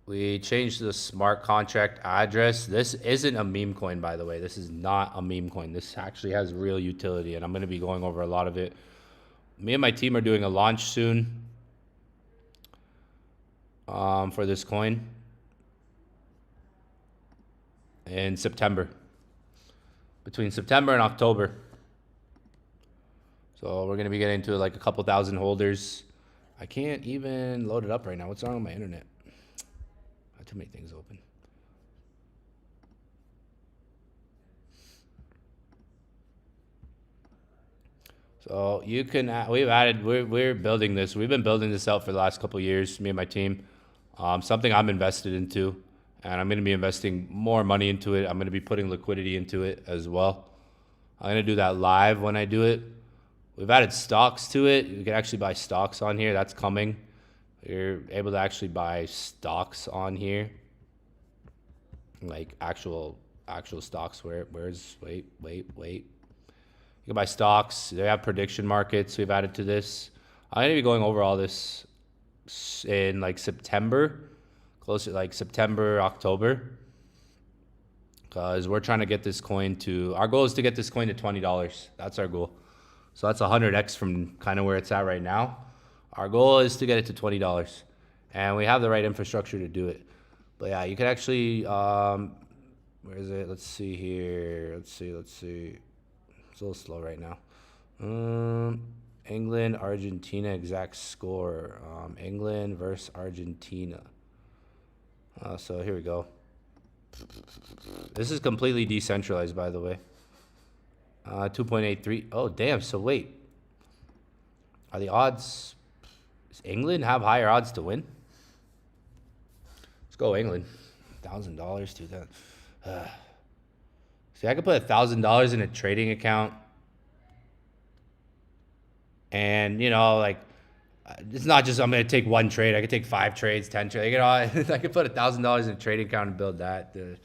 We changed the smart contract address. This isn't a meme coin, by the way. This is not a meme coin. This actually has real utility, and I'm going to be going over a lot of it. Me and my team are doing a launch soon for this coin in September. Between September and October. So we're going to be getting to like a couple thousand holders. I can't even load it up right now. What's wrong with my internet? I have too many things open. So you can, we're building this. We've been building this out for the last couple of years, me and my team. Something I'm invested into, and I'm going to be investing more money into it. I'm going to be putting liquidity into it as well. I'm going to do that live when I do it. We've added stocks to it. You can actually buy stocks on here. That's coming. You're able to actually buy stocks on here. Like actual stocks. Wait. You can buy stocks. They have prediction markets we've added to this. I'm going to be going over all this in like September. Closer like September, October. Because we're trying to get this coin to... Our goal is to get this coin to $20. That's our goal. So that's 100x from kind of where it's at right now. Our goal is to get it to $20. And we have the right infrastructure to do it. But yeah, you can actually... where is it? Let's see here. Let's see. It's a little slow right now. England, Argentina, exact score. England versus Argentina. So here we go. This is completely decentralized, by the way. 2.83. Oh, damn. So wait. Are the odds... Does England have higher odds to win? Let's go England. $1,000 to that. See, I could put $1,000 in a trading account. And, you know, like... It's not just I'm going to take one trade. I could take 5 trades, 10 trades. You know, I could put $1,000 in a trading account and build that. That's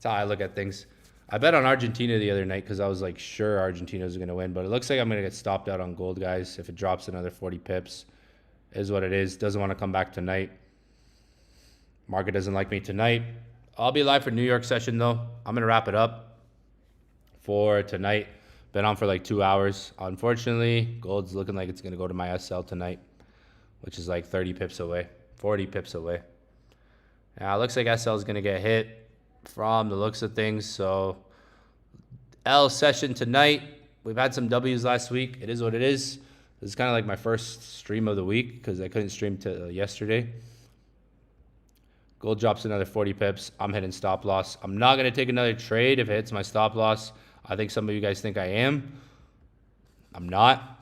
how I look at things. I bet on Argentina the other night because I was like sure Argentina was going to win. But it looks like I'm going to get stopped out on gold, guys. If it drops another 40 pips, is what it is. Doesn't want to come back tonight. Market doesn't like me tonight. I'll be live for New York session, though. I'm going to wrap it up for tonight. Been on for like 2 hours. Unfortunately, gold's looking like it's going to go to my SL tonight, which is like 30 pips away, 40 pips away. Now, it looks like SL is going to get hit from the looks of things. So, L session tonight. We've had some W's last week. It is what it is. This is kind of like my first stream of the week because I couldn't stream till yesterday. Gold drops another 40 pips. I'm hitting stop loss. I'm not going to take another trade if it hits my stop loss. I think some of you guys think I am. I'm not.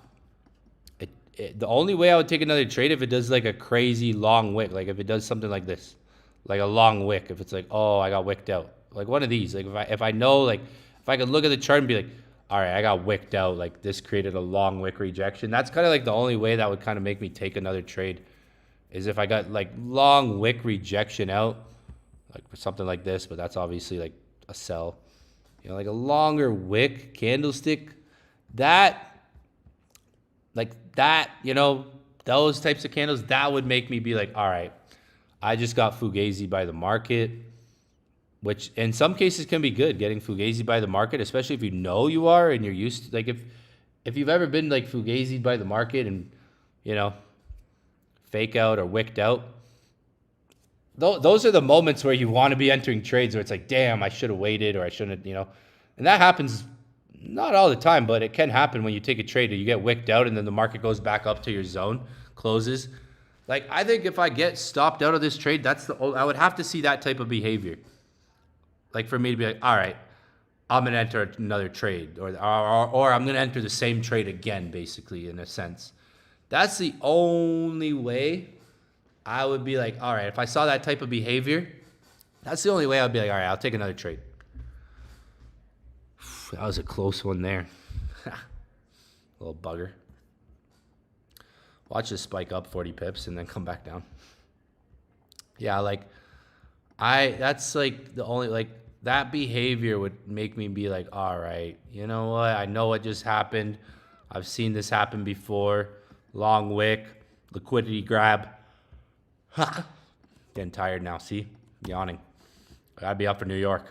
The only way I would take another trade if it does like a crazy long wick, like if it does something like this, like a long wick. If it's like, oh, I got wicked out, like one of these. Like if I know, like if I could look at the chart and be like, all right, I got wicked out. Like this created a long wick rejection. That's kind of like the only way that would kind of make me take another trade, is if I got like long wick rejection out, like something like this. But that's obviously like a sell. You know, like a longer wick candlestick, that, like that, you know, those types of candles, that would make me be like, all right, I just got fugazi by the market, which in some cases can be good, getting fugazi by the market, especially if you know you are and you're used to, like if you've ever been like fugazi by the market and, you know, fake out or wicked out, those are the moments where you want to be entering trades where it's like, damn, I should have waited or I shouldn't have, you know. And that happens not all the time, but it can happen when you take a trade or you get wicked out and then the market goes back up to your zone, closes. Like, I think if I get stopped out of this trade, I would have to see that type of behavior. Like for me to be like, all right, I'm going to enter another trade or I'm going to enter the same trade again, basically, in a sense. That's the only way I would be like, all right, if I saw that type of behavior, that's the only way I'd be like, all right, I'll take another trade. That was a close one there. Little bugger. Watch this spike up 40 pips and then come back down. Yeah, like, that's like the only, like, that behavior would make me be like, all right, you know what? I know what just happened. I've seen this happen before. Long wick, liquidity grab. Getting tired now, see? Yawning. I gotta be up for New York.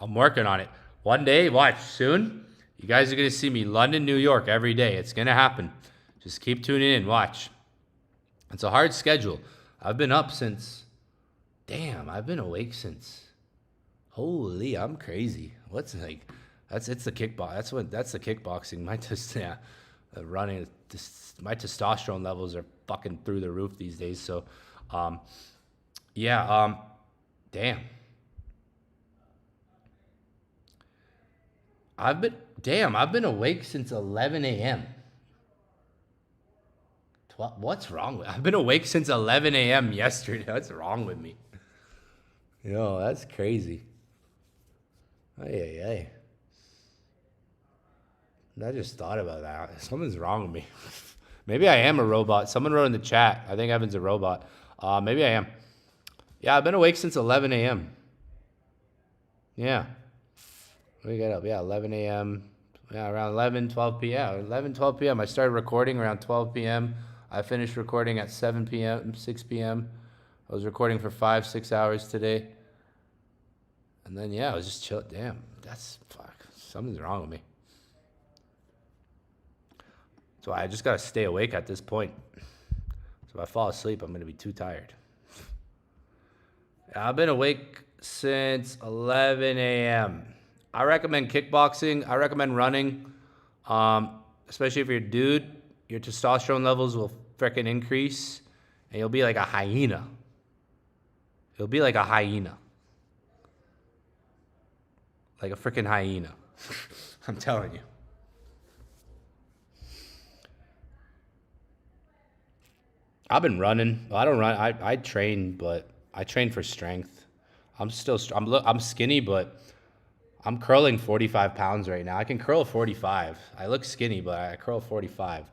I'm working on it. One day, watch, soon, you guys are gonna see me London, New York every day. It's gonna happen. Just keep tuning in, watch. It's a hard schedule. I've been up since, I've been awake since, holy, I'm crazy. What's like, it's the kickbox. That's the kickboxing. Running, my testosterone levels are fucking through the roof these days. So, damn. I've been awake since 11 a.m. What's wrong with? I've been awake since 11 a.m. yesterday. What's wrong with me? Yo, that's crazy. Hey. I just thought about that. Something's wrong with me. Maybe I am a robot. Someone wrote in the chat. I think Evan's a robot. Maybe I am. Yeah, I've been awake since 11 a.m. Yeah. When we got up? Yeah, 11 a.m. Yeah, around 11, 12 p.m. 11, 12 p.m. I started recording around 12 p.m. I finished recording at 7 p.m., 6 p.m. I was recording for 5-6 hours today. And then, I was just chill. Damn, something's wrong with me. So I just got to stay awake at this point. So if I fall asleep, I'm going to be too tired. I've been awake since 11 a.m. I recommend kickboxing. I recommend running. Especially if you're a dude, your testosterone levels will frickin' increase. And you'll be like a hyena. Like a frickin' hyena. I'm telling you. I've been running. Well, I don't run. I train, but I train for strength. I'm skinny, but I'm curling 45 pounds right now. I can curl 45. I look skinny, but I curl 45.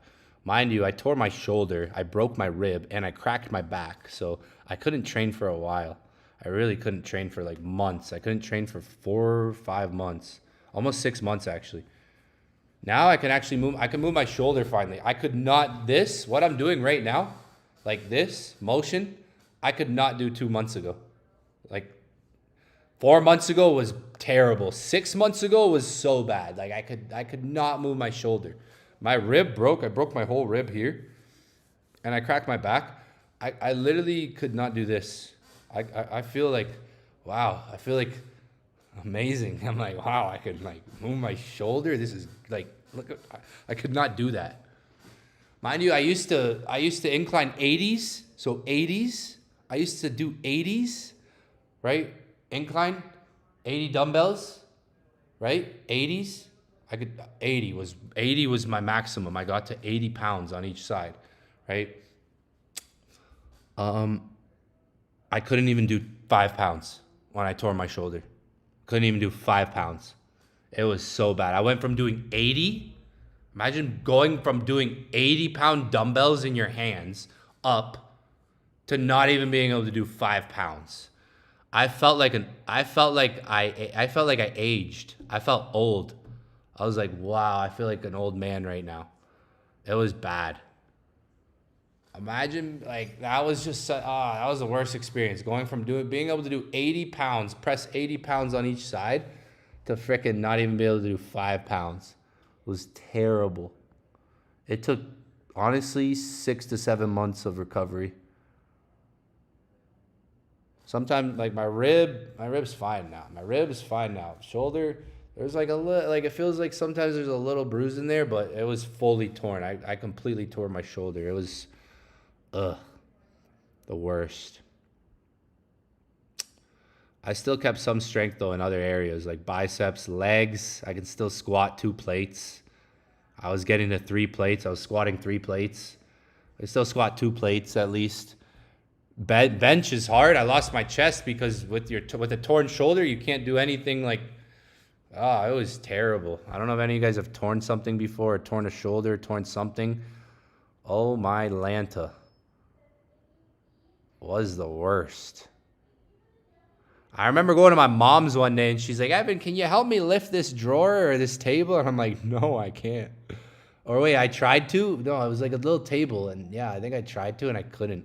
Mind you, I tore my shoulder, I broke my rib, and I cracked my back. So I couldn't train for a while. I really couldn't train for like months. I couldn't train for 4 or 5 months. Almost 6 months, actually. Now I can actually move. I can move my shoulder finally. I could not, what I'm doing right now, like this motion, I could not do 2 months ago. Like 4 months ago was terrible. 6 months ago was so bad. Like I could not move my shoulder. My rib broke. I broke my whole rib here, and I cracked my back. I literally could not do this. I feel like, wow. I feel like amazing. I'm like, wow. I could like move my shoulder. This is like, look. I could not do that. Mind you, I used to incline 80s. So 80s. I used to do 80s, right? Incline, 80 dumbbells, right? 80s. 80 was my maximum. I got to 80 pounds on each side, right? I couldn't even do 5 pounds when I tore my shoulder. Couldn't even do 5 pounds. It was so bad. I went from doing 80. Imagine going from doing 80-pound dumbbells in your hands up to not even being able to do 5 pounds. I felt like I aged. I felt old. I was like, wow, I feel like an old man right now. It was bad. Imagine, like, that was the worst experience. Going from being able to do 80 pounds, press 80 pounds on each side, to frickin' not even be able to do 5 pounds. It was terrible. It took, honestly, 6 to 7 months of recovery. Sometimes, like, my rib's fine now. Shoulder, there's like it feels like sometimes there's a little bruise in there, but it was fully torn. I completely tore my shoulder. It was, the worst. I still kept some strength though in other areas like biceps, legs. I can still squat 2 plates. I was getting to 3 plates. I was squatting 3 plates. I still squat 2 plates at least. Bench is hard. I lost my chest because with a torn shoulder, you can't do anything like. Oh, it was terrible. I don't know if any of you guys have torn something before, or torn a shoulder, torn something. Oh my Lanta. Was the worst. I remember going to my mom's one day and she's like, Evan, can you help me lift this drawer or this table? And I'm like, no, I can't. Or wait, I tried to? No, it was like a little table. And yeah, I think I tried to and I couldn't.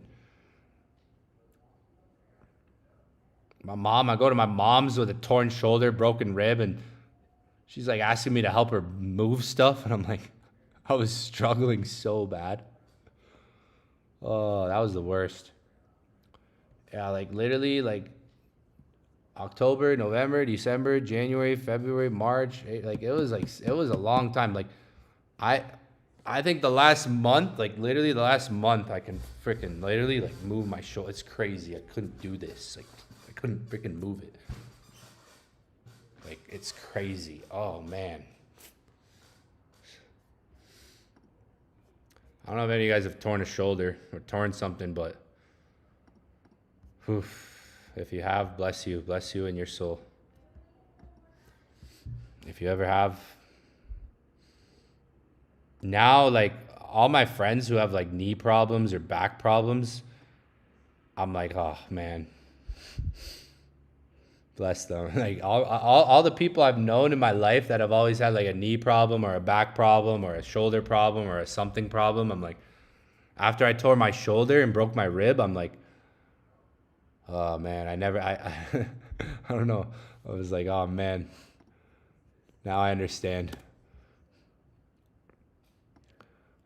I go to my mom's with a torn shoulder, broken rib, and she's like asking me to help her move stuff. And I'm like, I was struggling so bad. Oh, that was the worst. Yeah, like literally like October, November, December, January, February, March. Like it was a long time. Like I think the last month, like literally the last month, I can freaking literally like move my shoulder. It's crazy. I couldn't do this. Like I couldn't freaking move it. Like it's crazy. Oh man. I don't know if any of you guys have torn a shoulder or torn something, but oof. If you have, bless you in your soul. If you ever have. Now, like, all my friends who have, like, knee problems or back problems, I'm like, oh, man. Bless them. Like, all the people I've known in my life that have always had, like, a knee problem or a back problem or a shoulder problem or a something problem, I'm like, after I tore my shoulder and broke my rib, I'm like, oh man, I don't know. I was like, oh man, now I understand.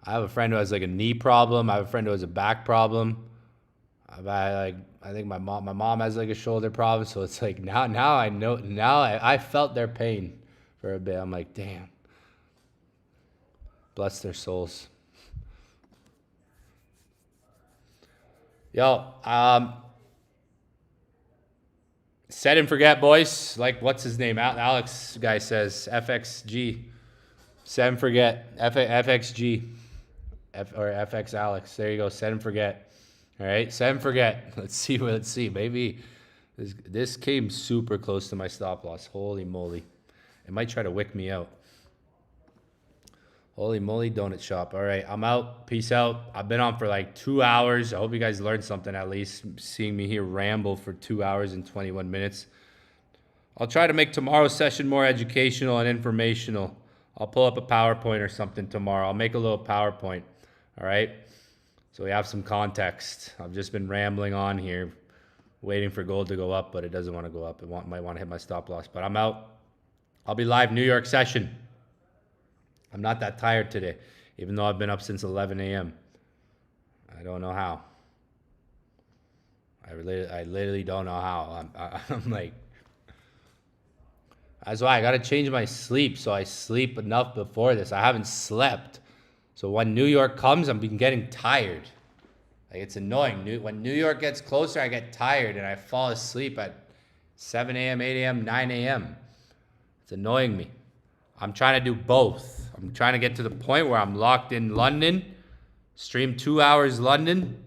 I have a friend who has like a knee problem. I have a friend who has a back problem. I think my mom has like a shoulder problem. So it's like now I know, now I felt their pain for a bit. I'm like, damn, bless their souls. Yo, set and forget, boys. Like, what's his name? Alex guy says FXG. Set and forget. FXG. Or FX Alex. There you go. Set and forget. All right. Set and forget. Let's see. Maybe this came super close to my stop loss. Holy moly. It might try to wick me out. Holy moly, donut shop. All right, I'm out. Peace out. I've been on for like 2 hours. I hope you guys learned something at least, seeing me here ramble for 2 hours and 21 minutes. I'll try to make tomorrow's session more educational and informational. I'll pull up a PowerPoint or something tomorrow. I'll make a little PowerPoint, all right? So we have some context. I've just been rambling on here, waiting for gold to go up, but it doesn't want to go up. It might want to hit my stop loss, but I'm out. I'll be live New York session. I'm not that tired today, even though I've been up since 11 a.m. I don't know how. I literally don't know how. I'm like, that's why I got to change my sleep so I sleep enough before this. I haven't slept. So when New York comes, I'm been getting tired. Like, it's annoying. When New York gets closer, I get tired and I fall asleep at 7 a.m., 8 a.m., 9 a.m. It's annoying me. I'm trying to do both. I'm trying to get to the point where I'm locked in London, stream 2 hours London,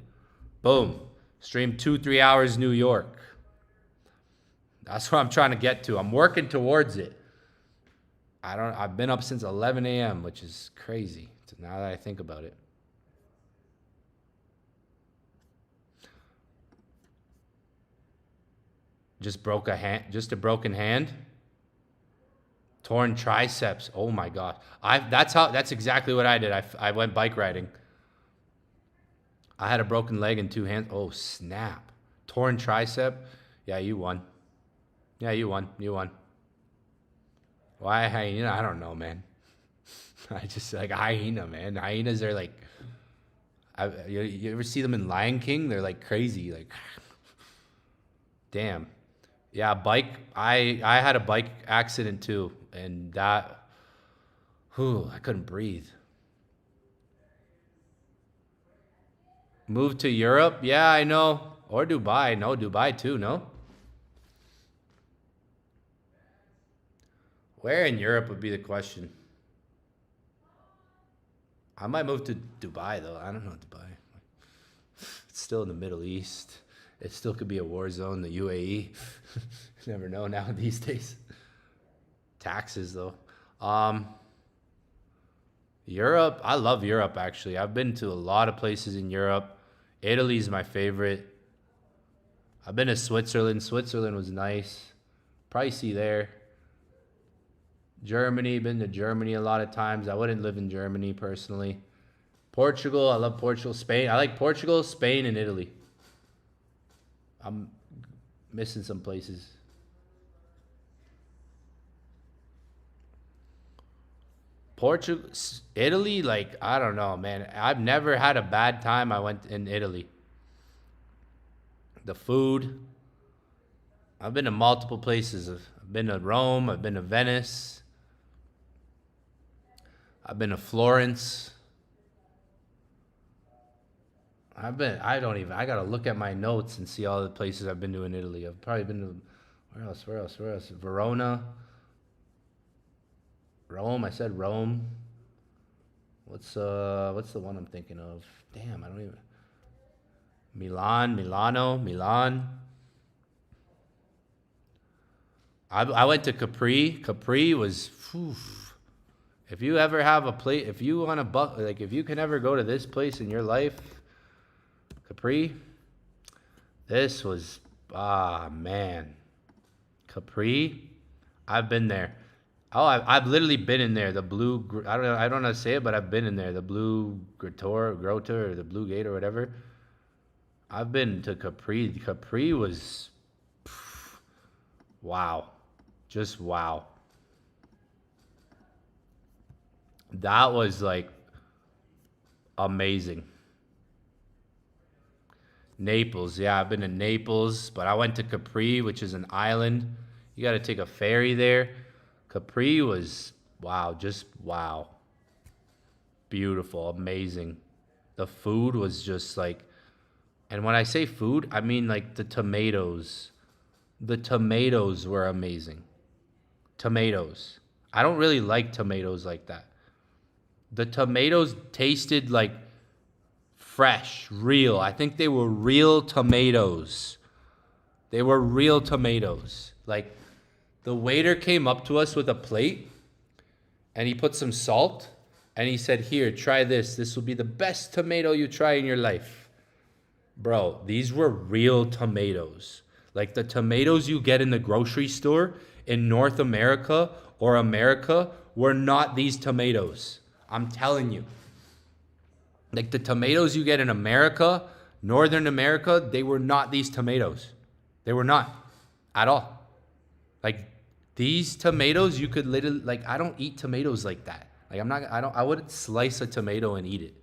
boom, stream 2-3 hours New York. That's what I'm trying to get to. I'm working towards it. I've been up since 11 a.m., which is crazy now that I think about it. Just a broken hand. Torn triceps. Oh my God. That's exactly what I did. I went bike riding. I had a broken leg and 2 hands. Oh, snap. Torn tricep. Yeah, you won. You won. Why a hyena? I don't know, man. I just like hyena, man. Hyenas are like, you ever see them in Lion King? They're like crazy. Like, damn. Yeah, bike. I had a bike accident too. And that, I couldn't breathe. Moved to Europe? Yeah, I know. Or Dubai. No, Dubai too, no? Where in Europe would be the question? I might move to Dubai though. I don't know Dubai. It's still in the Middle East. It still could be a war zone. The UAE. You never know now these days. Taxes though. Europe. I love Europe actually. I've been to a lot of places in Europe. Italy's my favorite. I've been to Switzerland. Switzerland was nice. Pricey there. Germany, been to Germany a lot of times. I wouldn't live in Germany personally. Portugal, I love Portugal. Spain, I like Portugal, Spain, and Italy. I'm missing some places. Portugal, Italy, like, I don't know, man. I've never had a bad time I went in Italy. The food. I've been to multiple places. I've been to Rome, I've been to Venice. I've been to Florence. I gotta look at my notes and see all the places I've been to in Italy. I've probably been to, where else? Verona. Rome, I said Rome. What's the one I'm thinking of? Damn, I don't even. Milan. I went to Capri. Capri was, whew. If you ever have a place, if you want to if you can ever go to this place in your life, Capri, this was, man. Capri, I've been there. Oh, I've literally been in there. The blue, I don't know how to say it, but I've been in there. The blue Grota, or the blue gate or whatever. I've been to Capri. Capri was, wow. Just wow. That was like amazing. Naples, yeah, I've been to Naples, but I went to Capri, which is an island. You got to take a ferry there. Capri was, wow, just wow. Beautiful, amazing. The food was just like, and when I say food, I mean like the tomatoes. The tomatoes were amazing. Tomatoes. I don't really like tomatoes like that. The tomatoes tasted like fresh, real. I think they were real tomatoes. They were real tomatoes. Like, the waiter came up to us with a plate and he put some salt and he said, "Here, try this. This will be the best tomato you try in your life." Bro, these were real tomatoes. Like the tomatoes you get in the grocery store in North America or America were not these tomatoes. I'm telling you. Like the tomatoes you get in America, Northern America, they were not these tomatoes. They were not at all. Like these tomatoes, you could literally, like, I don't eat tomatoes like that. Like I wouldn't slice a tomato and eat it.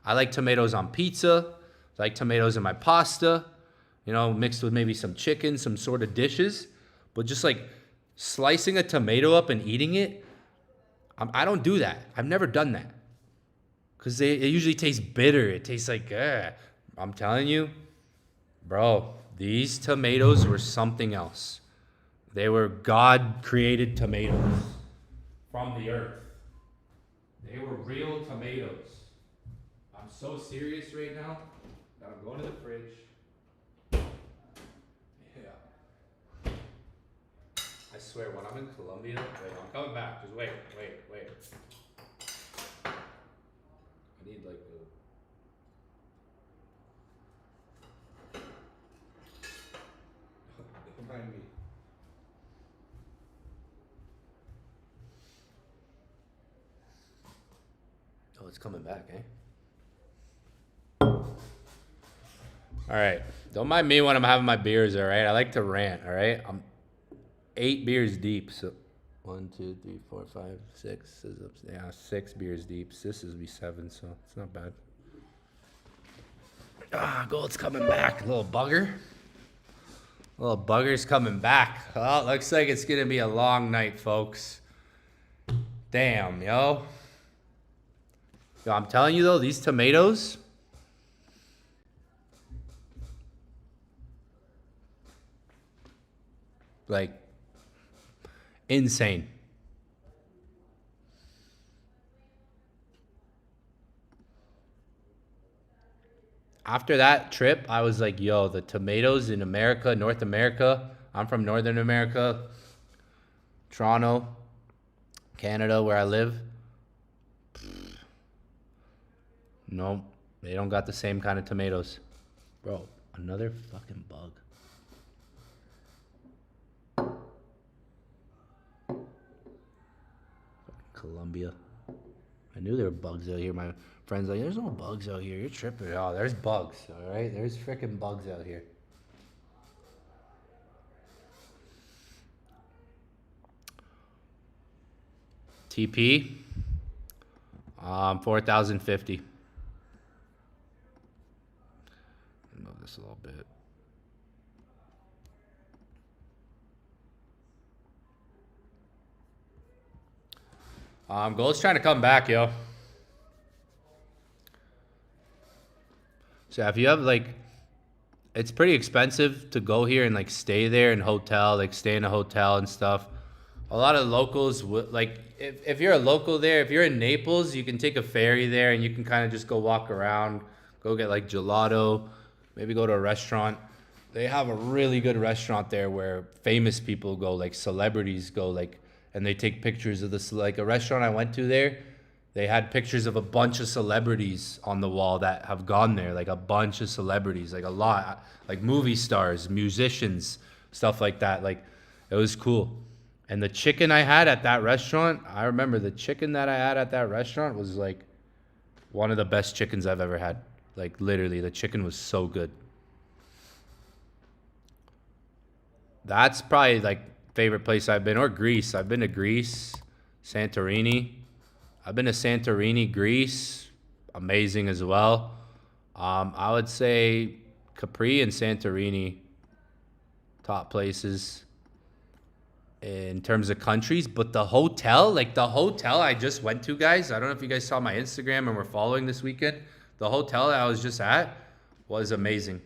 I like tomatoes on pizza. I like tomatoes in my pasta, you know, mixed with maybe some chicken, some sort of dishes. But just like slicing a tomato up and eating it, I don't do that. I've never done that. Because it usually tastes bitter. It tastes like, I'm telling you, bro, these tomatoes were something else. They were God-created tomatoes from the earth. They were real tomatoes. I'm so serious right now that I'm going to the fridge. Yeah. I swear, when I'm in Colombia, wait, I'm coming back. Just wait. I need like remind me. Oh, it's coming back, eh? All right. Don't mind me when I'm having my beers, all right? I like to rant, all right? I'm 8 beers deep, so 1, 2, 3, 4, 5, 6. Yeah, 6 beers deep. This is be 7, so it's not bad. Gold's coming back, little bugger. Little bugger's coming back. Well, looks like it's gonna be a long night, folks. Damn, yo. Yo, I'm telling you though, these tomatoes. Like, insane. after that trip, I was like, yo, the tomatoes in America, North America. I'm from Northern America, Toronto, Canada, where I live. No, they don't got the same kind of tomatoes. Bro, another fucking bug. Colombia. I knew there were bugs out here. My friend's like, there's no bugs out here. You're tripping. Oh, there's bugs, all right? There's freaking bugs out here. TP, 4,050. Move this a little bit. Gold's trying to come back, yo. So if you have like, it's pretty expensive to go here and like stay there in hotel, like stay in a hotel and stuff. A lot of locals would like, if you're a local there, if you're in Naples, you can take a ferry there and you can kind of just go walk around, go get like gelato, maybe go to a restaurant. They have a really good restaurant there where famous people go, like celebrities go, like, and they take pictures of this. Like a restaurant I went to there, they had pictures of a bunch of celebrities on the wall that have gone there, like a bunch of celebrities, like a lot, like movie stars, musicians, stuff like that. Like it was cool. And the chicken I had at that restaurant, I remember the chicken that I had at that restaurant was like one of the best chickens I've ever had. Like literally, the chicken was so good. That's probably like favorite place I've been, or Greece. I've been to Greece, Santorini. I've been to Santorini, Greece. Amazing as well. I would say Capri and Santorini, top places in terms of countries. But the hotel, like the hotel I just went to, guys, I don't know if you guys saw my Instagram and were following this weekend. The hotel that I was just at was amazing.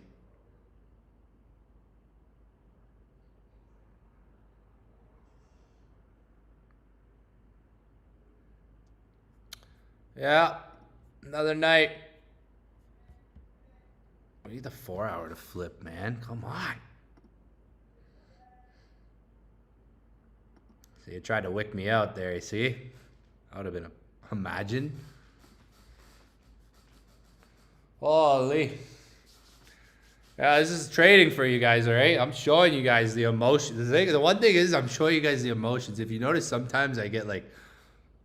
Yeah, another night. We need the 4 hour to flip, man. Come on. See, you tried to wick me out there, you see? That would have been imagine. Holy. Yeah, this is trading for you guys, all right? I'm showing you guys the emotions. The one thing is I'm showing you guys the emotions. If you notice, sometimes I get like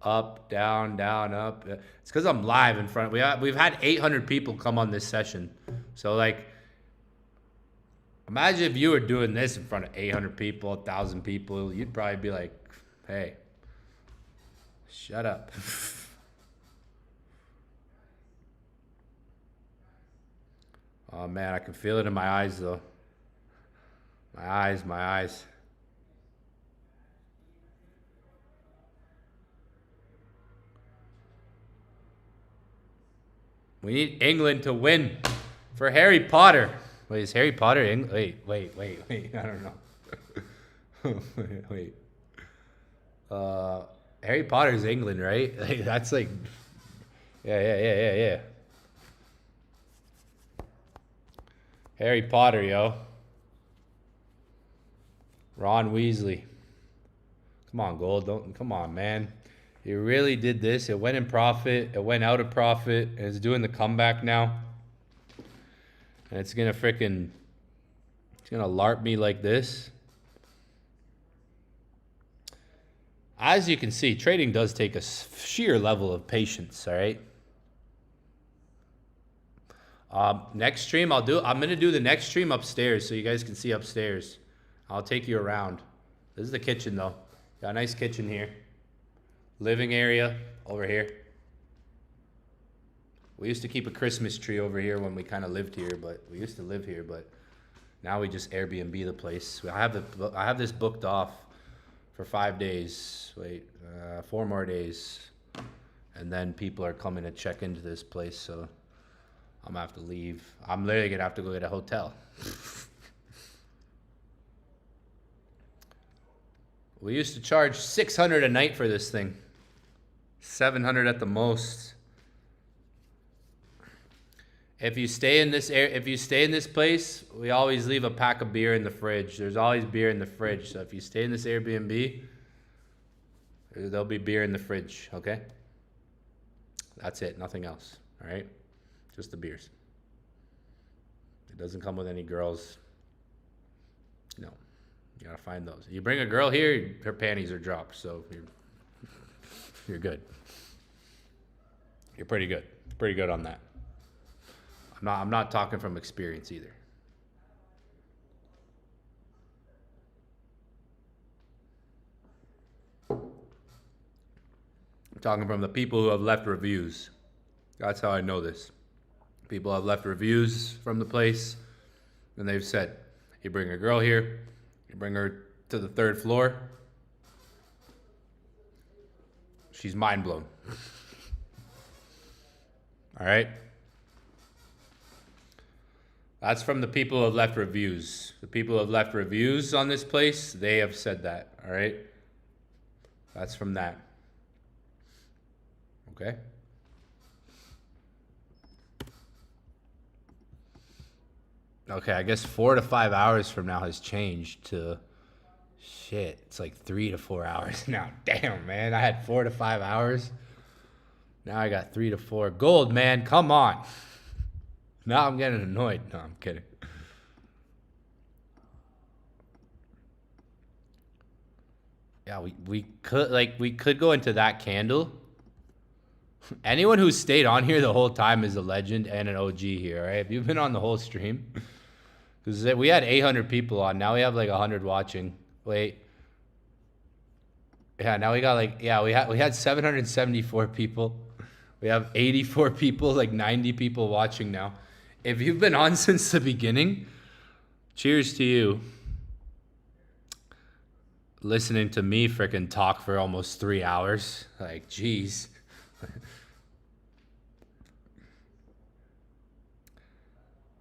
up, down, up. It's because I'm live in front. We've had 800 people come on this session. So like, imagine if you were doing this in front of 800 people, 1,000 people. You'd probably be like, hey, shut up. Oh man, I can feel it in my eyes though. My eyes. We need England to win for Harry Potter. Wait, is Harry Potter England? Wait. I don't know. wait. Harry Potter's England, right? Like, that's like, yeah. Harry Potter, yo. Ron Weasley. Come on, Gold. Come on, man. You really did this. It went in profit. It went out of profit. And it's doing the comeback now. And it's going to LARP me like this. As you can see, trading does take a sheer level of patience, all right? Next stream, I'm going to do the next stream upstairs so you guys can see upstairs. I'll take you around. This is the kitchen, though. Got a nice kitchen here. Living area over here. We used to keep a Christmas tree over here when we kind of lived here, but we used to live here, but now we just Airbnb the place. I have this booked off for 5 days. 4 more days. And then people are coming to check into this place, so I'm gonna have to leave. I'm literally gonna have to go get a hotel. We used to charge $600 a night for this thing. $700 at the most. if you stay in this place, we always leave a pack of beer in the fridge. There's always beer in the fridge. So if you stay in this Airbnb, there'll be beer in the fridge, okay? That's it, nothing else, all right? Just the beers. It doesn't come with any girls. No, you gotta find those. You bring a girl here, her panties are dropped, so you're good. You're pretty good. Pretty good on that. I'm not talking from experience either. I'm talking from the people who have left reviews. That's how I know this. People have left reviews from the place, and they've said, you bring a girl here, you bring her to the 3rd floor, she's mind blown. All right? That's from the people who have left reviews. The people who have left reviews on this place, they have said that, all right? That's from that. Okay? Okay, I guess 4 to 5 hours from now has changed to shit. It's like 3 to 4 hours now. Damn, man. I had 4 to 5 hours. Now I got 3 to 4. Gold, man. Come on. Now I'm getting annoyed. No, I'm kidding. Yeah, we could go into that candle. Anyone who stayed on here the whole time is a legend and an OG here, right? If you've been on the whole stream, because we had 800 people on, now we have like 100 watching. Wait, yeah, now we got like we had 774 people. We have 84 people, like 90 people watching now. If you've been on since the beginning, cheers to you. Listening to me frickin' talk for almost 3 hours, like, jeez.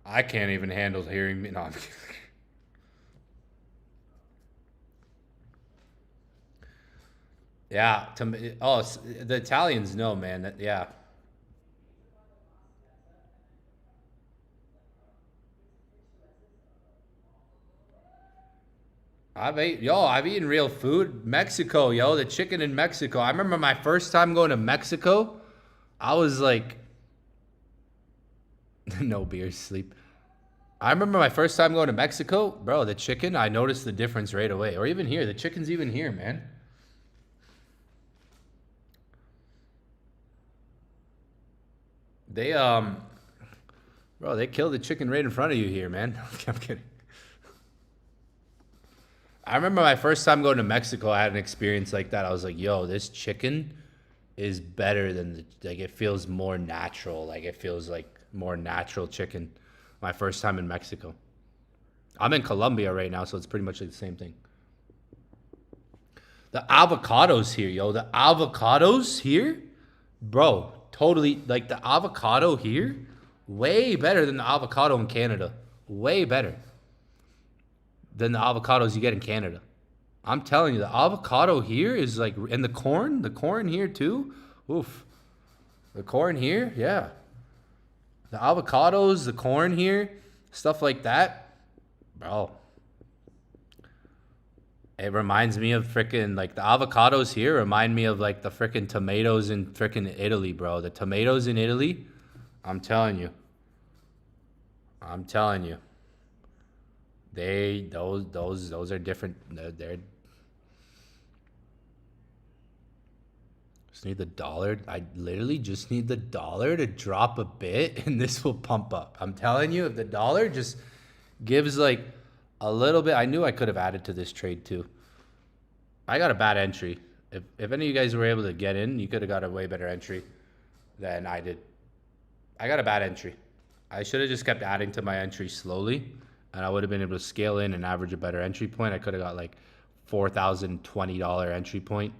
I can't even handle hearing me. No, I'm kidding. Yeah. The Italians know, man. Yeah. I've eaten real food. Mexico, yo, the chicken in Mexico. I remember my first time going to Mexico. I was like, no beer, sleep. I remember my first time going to Mexico, bro, the chicken, I noticed the difference right away. Or even here, the chicken's even here, man. They, bro, they killed the chicken right in front of you here, man. I'm kidding. I remember my first time going to Mexico, I had an experience like that. I was like, yo, this chicken is better than, like, it feels more natural. Like, it feels like more natural chicken. My first time in Mexico. I'm in Colombia right now, so it's pretty much like the same thing. The avocados here, yo. The avocados here, bro, totally, like, the avocado here, way better than the avocado in Canada. Way better than the avocados you get in Canada. I'm telling you, the avocado here is like, and the corn here too. Oof. The corn here, yeah. The avocados, the corn here, stuff like that. Bro. It reminds me of freaking, like, the avocados here remind me of, like, the freaking tomatoes in freaking Italy, bro. The tomatoes in Italy, I'm telling you. Those are different. They're just need the dollar. I literally just need the dollar to drop a bit and this will pump up. I'm telling you, if the dollar just gives like a little bit, I knew I could have added to this trade too. I got a bad entry. If any of you guys were able to get in, you could have got a way better entry than I did. I got a bad entry. I should have just kept adding to my entry slowly, and I would have been able to scale in and average a better entry point. I could have got like $4,020 entry point.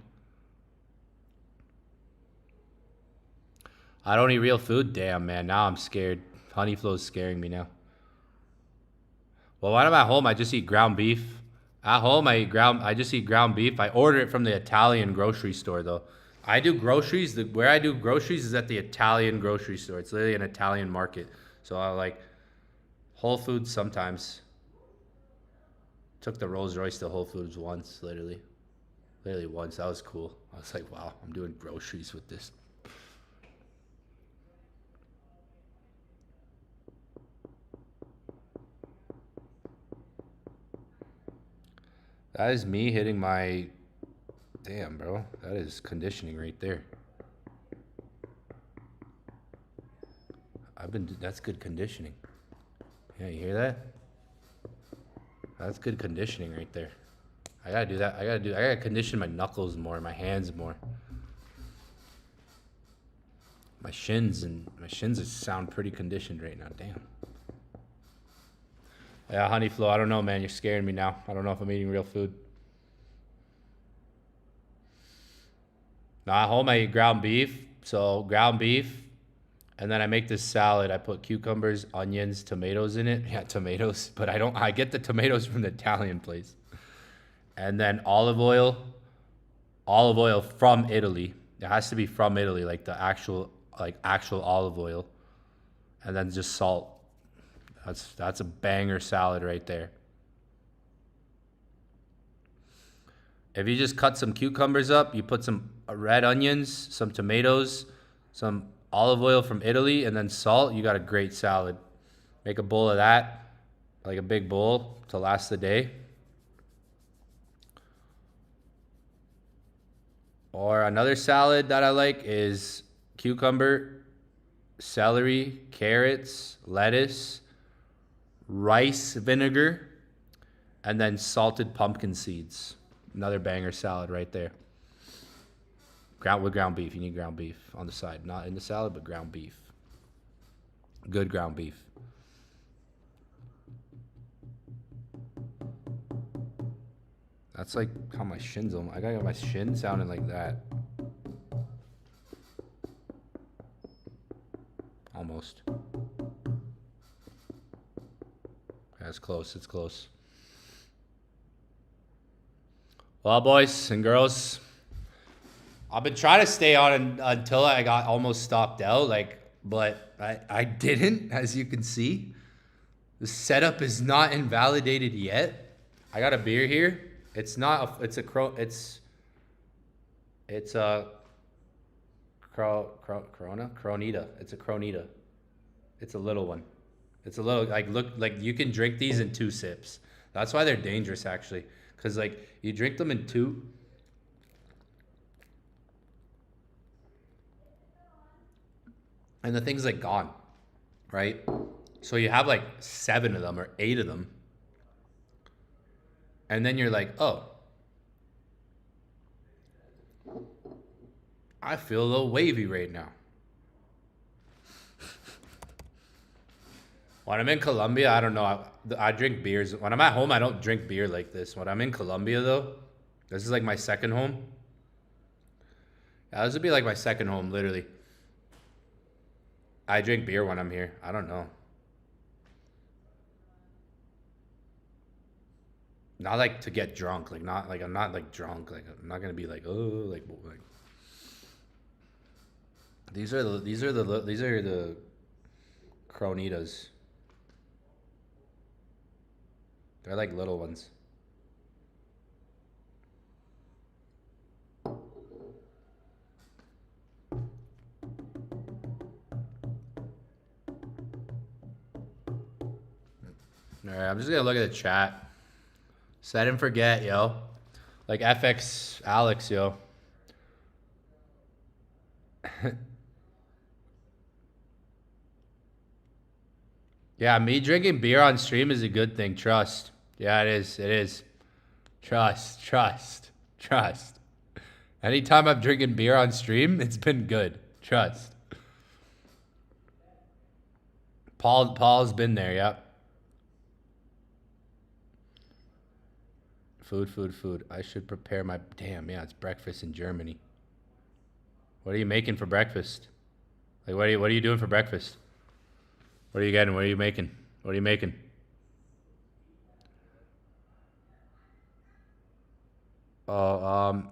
I don't eat real food? Damn, man. Now I'm scared. Honey Flow's scaring me now. Well, when I'm at home, I just eat ground beef. At home, I just eat ground beef. I order it from the Italian grocery store, though. I do groceries. Where I do groceries is at the Italian grocery store. It's literally an Italian market. So I like Whole Foods sometimes. Took the Rolls Royce to Whole Foods once, literally once. That was cool. I was like, wow, I'm doing groceries with this. That is me hitting my, damn, bro. That is conditioning right there. That's good conditioning. Yeah, you hear that? That's good conditioning right there. I gotta do that. I gotta condition my knuckles more, my hands more. My shins sound pretty conditioned right now. Damn. Yeah, Honey Flo, I don't know, man. You're scaring me now. I don't know if I'm eating real food. Now, at home, I eat ground beef. So, ground beef. And then I make this salad. I put cucumbers, onions, tomatoes in it. Yeah, tomatoes. But I get the tomatoes from the Italian place. And then olive oil from Italy. It has to be from Italy, like the actual olive oil. And then just salt. That's a banger salad right there. If you just cut some cucumbers up, you put some red onions, some tomatoes, some olive oil from Italy, and then salt, you got a great salad. Make a bowl of that, like a big bowl to last the day. Or another salad that I like is cucumber, celery, carrots, lettuce, rice vinegar, and then salted pumpkin seeds. Another banger salad right there. With ground beef. You need ground beef on the side. Not in the salad, but ground beef. Good ground beef. That's like how my shins are. I gotta get my shin sounding like that. Almost. That's close. It's close. Well, boys and girls, I've been trying to stay on until I got almost stopped out, but I didn't, as you can see. The setup is not invalidated yet. I got a beer here. It's not. It's a Corona. It's a Cronita. It's a Cronita. It's a little one. It's a little look like you can drink these in 2 sips. That's why they're dangerous, actually, because you drink them in 2. And the thing's gone, right? So you have 7 of them or 8 of them. And then you're like, oh, I feel a little wavy right now. When I'm in Colombia, I don't know. I drink beers. When I'm at home, I don't drink beer like this. When I'm in Colombia, though, this is my second home. Yeah, this would be my second home, literally. I drink beer when I'm here. I don't know. Not to get drunk. I'm not drunk. I'm not gonna be oh These are the Cronitas. They're little ones. All right, I'm just gonna look at the chat. Set and forget, yo. FX Alex, yo. Yeah, me drinking beer on stream is a good thing. Trust. Yeah, it is. It is. Trust. Anytime I'm drinking beer on stream, it's been good. Trust. Paul's been there, yep. Food. I should prepare my... Damn, yeah, it's breakfast in Germany. What are you making for breakfast? What are you doing for breakfast? What are you getting? What are you making? Oh,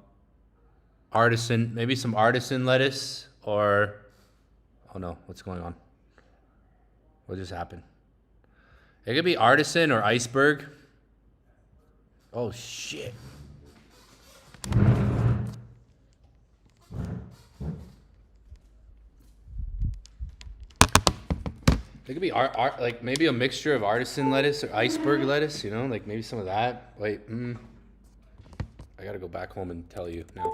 artisan, maybe some artisan lettuce or... Oh no, what's going on? What just happened? It could be Artisan or Iceberg. Oh, shit. It could be like maybe a mixture of artisan lettuce or iceberg lettuce, you know, like maybe some of that. Wait, I gotta go back home and tell you now.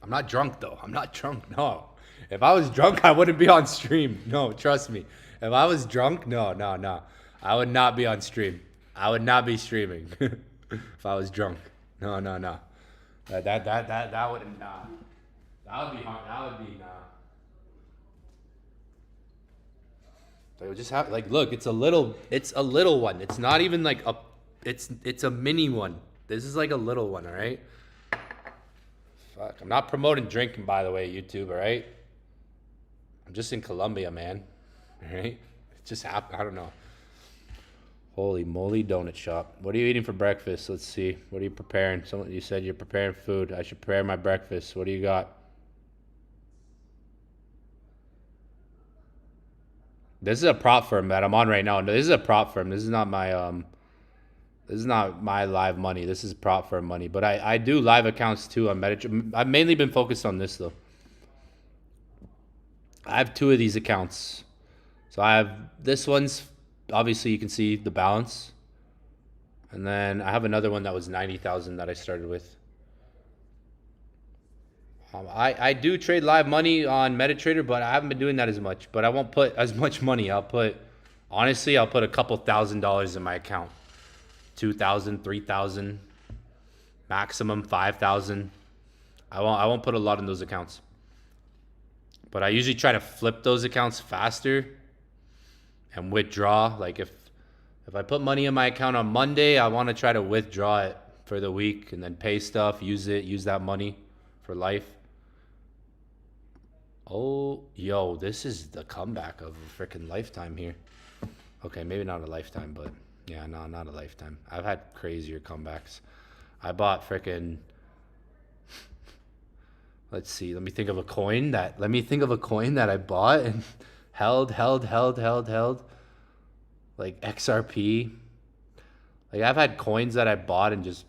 I'm not drunk though. I'm not drunk. No. If I was drunk, I wouldn't be on stream. No, trust me. If I was drunk, no. I would not be on stream. I would not be streaming if I was drunk. No. That wouldn't nah. That would be hard. That would be nah. Like just have like look, it's a little one. It's not even like it's a mini one. This is like a little one, all right? Fuck, I'm not promoting drinking, by the way, YouTube, all right? I'm just in Colombia, man. All right? It just happened. I don't know. Holy moly, donut shop. What are you eating for breakfast? Let's see. What are you preparing? You said you're preparing food. I should prepare my breakfast. What do you got? This is a prop firm that I'm on right now. No, this is a prop firm. This is not my live money. This is prop firm money. But I do live accounts too on MetaTrader. I've mainly been focused on this though. I have 2 of these accounts. So I have this one's obviously you can see the balance. And then I have another one that was 90,000 that I started with. I do trade live money on MetaTrader, but I haven't been doing that as much. But I won't put as much money. I'll put a couple $1,000s in my account. 2,000, 3,000, maximum 5,000. I won't put a lot in those accounts. But I usually try to flip those accounts faster and withdraw. Like if I put money in my account on Monday, I want to try to withdraw it for the week and then pay stuff, use that money for life. Oh, yo, this is the comeback of a freaking lifetime here. Okay, maybe not a lifetime, but yeah, no, not a lifetime. I've had crazier comebacks. I bought freaking, let's see, let me think of a coin that I bought and held. Like XRP. Like I've had coins that I bought and just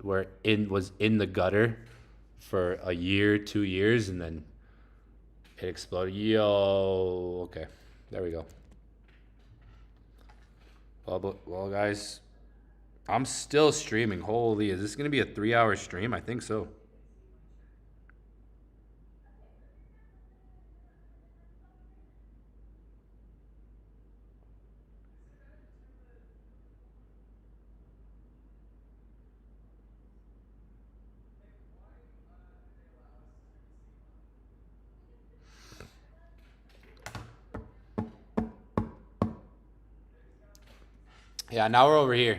was in the gutter for a year, 2 years, and then it exploded. Yo, okay, there we go. Well, guys, I'm still streaming. Holy, is this gonna be a 3-hour stream? I think so. Yeah, now we're over here.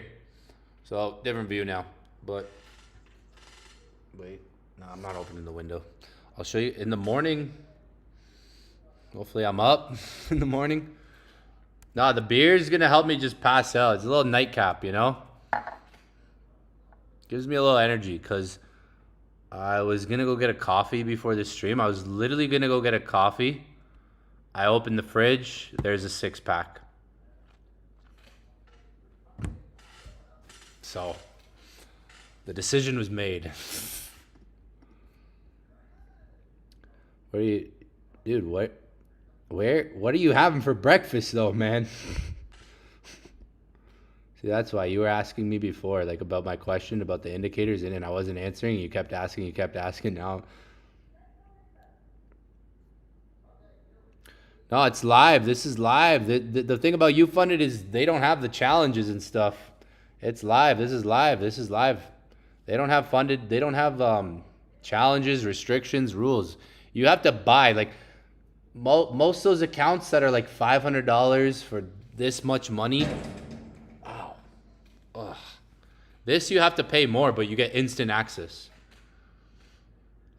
So, different view now. But, wait. No, I'm not opening the window. I'll show you in the morning. Hopefully I'm up in the morning. No, the beer is going to help me just pass out. It's a little nightcap, you know? Gives me a little energy because I was going to go get a coffee before the stream. I was literally going to go get a coffee. I opened the fridge. There's a 6-pack. So, the decision was made. What are you, dude? What are you having for breakfast, though, man? See, that's why you were asking me before, like about my question about the indicators, and I wasn't answering. You kept asking. Now, no, it's live. This is live. The thing about YouFunded is they don't have the challenges and stuff. It's live. This is live. They don't have funded. They don't have challenges, restrictions, rules. You have to buy. Like most of those accounts that are like $500 for this much money. Ow. Ugh. This you have to pay more, but you get instant access.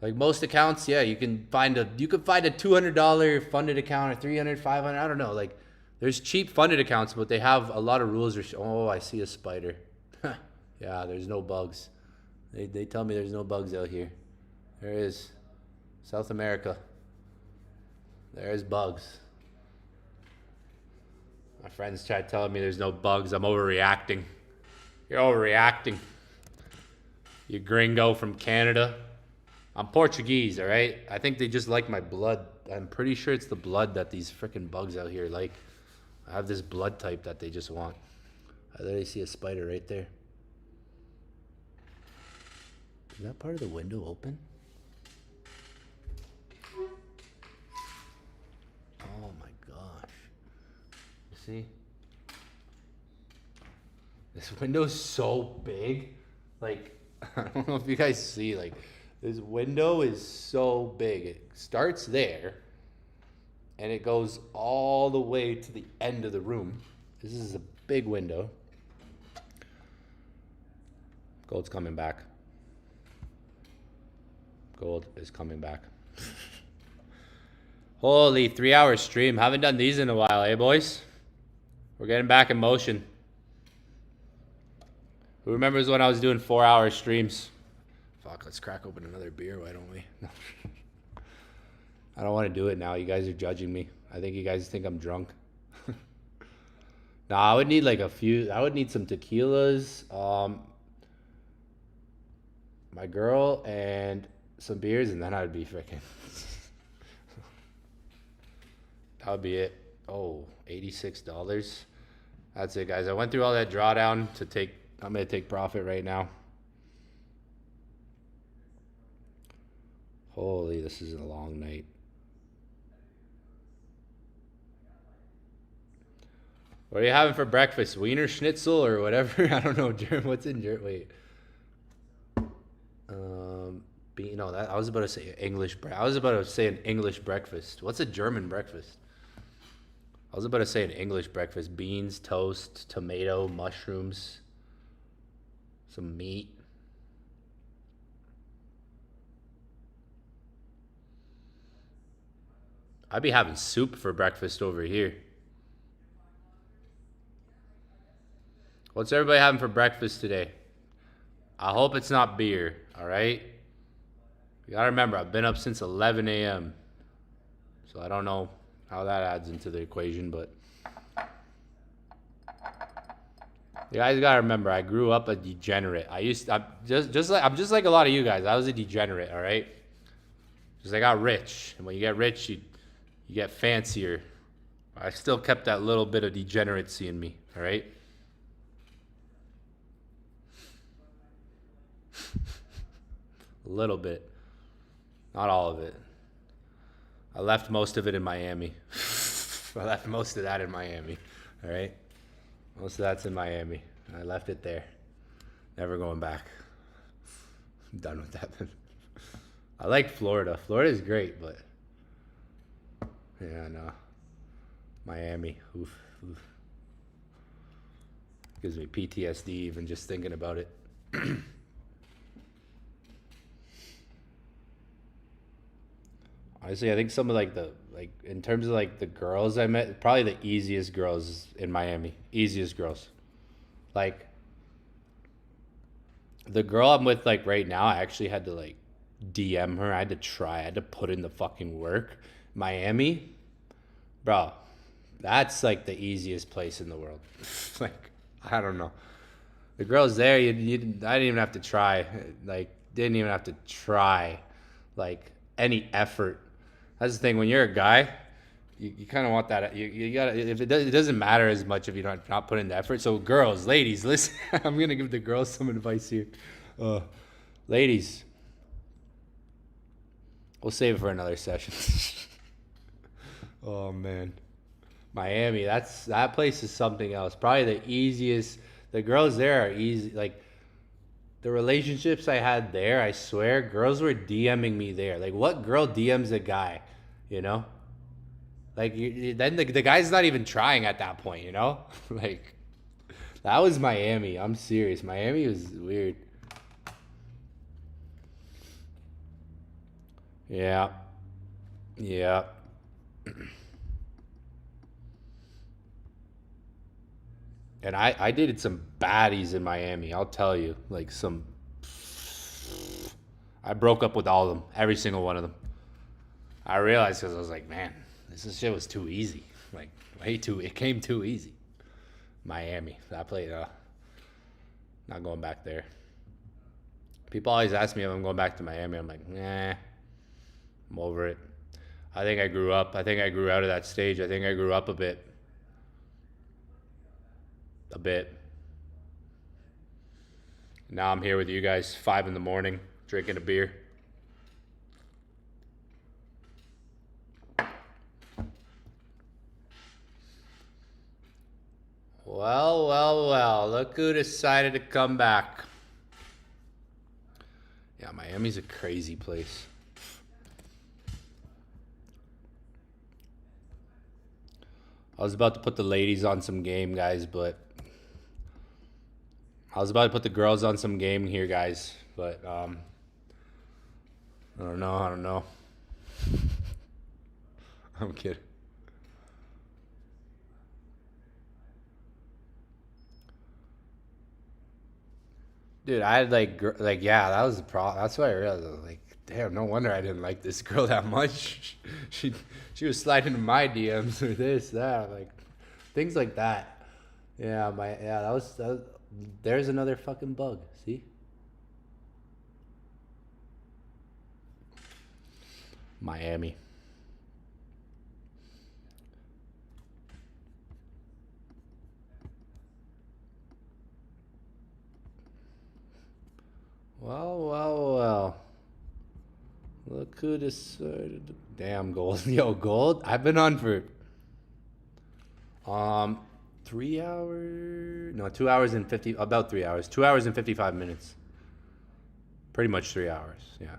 Like most accounts, yeah, you can find a $200 funded account or $300, $500. I don't know. Like. There's cheap funded accounts, but they have a lot of rules. Oh, I see a spider. Yeah, there's no bugs. They tell me there's no bugs out here. There is. South America. There's bugs. My friends tried telling me there's no bugs. I'm overreacting. You're overreacting. You gringo from Canada. I'm Portuguese, all right? I think they just like my blood. I'm pretty sure it's the blood that these freaking bugs out here like. I have this blood type that they just want. I literally see a spider right there. Is that part of the window open? Oh my gosh. You see? This window's so big. Like, I don't know if you guys see, like, this window is so big. It starts there, and it goes all the way to the end of the room. This is a big window. Gold's coming back. Gold is coming back. Holy 3-hour stream. Haven't done these in a while, eh, boys? We're getting back in motion. Who remembers when I was doing 4-hour streams? Fuck, let's crack open another beer, why don't we? No. I don't want to do it now. You guys are judging me. I think you guys think I'm drunk. Nah, I would need like a few. I would need some tequilas, my girl, and some beers, and then I would be freaking. That would be it. Oh, $86. That's it, guys. I went through all that drawdown to take. I'm gonna take profit right now. Holy, this is a long night. What are you having for breakfast? Wiener Schnitzel or whatever? I don't know. What's in your wait? No, that I was about to say English. I was about to say an English breakfast. What's a German breakfast? I was about to say an English breakfast: beans, toast, tomato, mushrooms, some meat. I'd be having soup for breakfast over here. What's everybody having for breakfast today? I hope it's not beer, all right? You gotta remember, I've been up since 11 a.m. So I don't know how that adds into the equation, but you guys gotta remember, I grew up a degenerate. I'm just like a lot of you guys. I was a degenerate, all right? Just I got rich, and when you get rich, you get fancier. I still kept that little bit of degeneracy in me, all right? A little bit. Not all of it. I left most of it in Miami. I left most of that in Miami, all right? Most of that's in Miami. I left it there. Never going back. I'm done with that. I like Florida. Florida's great, but yeah, no. Miami, oof. Gives me PTSD even just thinking about it. Honestly, I think some of in terms of like the girls I met, probably the easiest girls in Miami. Easiest girls. Like the girl I'm with like right now, I actually had to like DM her. I had to put in the fucking work. Miami, bro, that's like the easiest place in the world. Like, I don't know. The girls there, I didn't even have to try. Like, didn't even have to try like any effort. That's the thing. When you're a guy, you kind of want that. You gotta. If it doesn't matter as much if you don't not put in the effort. So girls, ladies, listen. I'm gonna give the girls some advice here. Ladies, we'll save it for another session. Oh man, Miami. That place is something else. Probably the easiest. The girls there are easy. Like the relationships I had there, I swear, girls were DMing me there. Like, what girl DMs a guy, you know? Like, then the guy's not even trying at that point, you know? Like, that was Miami. I'm serious. Miami was weird. Yeah. And I dated some baddies in Miami, I'll tell you. Like I broke up with all of them, every single one of them. I realized because I was like, man, This shit was too easy. Like, way too, it came too easy. Miami. I played, not going back there. People always ask me if I'm going back to Miami. I'm like, nah, I'm over it. I think I grew up. I think I grew out of that stage. I think I grew up a bit. A bit. Now I'm here with you guys, 5 in the morning, drinking a beer. Well, well, well. Look who decided to come back. Yeah, Miami's a crazy place. I was about to put the ladies on some game, guys, but I was about to put the girls on some game here, guys, but I don't know. I'm kidding. Dude, I had yeah, that was the problem. That's why I realized, I was like, damn, no wonder I didn't like this girl that much. She was sliding into my DMs or this, that, like things like that. Yeah, that was there's another fucking bug. See? Miami. Well, well, well. Look who decided. Damn, Gold. Yo, Gold. I've been on for 3 hours. No, 2 hours and 50. About 3 hours. 2 hours and 55 minutes. Pretty much 3 hours. Yeah.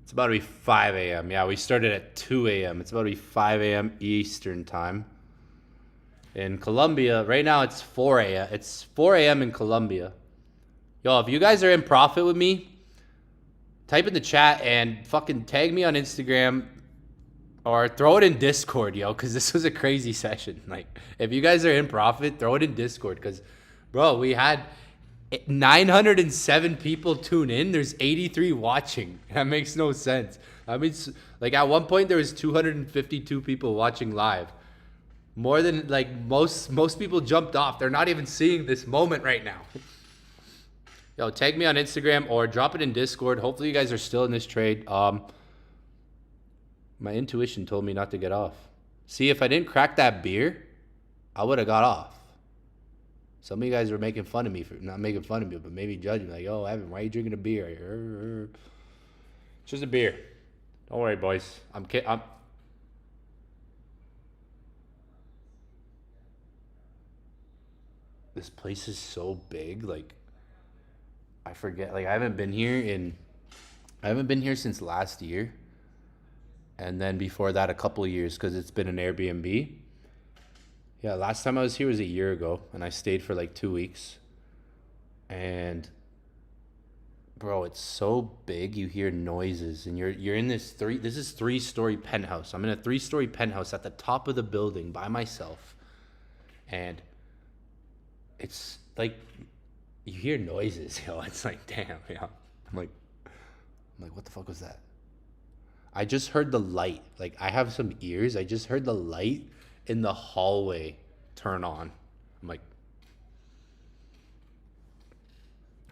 It's about to be 5 a.m. Yeah, we started at 2 a.m. It's about to be 5 a.m. Eastern time. In Colombia, right now it's 4 a.m. It's 4 a.m. in Colombia. Yo, if you guys are in profit with me, type in the chat and fucking tag me on Instagram or throw it in Discord, yo, because this was a crazy session. Like, if you guys are in profit, throw it in Discord because, bro, we had 907 people tune in. There's 83 watching. That makes no sense. I mean, like, at one point, there was 252 people watching live. More than, like, most people jumped off. They're not even seeing this moment right now. Yo, tag me on Instagram or drop it in Discord. Hopefully you guys are still in this trade. My intuition told me not to get off. See, if I didn't crack that beer, I would have got off. Some of you guys were making fun of me for not making fun of me, but maybe judging, like, "Oh, Evan, why are you drinking a beer?" It's just a beer. Don't worry, boys. I'm This place is so big, like. I forget, like I haven't been here since last year. And then before that, a couple of years because it's been an Airbnb. Yeah, last time I was here was a year ago and I stayed for like 2 weeks. And bro, it's so big, you hear noises and you're in this 3-story penthouse. I'm in a 3-story penthouse at the top of the building by myself. And it's like you hear noises, yo. It's like, damn, yo. I'm like, what the fuck was that? I just heard the light. Like, I have some ears. I just heard the light in the hallway turn on. I'm like,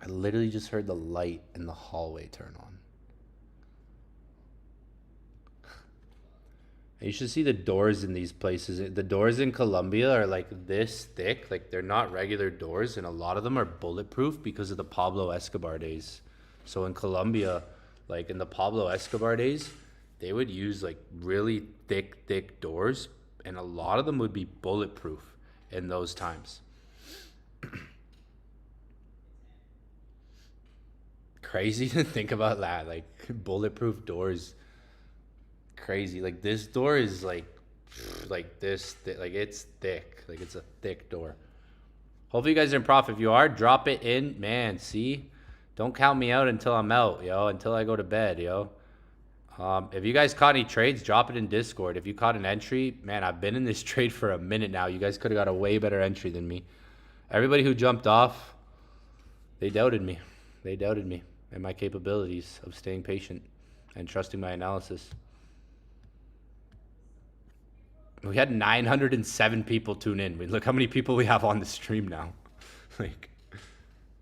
I literally just heard the light in the hallway turn on. You should see the doors in these places. The doors in Colombia are like this thick. Like, they're not regular doors, and a lot of them are bulletproof because of the Pablo Escobar days. So in Colombia, like in the Pablo Escobar days, they would use like really thick doors, and a lot of them would be bulletproof in those times. Crazy to think about that, like bulletproof doors. Crazy. Like, this door is like this, like it's thick, like it's a thick door. Hopefully you guys are in profit. If you are, drop it in, man. See, don't count me out until I'm out, yo, until I go to bed, yo. If you guys caught any trades, drop it in Discord. If you caught an entry, man, I've been in this trade for a minute now. You guys could have got a way better entry than me. Everybody who jumped off, they doubted me and my capabilities of staying patient and trusting my analysis. We had 907 people tune in. Look how many people we have on the stream now. Like,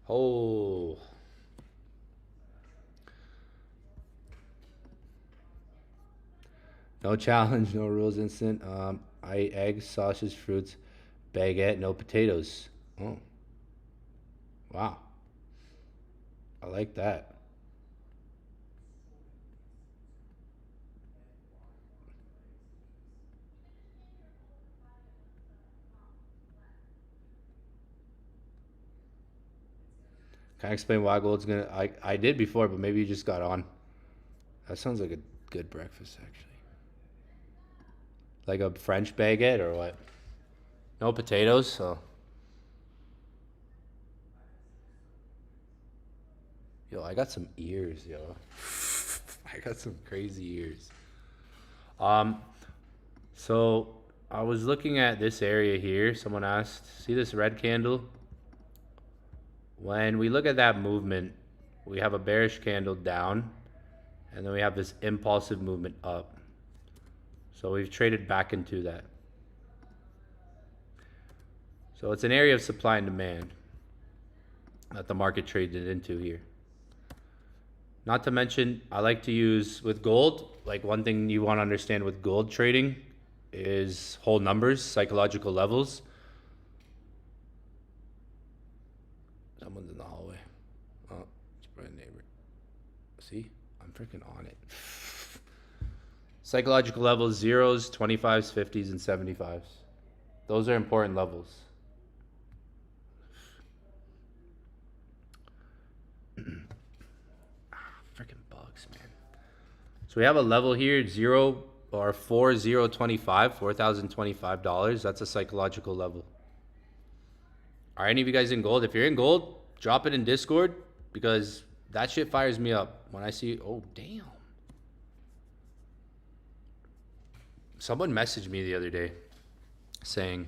oh. No challenge, no rules instant. I eat eggs, sausage, fruits, baguette, no potatoes. Oh. Wow. I like that. Can I explain why gold's gonna... I did before, but maybe you just got on. That sounds like a good breakfast, actually. Like a French baguette or what? No potatoes, so... Yo, I got some ears, yo. I got some crazy ears. So I was looking at this area here. Someone asked, see this red candle? When we look at that movement, we have a bearish candle down, and then we have this impulsive movement up. So we've traded back into that. So it's an area of supply and demand that the market traded into here. Not to mention, I like to use with gold, like one thing you want to understand with gold trading is whole numbers, psychological levels. Someone's in the hallway. Oh, it's probably a neighbor. See? I'm freaking on it. Psychological levels, zeros, 25s, 50s, and 75s. Those are important levels. Freaking bugs, man. So we have a level here, 0 or 4025, $4,025. That's a psychological level. Are any of you guys in gold? If you're in gold, drop it in Discord because that shit fires me up when I see, oh, damn. Someone messaged me the other day saying,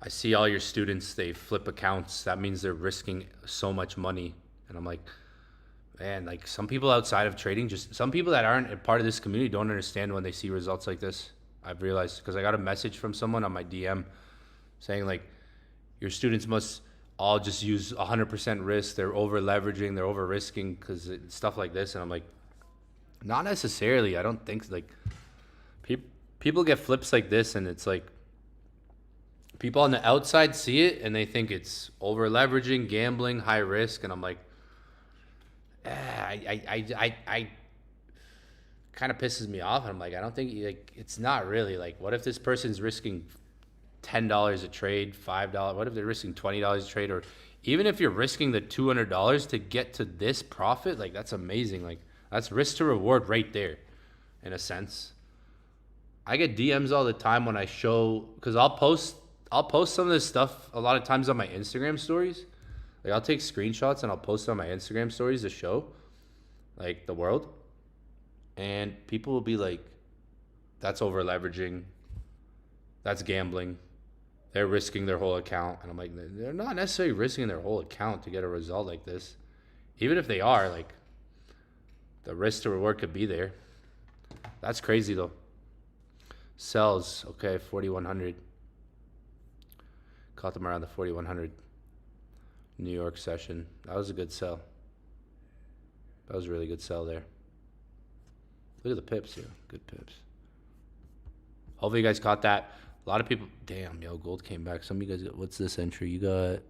I see all your students, they flip accounts. That means they're risking so much money. And I'm like, man, like some people outside of trading, just some people that aren't a part of this community don't understand when they see results like this. I've realized because I got a message from someone on my DM saying like, your students must all just use 100% risk. They're over leveraging, they're over risking because stuff like this. And I'm like, not necessarily. I don't think like people get flips like this and it's like people on the outside see it and they think it's over leveraging, gambling, high risk. And I'm like, I kind of pisses me off. And I'm like, I don't think like it's not really like, what if this person's risking $10 a trade, $5? What if they're risking $20 a trade? Or even if you're risking the $200 to get to this profit, like that's amazing. Like that's risk to reward right there in a sense. I get DMs all the time when I show, because I'll post some of this stuff a lot of times on my Instagram stories. Like I'll take screenshots and I'll post on my Instagram stories to show like the world. And people will be like, that's over leveraging. That's gambling. They're risking their whole account. And I'm like, they're not necessarily risking their whole account to get a result like this. Even if they are, like, the risk to reward could be there. That's crazy, though. Sells, okay, 4,100. Caught them around the 4,100 New York session. That was a good sell. That was a really good sell there. Look at the pips here. Good pips. Hopefully you guys caught that. A lot of people, damn, yo, gold came back. Some of you guys, what's this entry? You got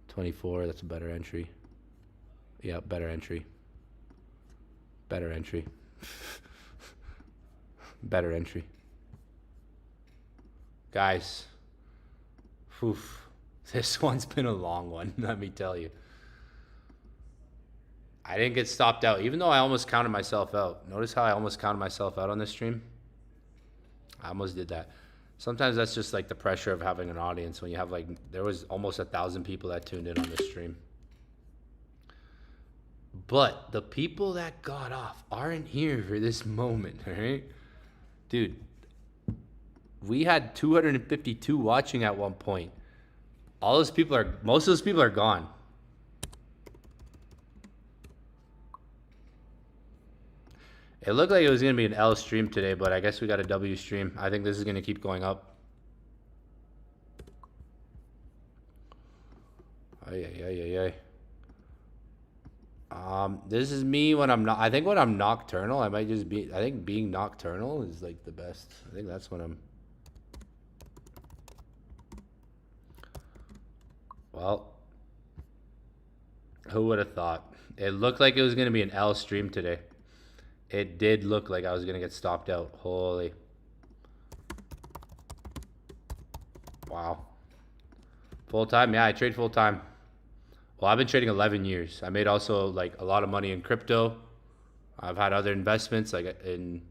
24. That's a better entry. Yeah, better entry. Better entry. Better entry. Guys, oof, this one's been a long one, let me tell you. I didn't get stopped out, even though I almost counted myself out. Notice how I almost counted myself out on this stream? I almost did that. Sometimes that's just like the pressure of having an audience when you have like, there was almost 1,000 people that tuned in on this stream. But the people that got off aren't here for this moment, all right? Dude, we had 252 watching at one point. Most of those people are gone. It looked like it was going to be an L stream today, but I guess we got a W stream. I think this is going to keep going up. Ay. This is me when I'm not. I think when I'm nocturnal, I might just be. I think being nocturnal is like the best. I think that's when I'm. Well, who would have thought? It looked like it was going to be an L stream today. It did look like I was going to get stopped out. Holy. Wow. Full time? Yeah, I trade full time. Well, I've been trading 11 years. I made also like a lot of money in crypto. I've had other investments like in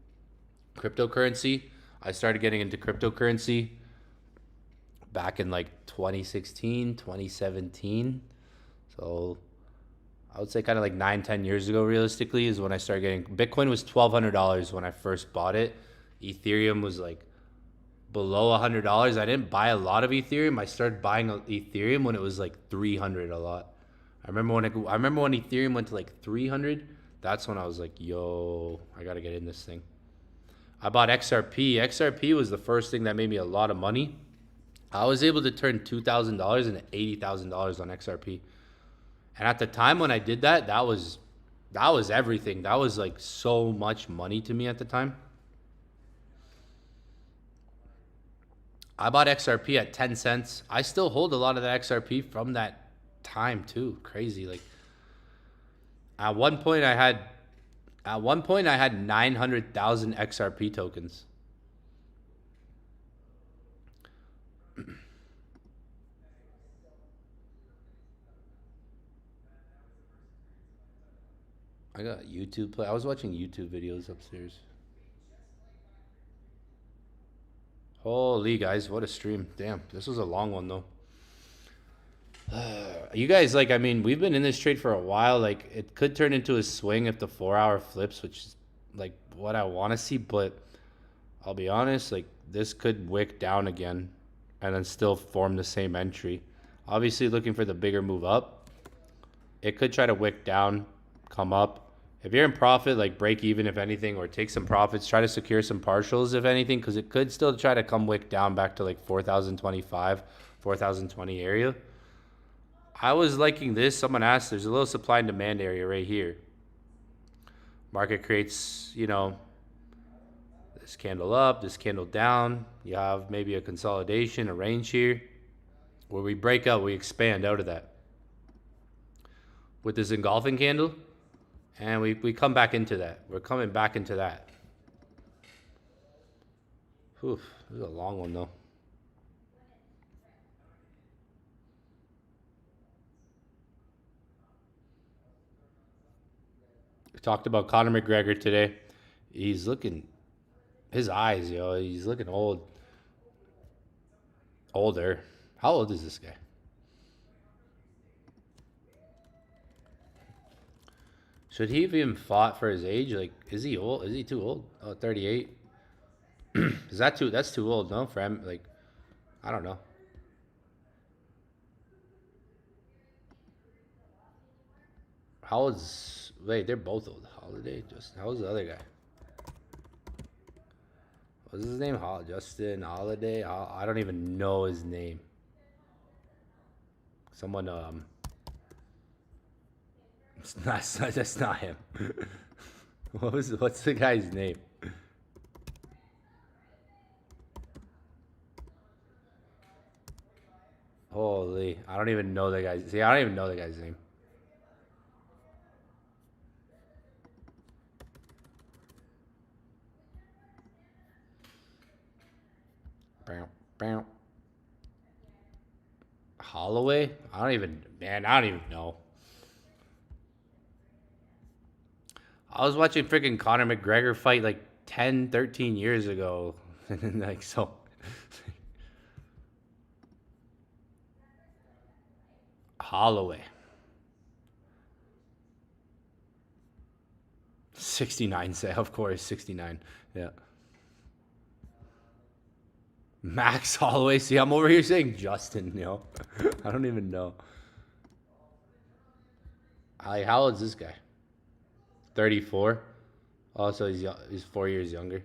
cryptocurrency. I started getting into cryptocurrency back in like 2016, 2017. So I would say kind of like 9-10 years ago realistically is when I started getting. Bitcoin was $1,200 when I first bought it. Ethereum was like below $100. I didn't buy a lot of Ethereum. I started buying Ethereum when it was like 300 a lot. I remember when Ethereum went to like 300. That's when I was like, yo, I gotta get in this thing. I bought XRP. XRP was the first thing that made me a lot of money. I was able to turn $2,000 into $80,000 on XRP. And at the time when I did that, that was everything. That was like so much money to me at the time. I bought XRP at 10 cents. I still hold a lot of the XRP from that time too. Crazy. Like at one point I had 900,000 XRP tokens. I got YouTube play. I was watching YouTube videos upstairs. Holy guys, what a stream. Damn, this was a long one though. You guys, like, I mean, we've been in this trade for a while. Like, it could turn into a swing if the 4-hour flips, which is like what I want to see. But I'll be honest, like, this could wick down again and then still form the same entry. Obviously, looking for the bigger move up. It could try to wick down, come up. If you're in profit, like break even if anything, or take some profits, try to secure some partials if anything, because it could still try to come wick down back to like 4,025, 4,020 area. I was liking this. Someone asked, there's a little supply and demand area right here. Market creates, you know, this candle up, this candle down. You have maybe a consolidation, a range here. Where we break out, we expand out of that. With this engulfing candle. And we come back into that. We're coming back into that. Whew, this is a long one though. We talked about Conor McGregor today. He's looking, his eyes, yo, he's looking old. Older. How old is this guy? Should he have even fought for his age? Like, is he old? Is he too old? Oh, 38. Is that too? That's too old, no? For him, like, I don't know. How old's? Wait, they're both old. Holiday. Just how old's the other guy? What's his name? Justin Holiday. I don't even know his name. Someone That's not him. What's the guy's name? Holy, I don't even know the guy's. See, I don't even know the guy's name. Holloway? I don't even know. I was watching freaking Conor McGregor fight like 10, 13 years ago. Like, so. Holloway. 69, say, of course, 69. Yeah. Max Holloway. See, I'm over here saying Justin, yo. I don't even know. How old is this guy? 34. Oh, so he's 4 years younger.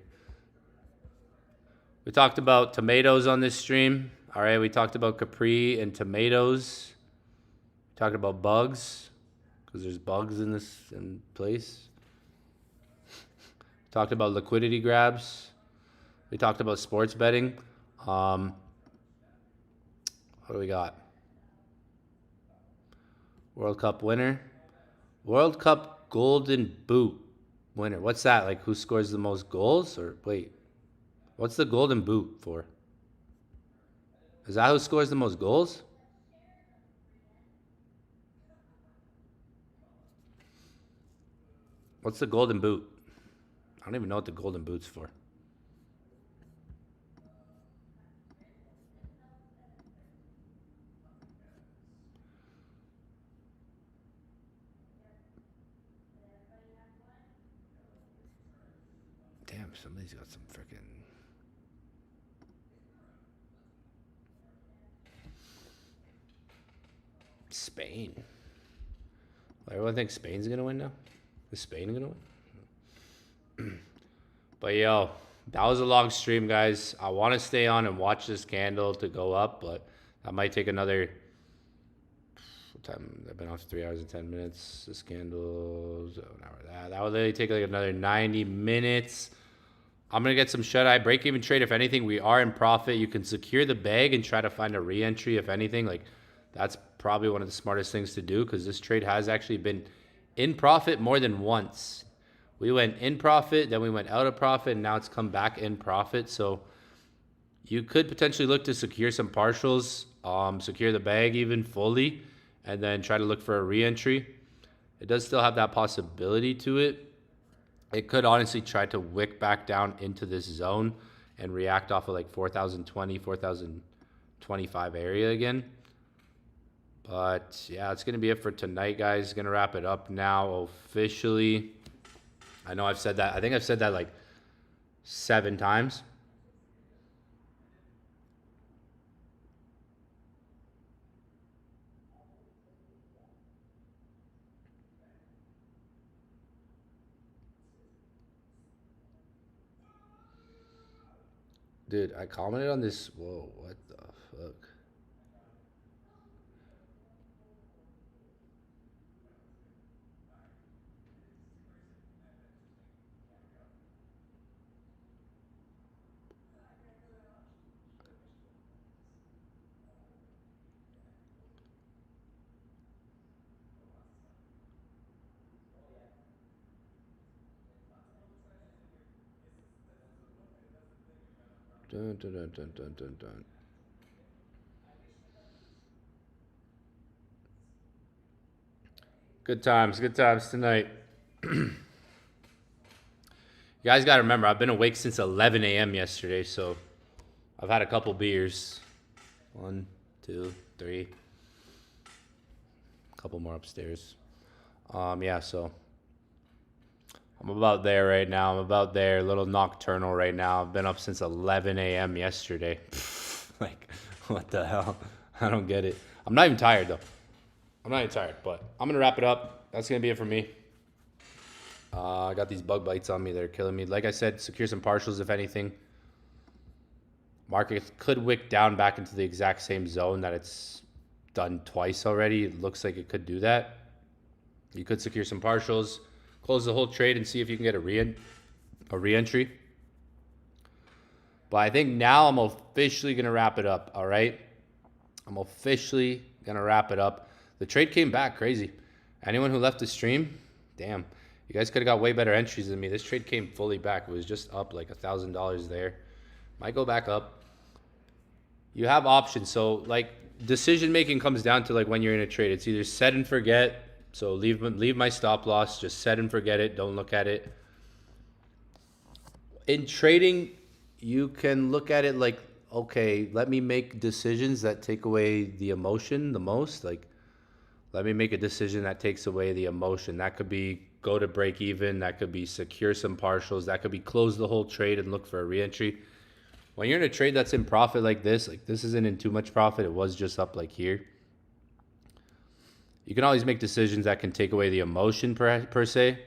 We talked about tomatoes on this stream. All right, we talked about Capri and tomatoes. We talked about bugs because there's bugs in this place. Talked about liquidity grabs. We talked about sports betting. What do we got? World Cup winner. World Cup Golden Boot winner. What's that? Like who scores the most goals? Or wait, what's the Golden Boot for? Is that who scores the most goals? What's the Golden Boot? I don't even know what the Golden Boot's for. Damn, somebody's got some freaking Spain. Everyone thinks Spain's gonna win now? Is Spain gonna win? But yo, that was a long stream, guys. I want to stay on and watch this candle to go up, but that might take another time. I've been off 3 hours and 10 minutes. This candle, that would literally take like another 90 minutes. I'm gonna get some shut-eye break-even trade. If anything, we are in profit. You can secure the bag and try to find a re-entry. If anything, like that's probably one of the smartest things to do because this trade has actually been in profit more than once. We went in profit, then we went out of profit, and now it's come back in profit. So you could potentially look to secure some partials, secure the bag even fully, and then try to look for a re-entry. It does still have that possibility to it. It could honestly try to wick back down into this zone and react off of like 4,020, 4,025 area again. But yeah, that's going to be it for tonight, guys. Going to wrap it up now officially. I know I've said that. I think I've said that like 7 times. Dude, I commented on this. Whoa, what the fuck? Dun, dun, dun, dun, dun, dun, dun. Good times tonight. You guys got to remember, I've been awake since 11 a.m. yesterday, so I've had a couple beers. 1, 2, 3. A couple more upstairs. Yeah, so I'm about there right now. I'm about there, a little nocturnal right now. I've been up since 11 a.m. yesterday. Like, what the hell? I don't get it. I'm not even tired, though. I'm not even tired, but I'm going to wrap it up. That's going to be it for me. I got these bug bites on me. They're killing me. Like I said, secure some partials, if anything. Market could wick down back into the exact same zone that it's done twice already. It looks like it could do that. You could secure some partials, close the whole trade, and see if you can get a re-entry. But I think now I'm officially going to wrap it up, all right? I'm officially going to wrap it up. The trade came back crazy. Anyone who left the stream, damn. You guys could have got way better entries than me. This trade came fully back. It was just up like $1,000 there. Might go back up. You have options. So, like, decision-making comes down to, like, when you're in a trade. It's either set and forget. So, leave my stop loss. Just set and forget it. Don't look at it. In trading, you can look at it like, okay, let me make decisions that take away the emotion the most. Like, let me make a decision that takes away the emotion. That could be go to break even. That could be secure some partials. That could be close the whole trade and look for a re-entry. When you're in a trade that's in profit like this isn't in too much profit. It was just up like here. You can always make decisions that can take away the emotion per se.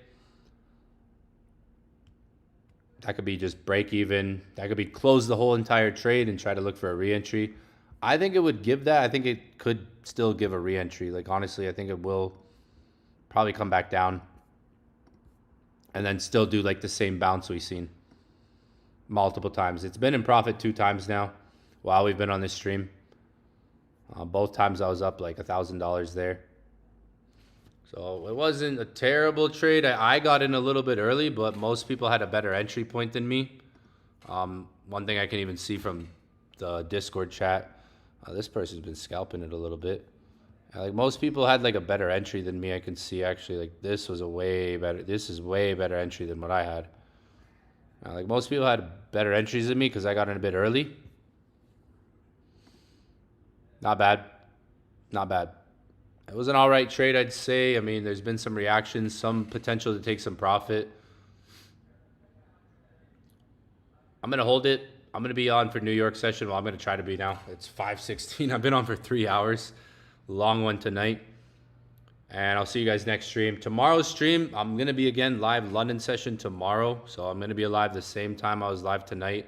That could be just break even. That could be close the whole entire trade and try to look for a re-entry. I think it would give that. I think it could still give a re-entry. Like, honestly, I think it will probably come back down and then still do like the same bounce we've seen multiple times. It's been in profit 2 times now while we've been on this stream. Both times I was up like $1,000 there. So it wasn't a terrible trade. I got in a little bit early, but most people had a better entry point than me. One thing I can even see from the Discord chat, this person's been scalping it a little bit. Like most people had like a better entry than me. I can see actually like this was a way better. This is way better entry than what I had. Like most people had better entries than me because I got in a bit early. Not bad. Not bad. It was an all right trade, I'd say. I mean, there's been some reactions, some potential to take some profit. I'm going to hold it. I'm going to be on for New York session. Well, I'm going to try to be now. It's 5:16. I've been on for 3 hours. Long one tonight. And I'll see you guys next stream. Tomorrow's stream, I'm going to be again live London session tomorrow. So I'm going to be live the same time I was live tonight,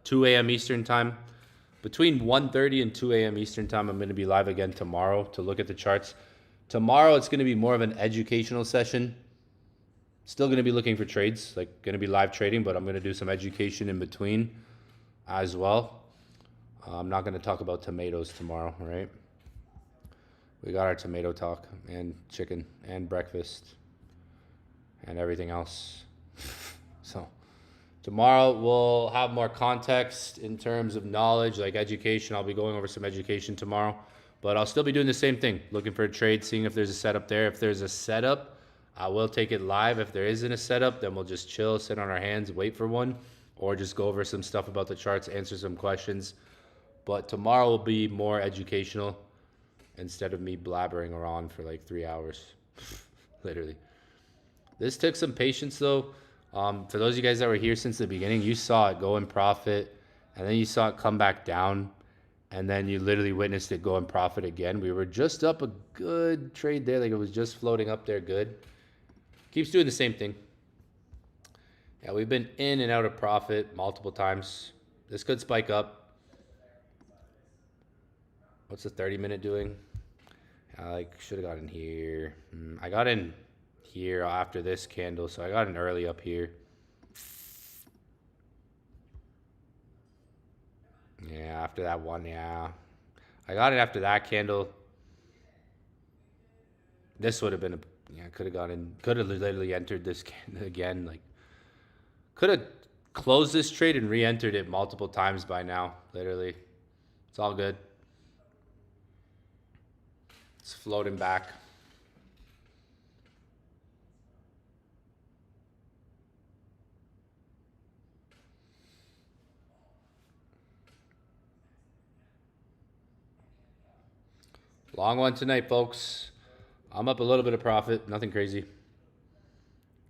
2 a.m. Eastern time. Between 1:30 and 2 a.m. Eastern time, I'm going to be live again tomorrow to look at the charts. Tomorrow, it's going to be more of an educational session. Still going to be looking for trades, like going to be live trading, but I'm going to do some education in between as well. I'm not going to talk about tomatoes tomorrow, right? We got our tomato talk and chicken and breakfast and everything else. So tomorrow we'll have more context in terms of knowledge, like education. I'll be going over some education tomorrow, but I'll still be doing the same thing, looking for a trade, seeing if there's a setup there. If there's a setup, I will take it live. If there isn't a setup, then we'll just chill, sit on our hands, wait for one, or just go over some stuff about the charts, answer some questions. But tomorrow will be more educational instead of me blabbering around for like 3 hours, literally. This took some patience though. For those of you guys that were here since the beginning, you saw it go in profit, and then you saw it come back down, and then you literally witnessed it go in profit again. We were just up a good trade there, like it was just floating up there good. Keeps doing the same thing. Yeah, we've been in and out of profit multiple times. This could spike up. What's the 30-minute doing? I like should have gotten here. I got in here after this candle, so I got in early up here. Yeah, after that one, yeah. I got it after that candle. This would have been a, yeah, could have gotten, could have literally entered this candle again. Like, could have closed this trade and re-entered it multiple times by now, literally. It's all good. It's floating back. Long one tonight, folks. I'm up a little bit of profit. Nothing crazy.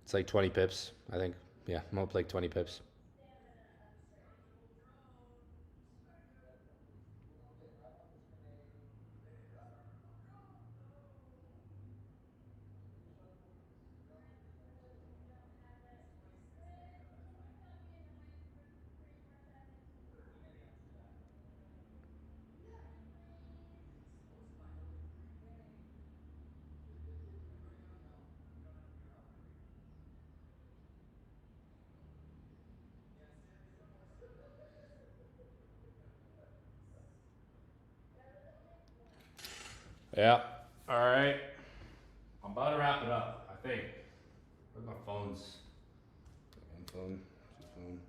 It's like 20 pips, I think. Yeah, I'm up like 20 pips. Yeah. All right. I'm about to wrap it up, I think. Where's my phones? One phone, two phone.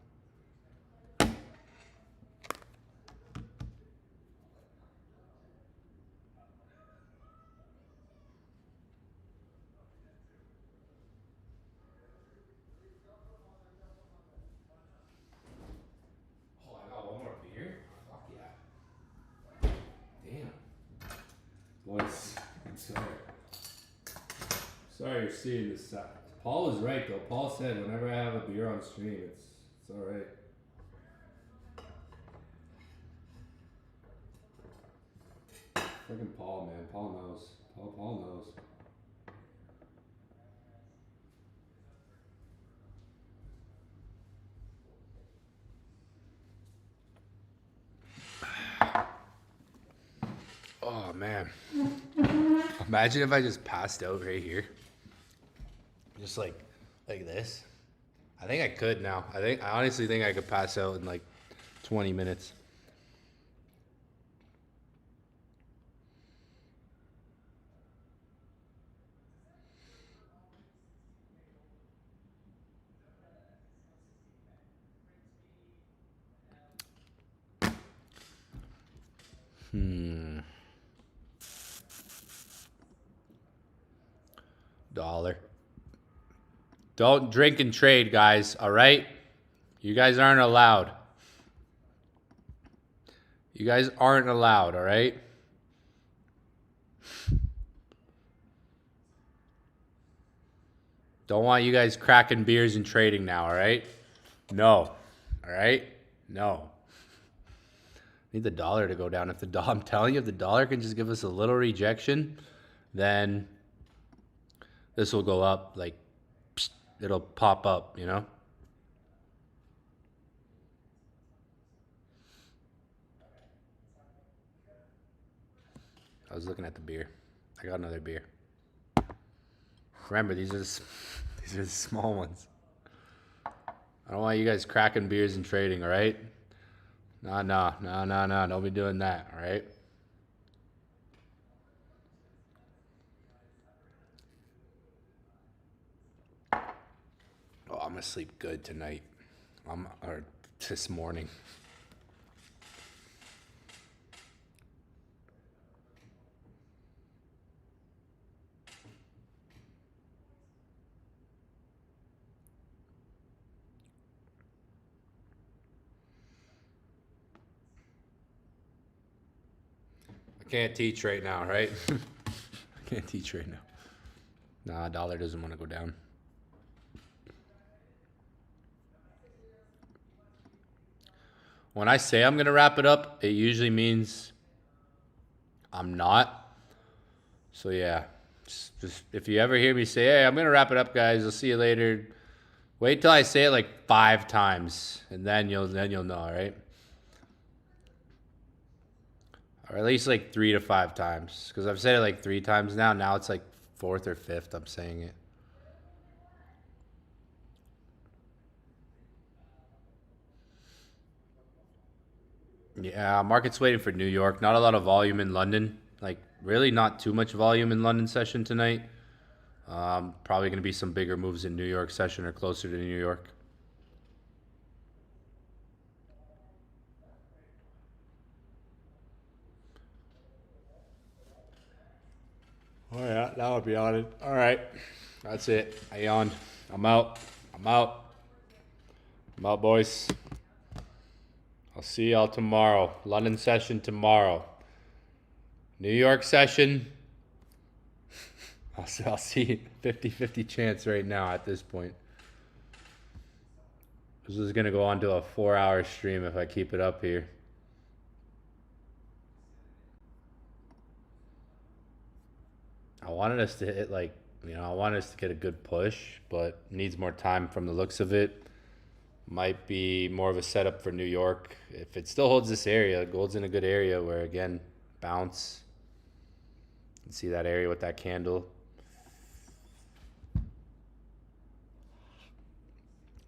Oh, I got one more beer? Fuck yeah. Damn. Boys, I'm sorry. Sorry you're seeing this. Paul was right though. Paul said whenever I have a beer on stream, it's all right. Freaking Paul, man. Paul knows. Paul knows. man. Imagine if I just passed out right here. Just like this. I think I could now. I honestly think I could pass out in like 20 minutes. $1. Don't drink and trade, guys, all right? You guys aren't allowed. You guys aren't allowed, all right? Don't want you guys cracking beers and trading now, all right? No. All right? No. Need the dollar to go down. If the dollar, I'm telling you, if the dollar can just give us a little rejection, then this will go up. Like, psst, it'll pop up, you know? I was looking at the beer. I got another beer. Remember, these are the small ones. I don't want you guys cracking beers and trading, all right? No. Don't be doing that, all right? Oh, I'm gonna sleep good tonight. Or this morning. I can't teach right now, right? I can't teach right now. Nah, dollar doesn't want to go down. When I say I'm going to wrap it up, it usually means I'm not. So yeah, just if you ever hear me say, hey, I'm going to wrap it up, guys, I'll see you later. Wait till I say it like 5 times, and then you'll know, all right? Or at least like 3 to 5 times. Because I've said it like 3 times now. Now it's like 4th or 5th I'm saying it. Yeah, market's waiting for New York. Not a lot of volume in London. Like, really not too much volume in London session tonight. Probably going to be some bigger moves in New York session or closer to New York. Oh yeah, that would be on it. All right, that's it. I yawned. I'm out, boys. I'll see y'all tomorrow. London session tomorrow. New York session. I'll see 50-50 chance right now at this point. This is gonna go on to a 4-hour stream if I keep it up here. I wanted us to hit I wanted us to get a good push, but needs more time from the looks of it. Might be more of a setup for New York. If it still holds this area, gold's in a good area where, again, bounce. You can see that area with that candle.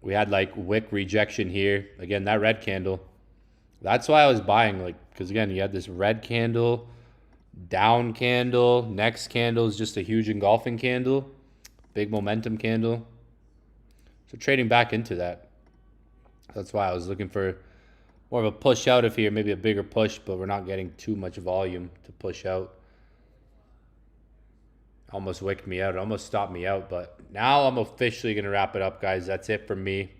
We had like wick rejection here. Again, that red candle. That's why I was buying, because again, you had this red candle, down candle, next candle is just a huge engulfing candle, big momentum candle. So trading back into that. That's why I was looking for more of a push out of here, maybe a bigger push, but we're not getting too much volume to push out. Almost wicked me out. It almost stopped me out, but now I'm officially going to wrap it up, guys. That's it from me.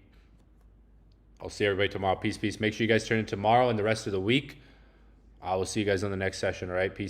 I'll see everybody tomorrow. Peace. Make sure you guys turn in tomorrow and the rest of the week. I will see you guys on the next session, all right? Peace.